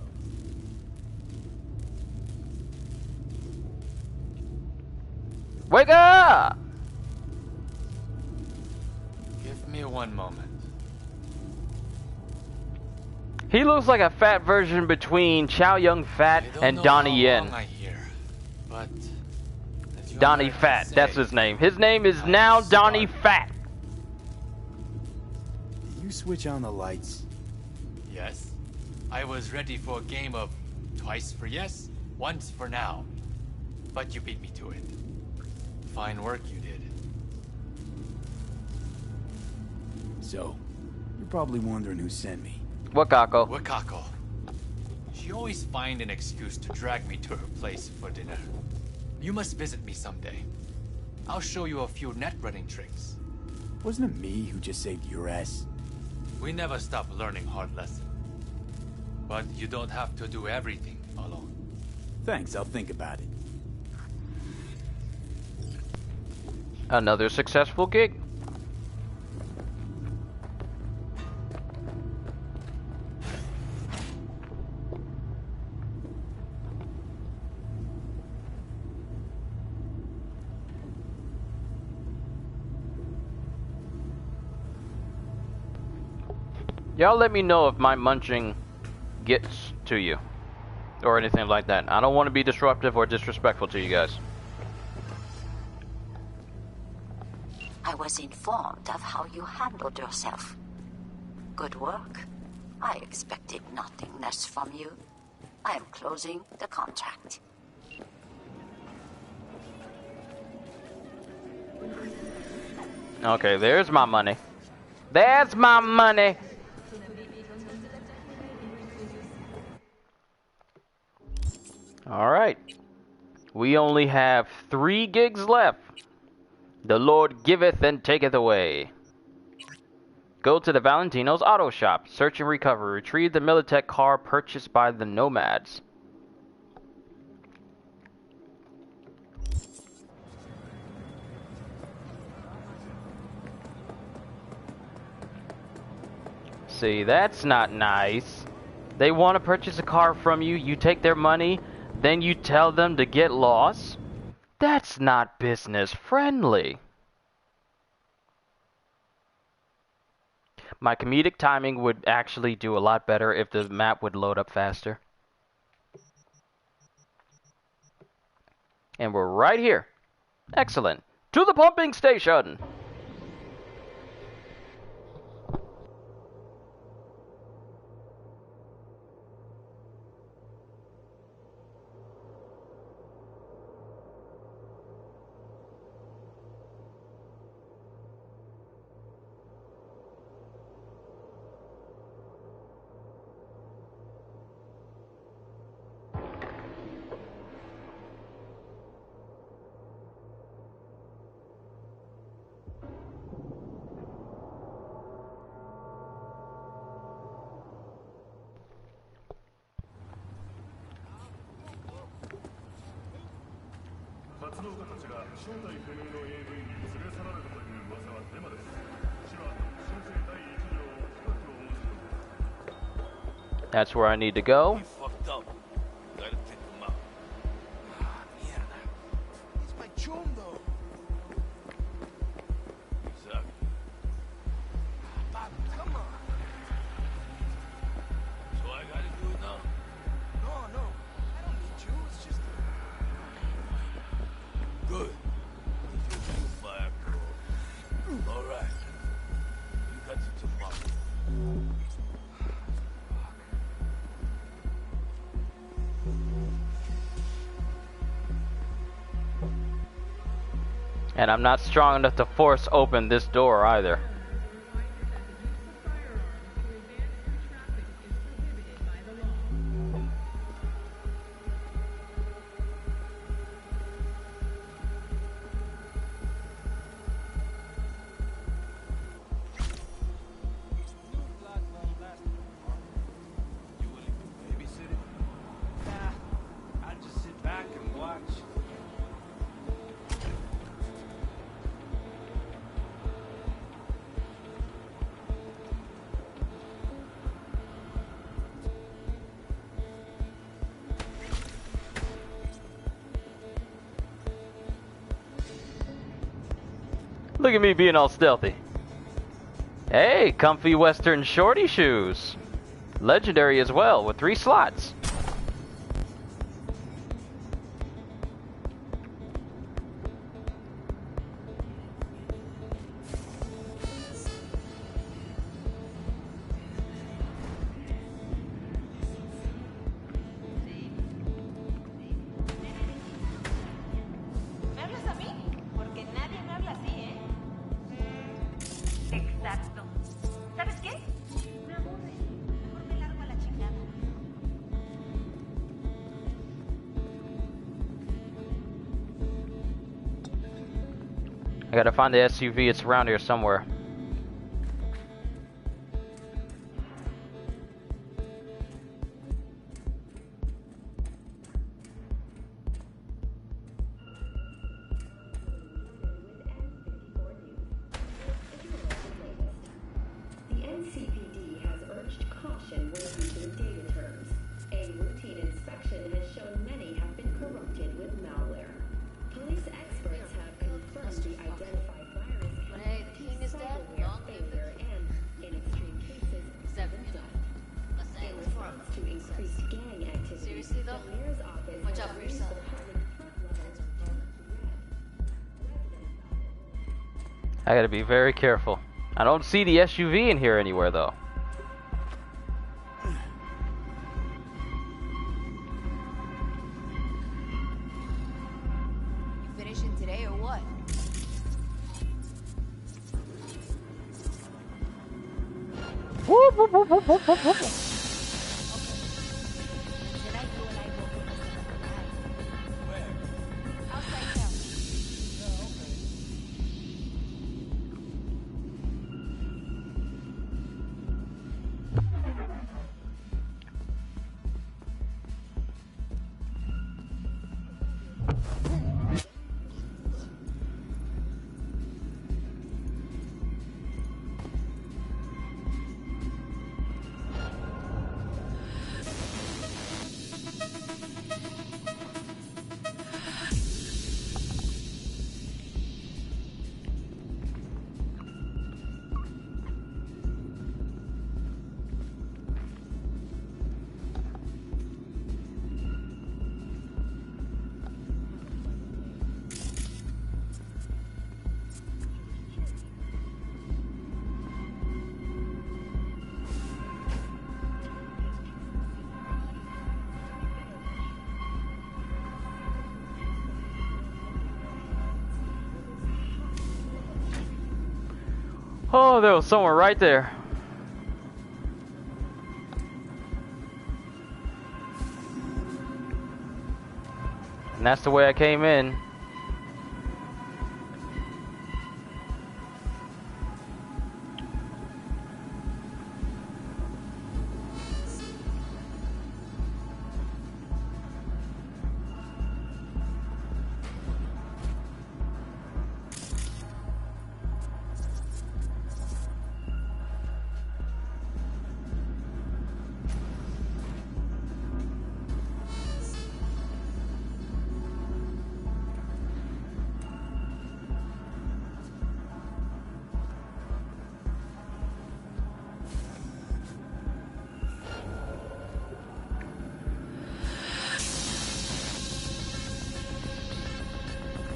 Wake up! Give me 1 moment. He looks like a fat version between Chow Young Fat and Donnie Yen. But Donnie Fat, that's his name. His name is now Donnie Fat. you switch on the lights? Yes. I was ready for a game of twice for yes, once for now. But you beat me to it. Fine work you did. So, you're probably wondering who sent me. Wakako. Wakako. She always find an excuse to drag me to her place for dinner. You must visit me someday. I'll show you a few net running tricks. Wasn't it me who just saved your ass? We never stop learning hard lessons. But you don't have to do everything alone. Thanks, I'll think about it. Another successful gig. Y'all let me know if my munching gets to you or anything like that. I don't want to be disruptive or disrespectful to you guys. I was informed of how you handled yourself. Good work. I expected nothing less from you. I am closing the contract. Okay, there's my money. There's my money. Alright. We only have 3 gigs left. The Lord giveth and taketh away. Go to the Valentino's auto shop. Search and recover. Retrieve the Militech car purchased by the Nomads. See, that's not nice. They want to purchase a car from you. You take their money. Then you tell them to get lost? That's not business friendly. My comedic timing would actually do a lot better if the map would load up faster. And we're right here. Excellent. To the pumping station! That's where I need to go. And I'm not strong enough to force open this door either. Look at me being all stealthy. Hey, comfy Western shorty shoes. Legendary as well, with 3 slots. I gotta find the SUV. It's around here somewhere. I gotta be very careful. I don't see the SUV in here anywhere though. You finishing today or what? Whoop, whoop, whoop, whoop, whoop, whoop, whoop. Oh, there was someone right there. And that's the way I came in.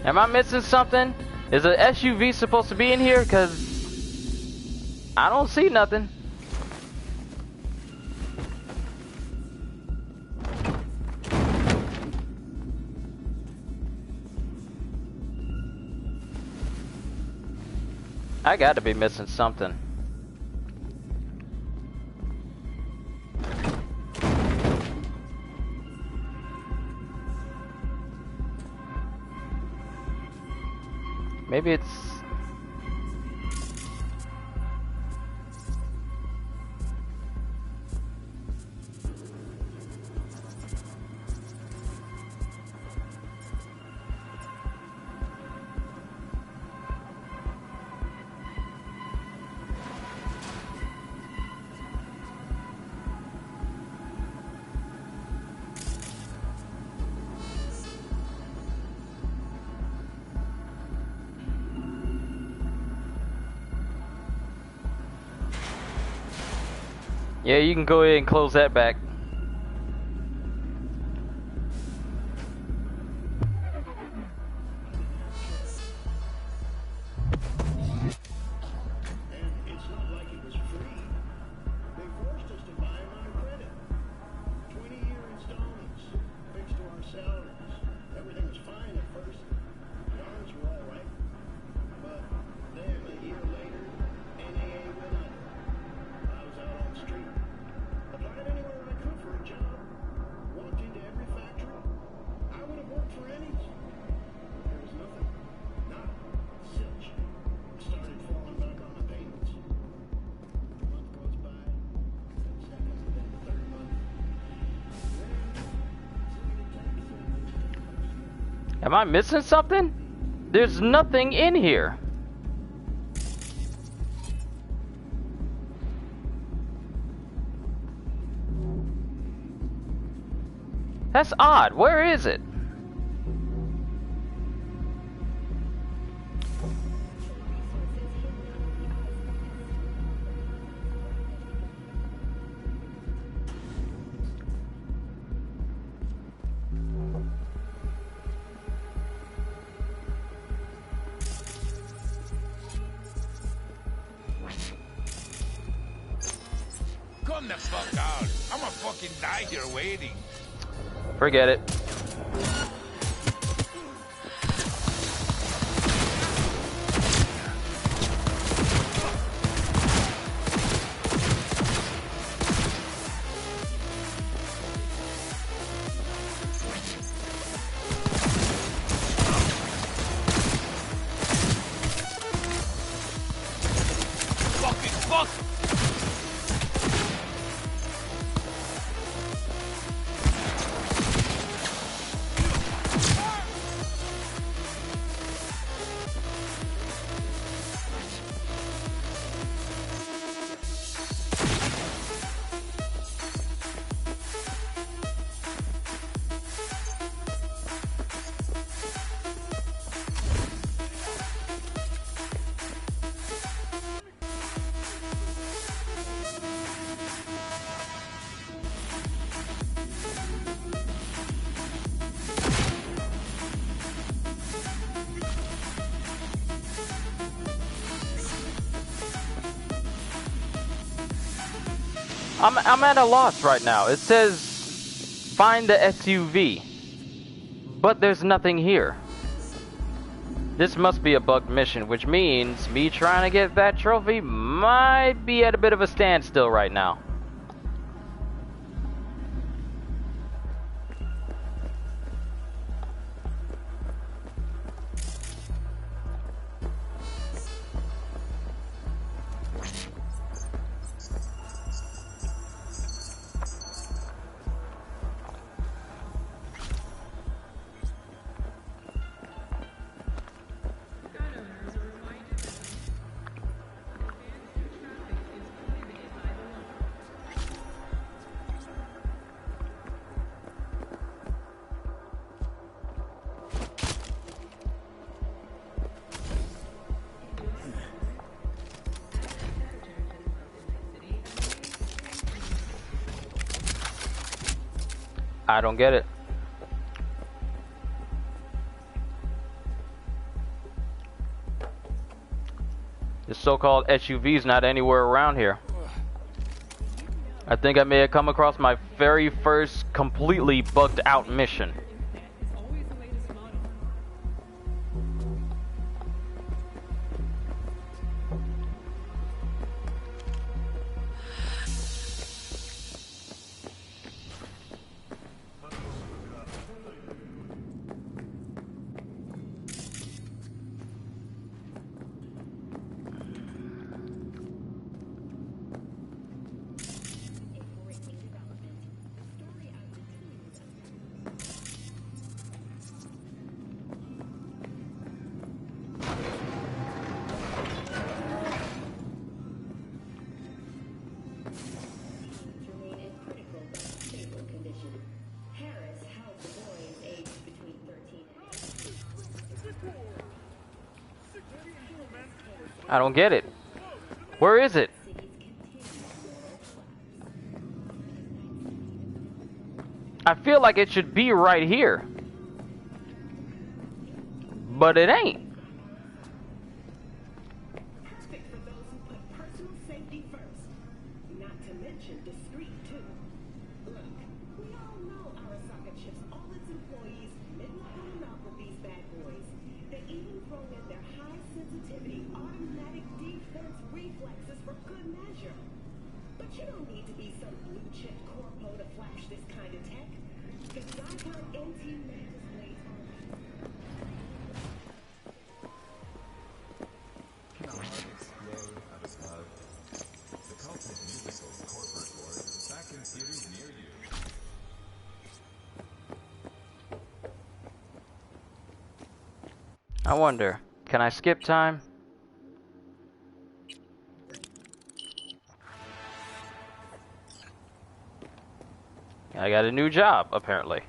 Am I missing something? Is an SUV supposed to be in here? Because I don't see nothing. I got to be missing something. Maybe it's... Yeah, you can go ahead and close that back. Am I missing something? There's nothing in here. That's odd. Where is it? Come the fuck out. I'm gonna fucking die here waiting. Forget it. Fucking fuck! I'm at a loss right now. It says find the SUV, but there's nothing here. This must be a bugged mission, which means me trying to get that trophy might be at a bit of a standstill right now. I don't get it. This so-called SUV is not anywhere around here. I think I may have come across my very first completely bugged out mission. I don't get it. Where is it? I feel like it should be right here. But it ain't. Perfect for those who put personal safety first. Not to mention discreet, too. Look, we all know Arasaka chips all its employees midnight on and off with these bad boys. They even throw in their high sensitivity automatic defense reflexes for good measure. But you don't need to be some blue chip corpo to flash this kind of tech. The Zycon NT Mantis blades are I wonder, can I skip time? I got a new job, apparently.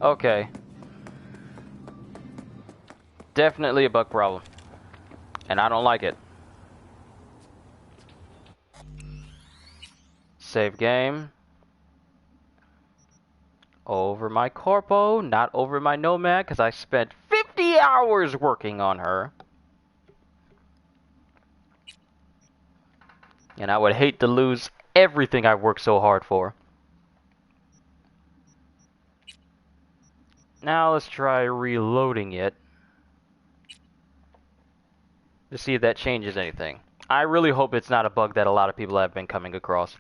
Okay. Definitely a bug problem. And I don't like it. Save game. Over my Corpo, not over my Nomad, because I spent 50 hours working on her. And I would hate to lose everything I worked so hard for. Now let's try reloading it to see if that changes anything. I really hope it's not a bug that a lot of people have been coming across.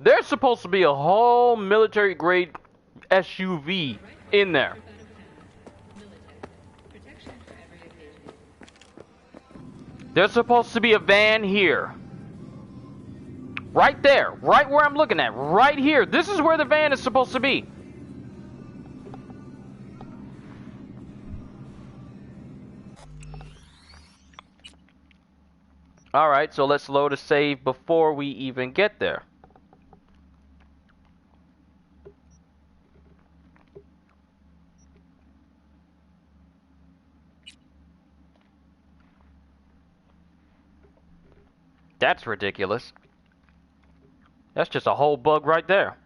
There's supposed to be a whole military grade SUV in there. There's supposed to be a van here. Right there. Right where I'm looking at. Right here. This is where the van is supposed to be. Alright, so let's load a save before we even get there. That's ridiculous. That's just a whole bug right there.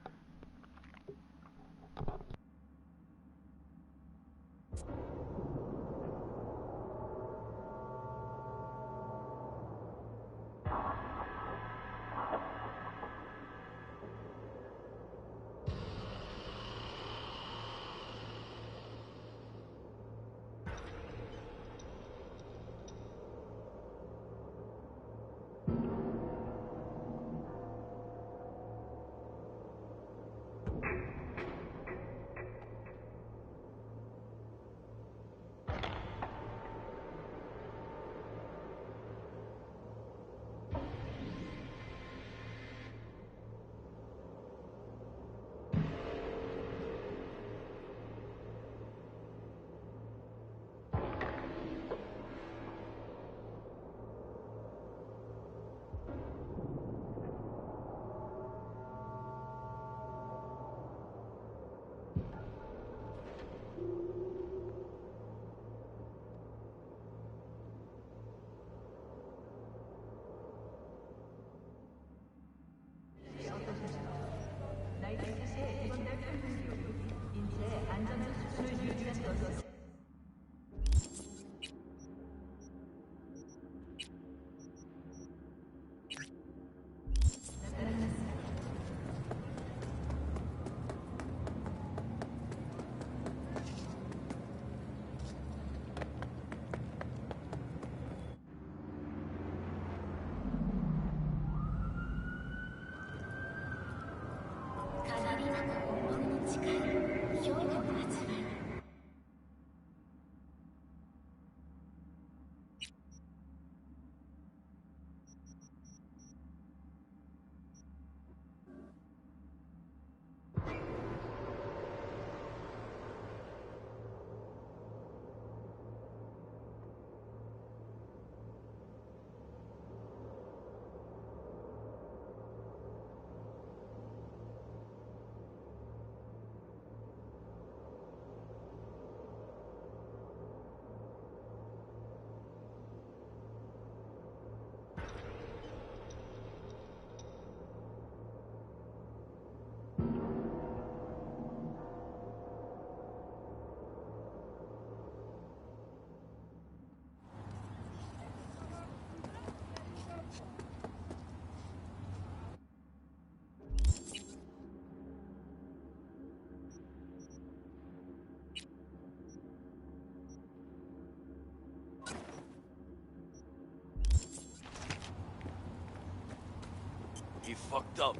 he fucked up.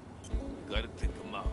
Gotta take him out.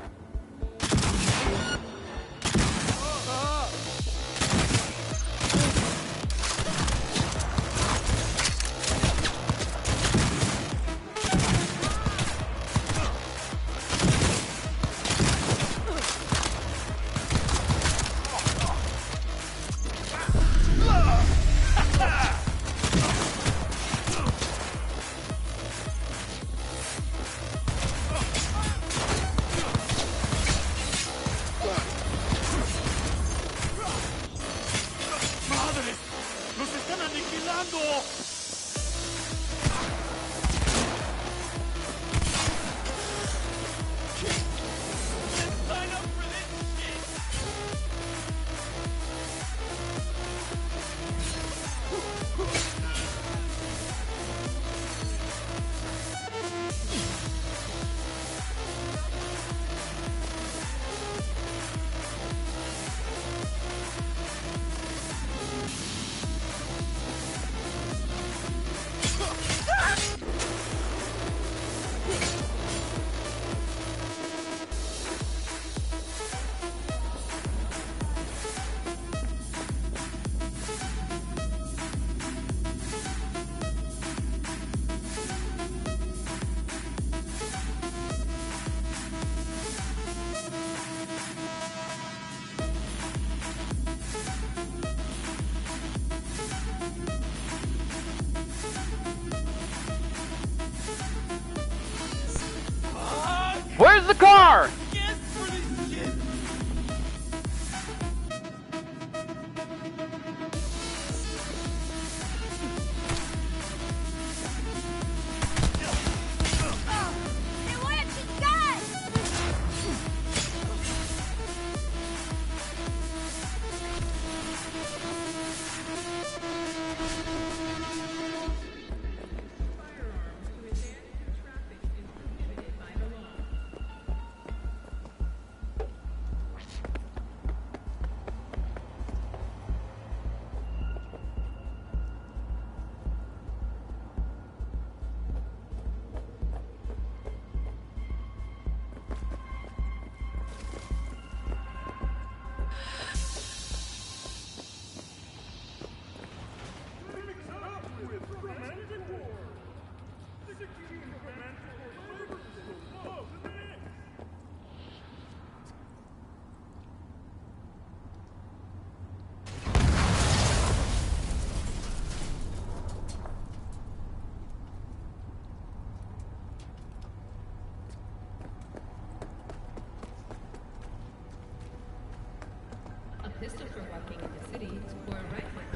Where's the car?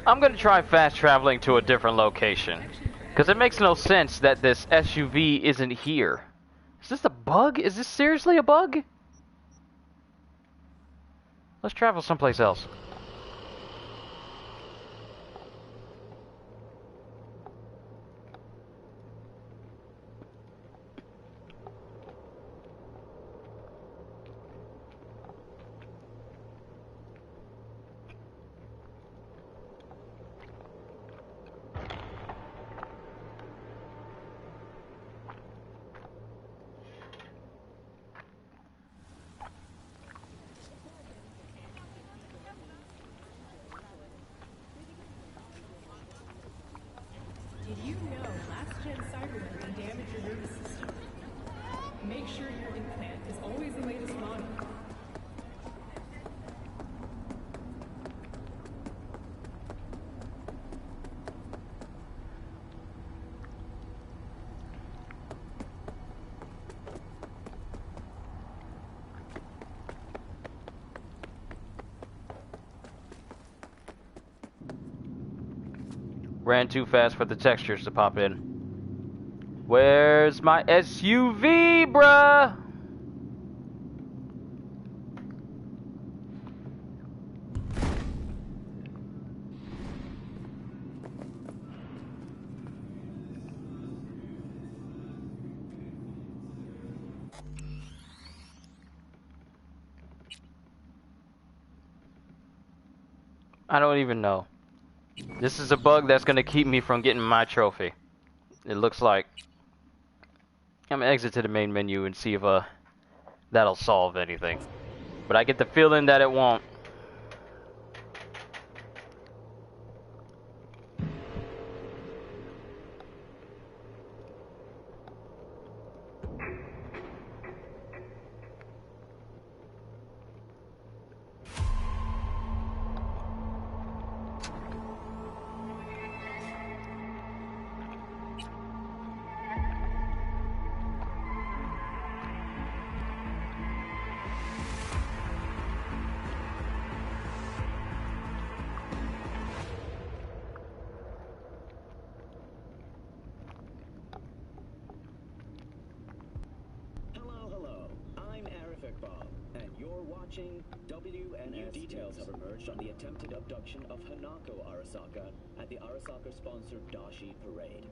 I'm gonna try fast traveling to a different location. Because it makes no sense that this SUV isn't here. Is this a bug? Is this seriously a bug? Let's travel someplace else. Did you know last-gen Cyberpunk can damage your nervous system? Make sure your implant is always the latest model. Ran too fast for the textures to pop in. Where's my SUV, bruh? I don't even know. This is a bug that's gonna keep me from getting my trophy. It looks like. I'm gonna exit to the main menu and see if that'll solve anything. But I get the feeling that it won't. New details have emerged on the attempted abduction of Hanako Arasaka at the Arasaka-sponsored Dashi Parade.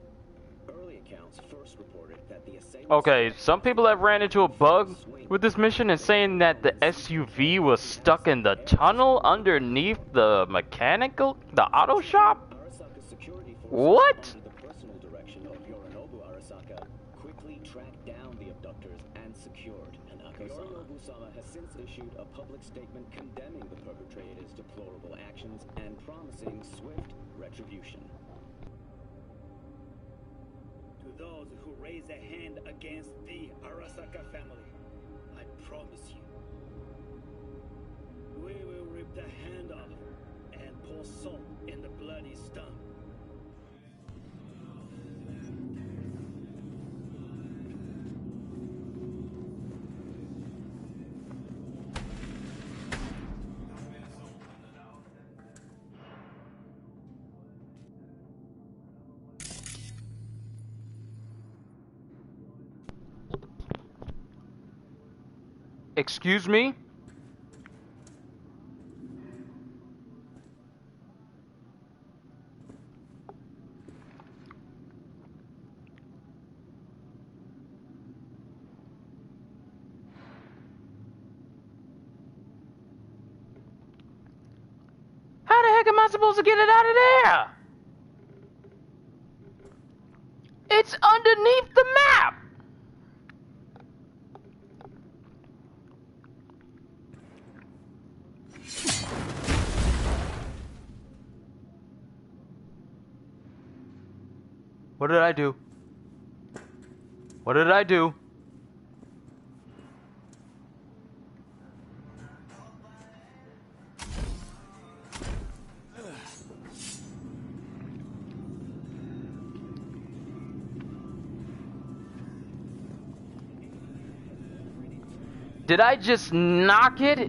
Early accounts first reported that the assailant... Okay, some people have ran into a bug with this mission and saying that the SUV was stuck in the tunnel underneath the auto shop? What? Under the personal direction of Yorinobu Arasaka, quickly tracked down the abductors and secured Hanako-sama. Yorinobu-sama has since issued a public statement condemning the perpetrator's deplorable actions and promising swift retribution. To those who raise a hand against the Arasaka family, I promise you, we will rip the hand off and pour salt in the bloody stump. Excuse me? How the heck am I supposed to get it out of there? It's underneath the map! What did I do? What did I do? Did I just knock it?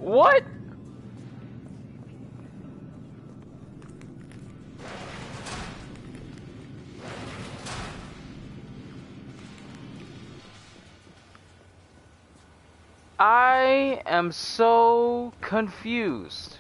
What? I am so confused.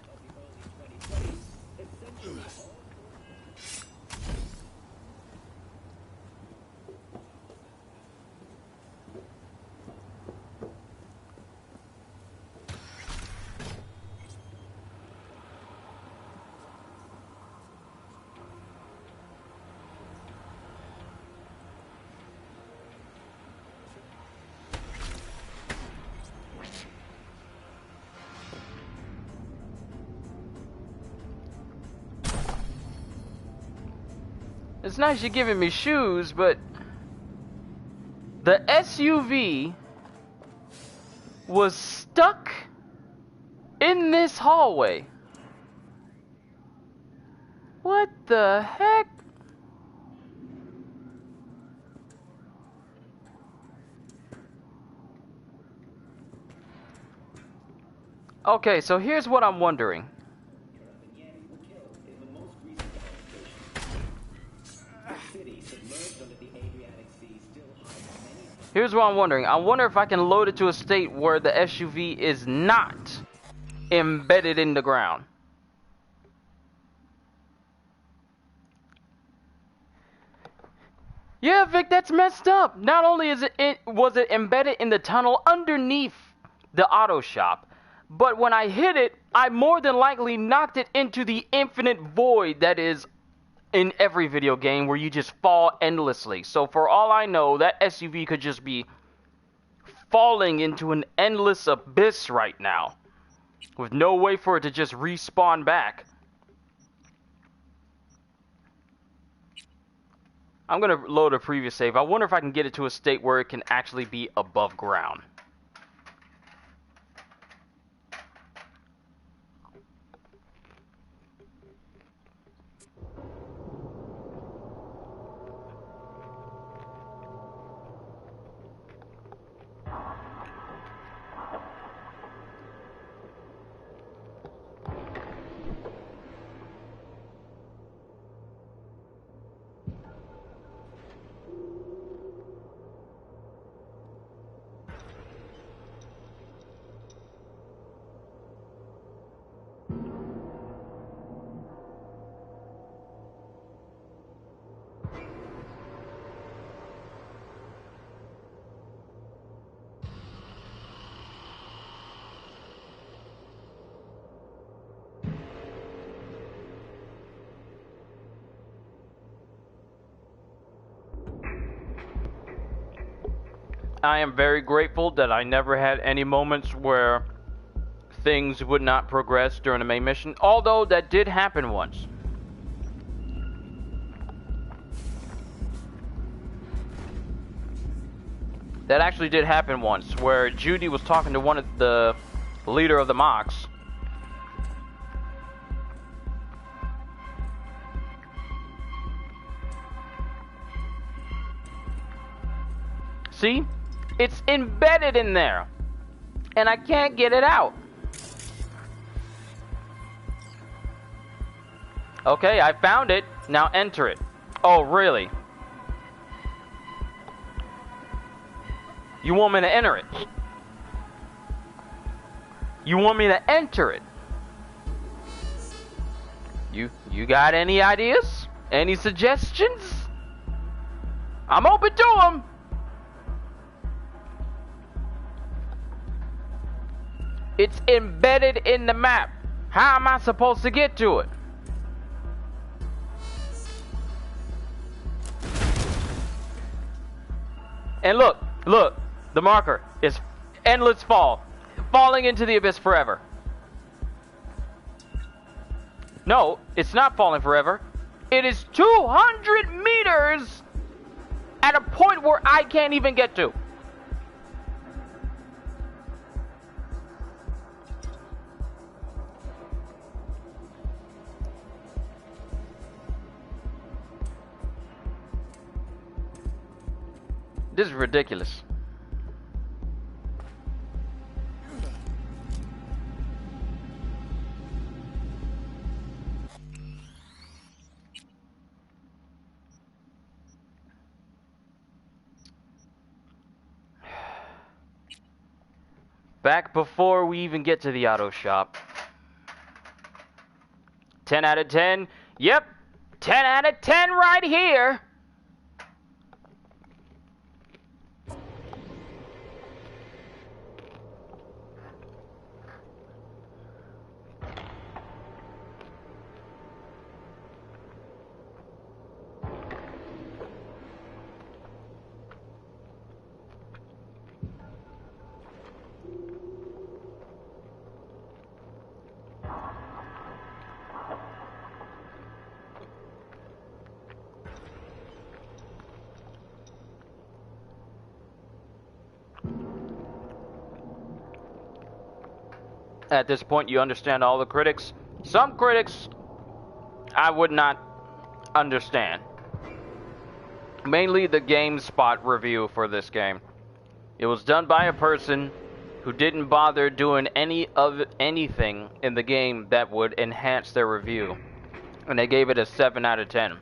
It's nice you're giving me shoes, but the SUV was stuck in this hallway. What the heck? Okay, so here's what I'm wondering. Here's what I'm wondering. I wonder if I can load it to a state where the SUV is not embedded in the ground. Yeah, Vic, that's messed up. Not only was it embedded in the tunnel underneath the auto shop, but when I hit it, I more than likely knocked it into the infinite void that is in every video game where you just fall endlessly. So for all I know, that SUV could just be falling into an endless abyss right now, with no way for it to just respawn back. I'm going to load a previous save. I wonder if I can get it to a state where it can actually be above ground. I am very grateful that I never had any moments where things would not progress during the main mission, although that did happen once. That actually did happen once, where Judy was talking to one of the leader of the Mox. See? It's embedded in there, and I can't get it out. Okay, I found it. Now enter it. Oh, really? You want me to enter it? You want me to enter it? You got any ideas? Any suggestions? I'm open to them. It's embedded in the map. How am I supposed to get to it? And look, the marker is endless fall, falling into the abyss forever. No, it's not falling forever. It is 200 meters at a point where I can't even get to. This is ridiculous. Back before we even get to the auto shop. 10 out of 10. Yep, 10 out of 10 right here. At this point, you understand all the critics. Some critics, I would not understand. Mainly the GameSpot review for this game. It was done by a person who didn't bother doing anything in the game that would enhance their review. And they gave it a 7 out of 10.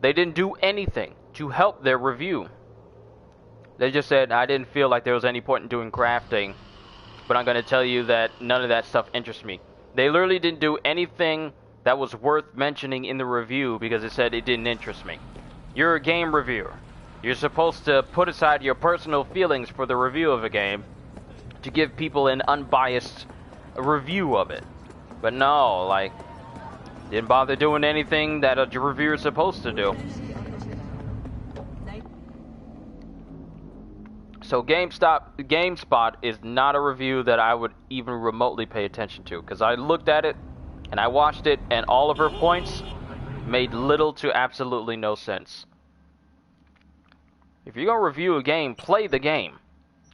They didn't do anything to help their review. They just said, I didn't feel like there was any point in doing crafting, but I'm going to tell you that none of that stuff interests me. They literally didn't do anything that was worth mentioning in the review because it said it didn't interest me. You're a game reviewer. You're supposed to put aside your personal feelings for the review of a game to give people an unbiased review of it. But no, like, didn't bother doing anything that a reviewer is supposed to do. So GameSpot is not a review that I would even remotely pay attention to, because I looked at it and I watched it, and all of her points made little to absolutely no sense. If you're gonna review a game, play the game.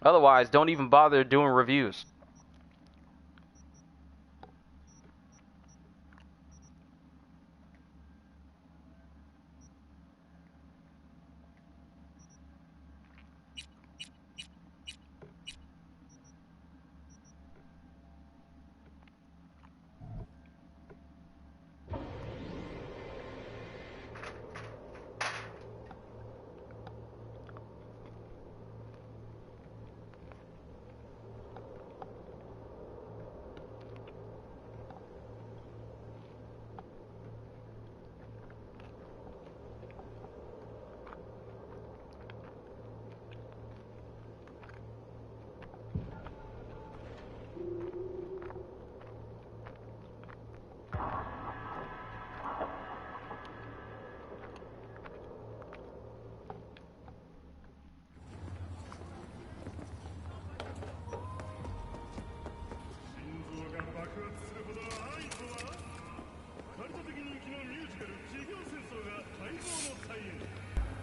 Otherwise, don't even bother doing reviews.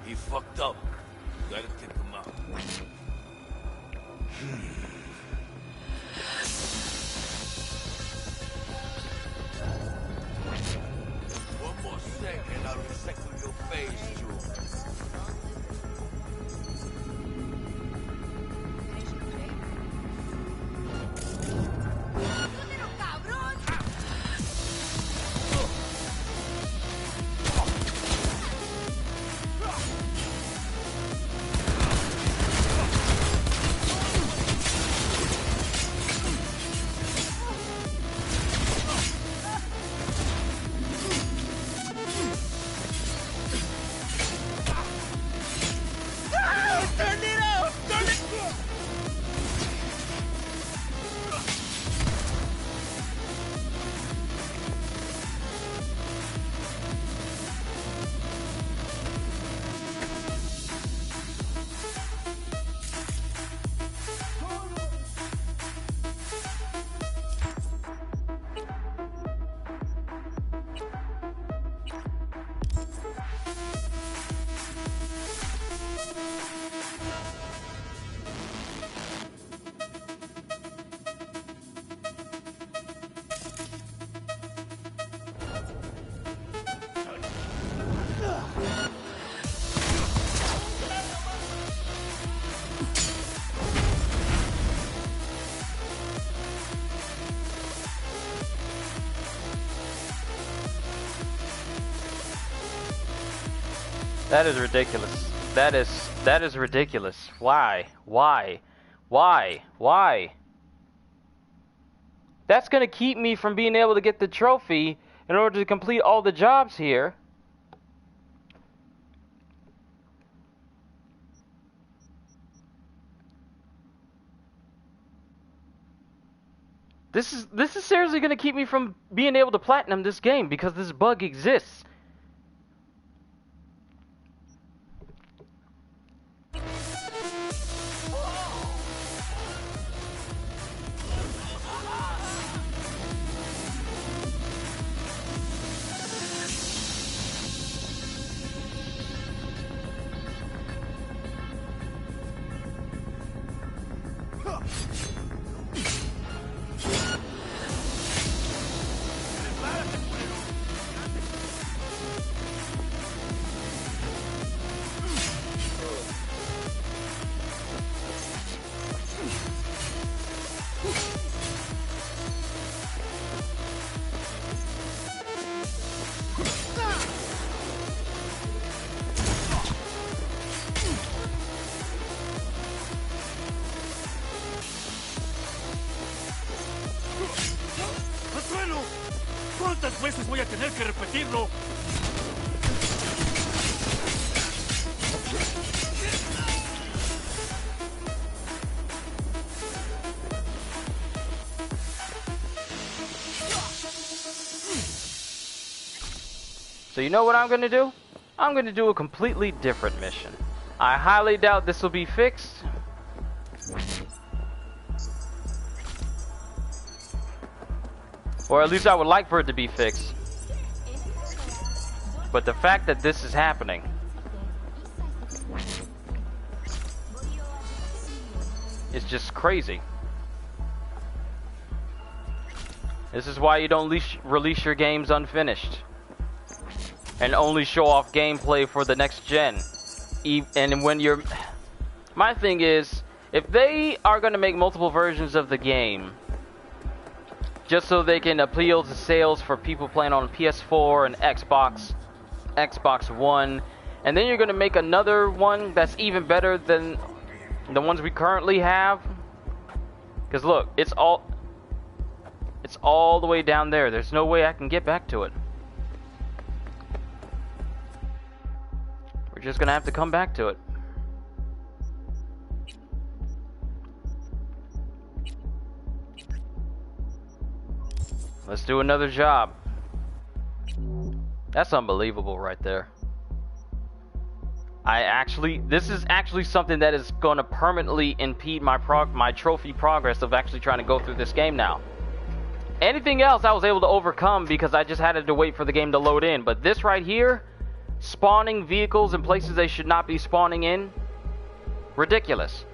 He fucked up. Gotta take him out. One more second, I'll recycle your face, Joe. That is ridiculous. That is ridiculous. Why? Why? Why? Why? That's gonna keep me from being able to get the trophy in order to complete all the jobs here. This is seriously gonna keep me from being able to platinum this game because this bug exists. ¿Cuántas veces voy a tener que repetirlo? So you know what I'm gonna do? I'm gonna do a completely different mission. I highly doubt this will be fixed. Or at least I would like for it to be fixed. But the fact that this is happening is just crazy. This is why you don't release your games unfinished. And only show off gameplay for the next gen. And when you're... My thing is, if they are going to make multiple versions of the game, just so they can appeal to sales for people playing on PS4 and Xbox One, and then you're going to make another one that's even better than the ones we currently have. Because look, it's all the way down there. There's no way I can get back to it. We're just gonna have to come back to it. Let's do another job. That's unbelievable right there. This is actually something that is going to permanently impede my trophy progress of actually trying to go through this game now. Anything else I was able to overcome because I just had to wait for the game to load in. But this right here, spawning vehicles in places they should not be spawning in, ridiculous.